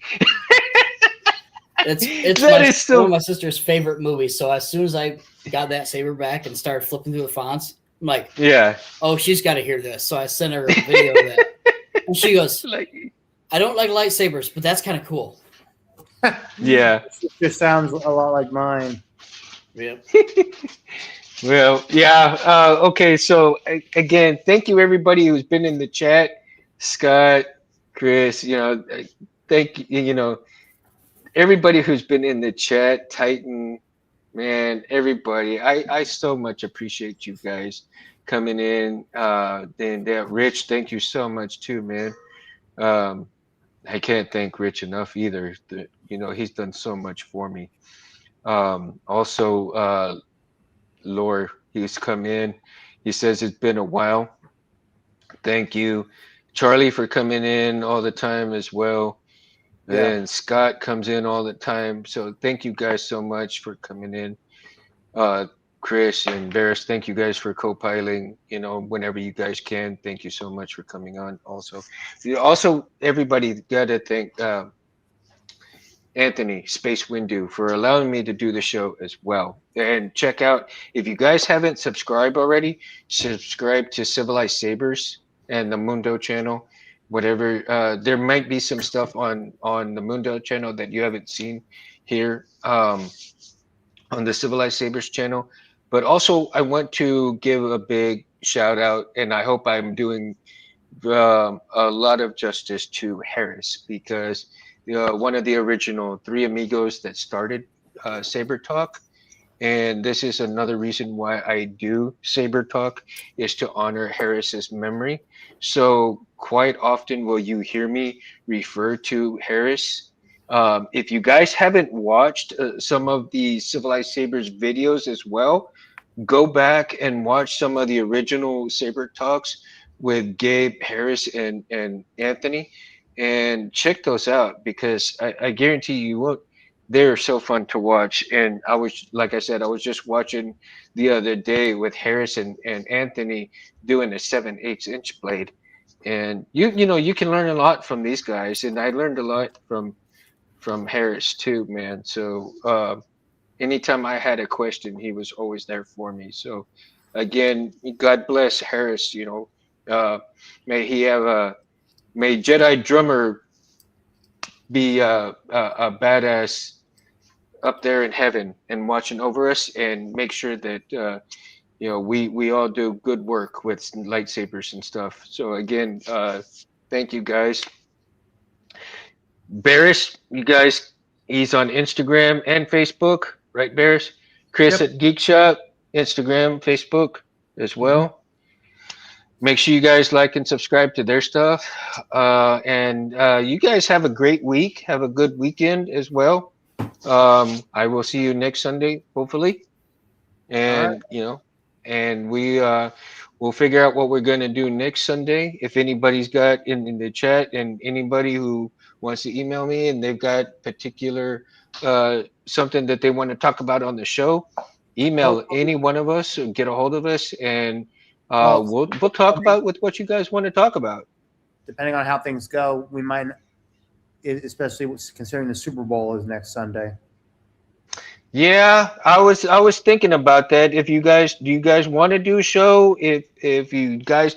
It's That is one of so. my sister's favorite movies. So as soon as I got that saber back and started flipping through the fonts, I'm like, Yeah. oh, she's got to hear this. So I sent her a video of that, and she goes, Like, I don't like lightsabers, but that's kind of cool. yeah. This sounds a lot like mine. Yep. Well, yeah. Okay. So again, thank you everybody who's been in the chat. Scott, Chris, thank you. Everybody who's been in the chat, Titan, man, everybody. I so much appreciate you guys coming in. Then that Rich, thank you so much too, man. Um, I can't thank Rich enough either. He's done so much for me. Also, Lore, he's come in. He says it's been a while. Thank you, Charlie, for coming in all the time as well. Yeah. And Scott comes in all the time. So thank you guys so much for coming in. Uh, Chris and Varys, thank you guys for co-piling. Whenever you guys can, thank you so much for coming on. Also, everybody got to thank Anthony Space Windu for allowing me to do the show as well. And check out, if you guys haven't subscribed already, subscribe to Civilized Sabers and the Mundo channel. Whatever, there might be some stuff on the Mundo channel that you haven't seen here on the Civilized Sabers channel. But also, I want to give a big shout out, and I hope I'm doing a lot of justice to Harris because one of the original three amigos that started Saber Talk. And this is another reason why I do Saber Talk is to honor Harris's memory. So quite often will you hear me refer to Harris. If you guys haven't watched some of the Civilized Sabers videos as well, go back and watch some of the original Saber Talks with Gabe, Harris, and Anthony, and check those out because I guarantee you won't. They're so fun to watch. And like I said, I was just watching the other day with Harris and Anthony doing a 7/8 inch blade. And you can learn a lot from these guys. And I learned a lot from Harris too, man. So anytime I had a question, he was always there for me. So again, God bless Harris. May he have may Jedi drummer be a badass up there in heaven and watching over us, and make sure that we all do good work with lightsabers and stuff. So again, thank you guys. Barris, you guys, he's on Instagram and Facebook, right, Barris? Chris Yep. at Geek Shop, Instagram, Facebook as well. Make sure you guys like and subscribe to their stuff. And you guys have a great week. Have a good weekend as well. I will see you next Sunday, hopefully. All right. And we'll figure out what we're going to do next Sunday. If anybody's got in the chat and anybody who wants to email me and they've got particular something that they want to talk about on the show, email any one of us or get a hold of us, and we'll talk about with what you guys want to talk about. Depending on how things go, we might especially considering the Super Bowl is next Sunday. Yeah, I was thinking about that. If you guys do you guys want to do a show? If you guys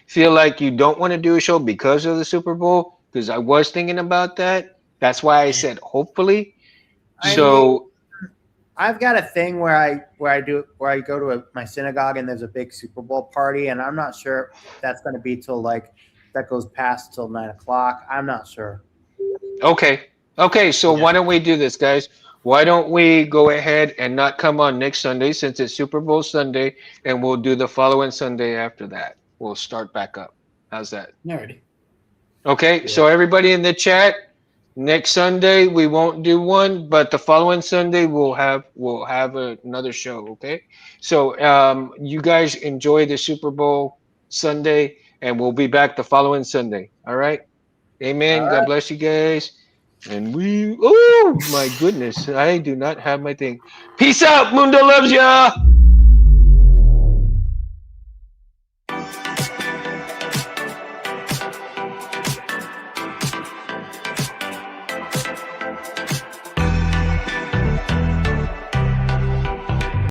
feel like you don't want to do a show because of the Super Bowl, because I was thinking about that. That's why I said hopefully. I mean, So I've got a thing where I go to my synagogue and there's a big Super Bowl party, and I'm not sure if that's going to be till like that goes past till 9 o'clock. I'm not sure. okay, so Yeah. why don't we do this, guys? Why don't we go ahead and not come on next Sunday since it's Super Bowl Sunday, and we'll do the following Sunday after that. We'll start back up. How's that? Alrighty. Okay, so everybody in the chat, next Sunday we won't do one, but the following Sunday we'll have another show. Okay, so you guys enjoy the Super Bowl Sunday, and we'll be back the following Sunday. All right, Amen. All God right. bless you guys, and we. Oh my goodness, I do not have my thing. Peace out, Mundo loves ya.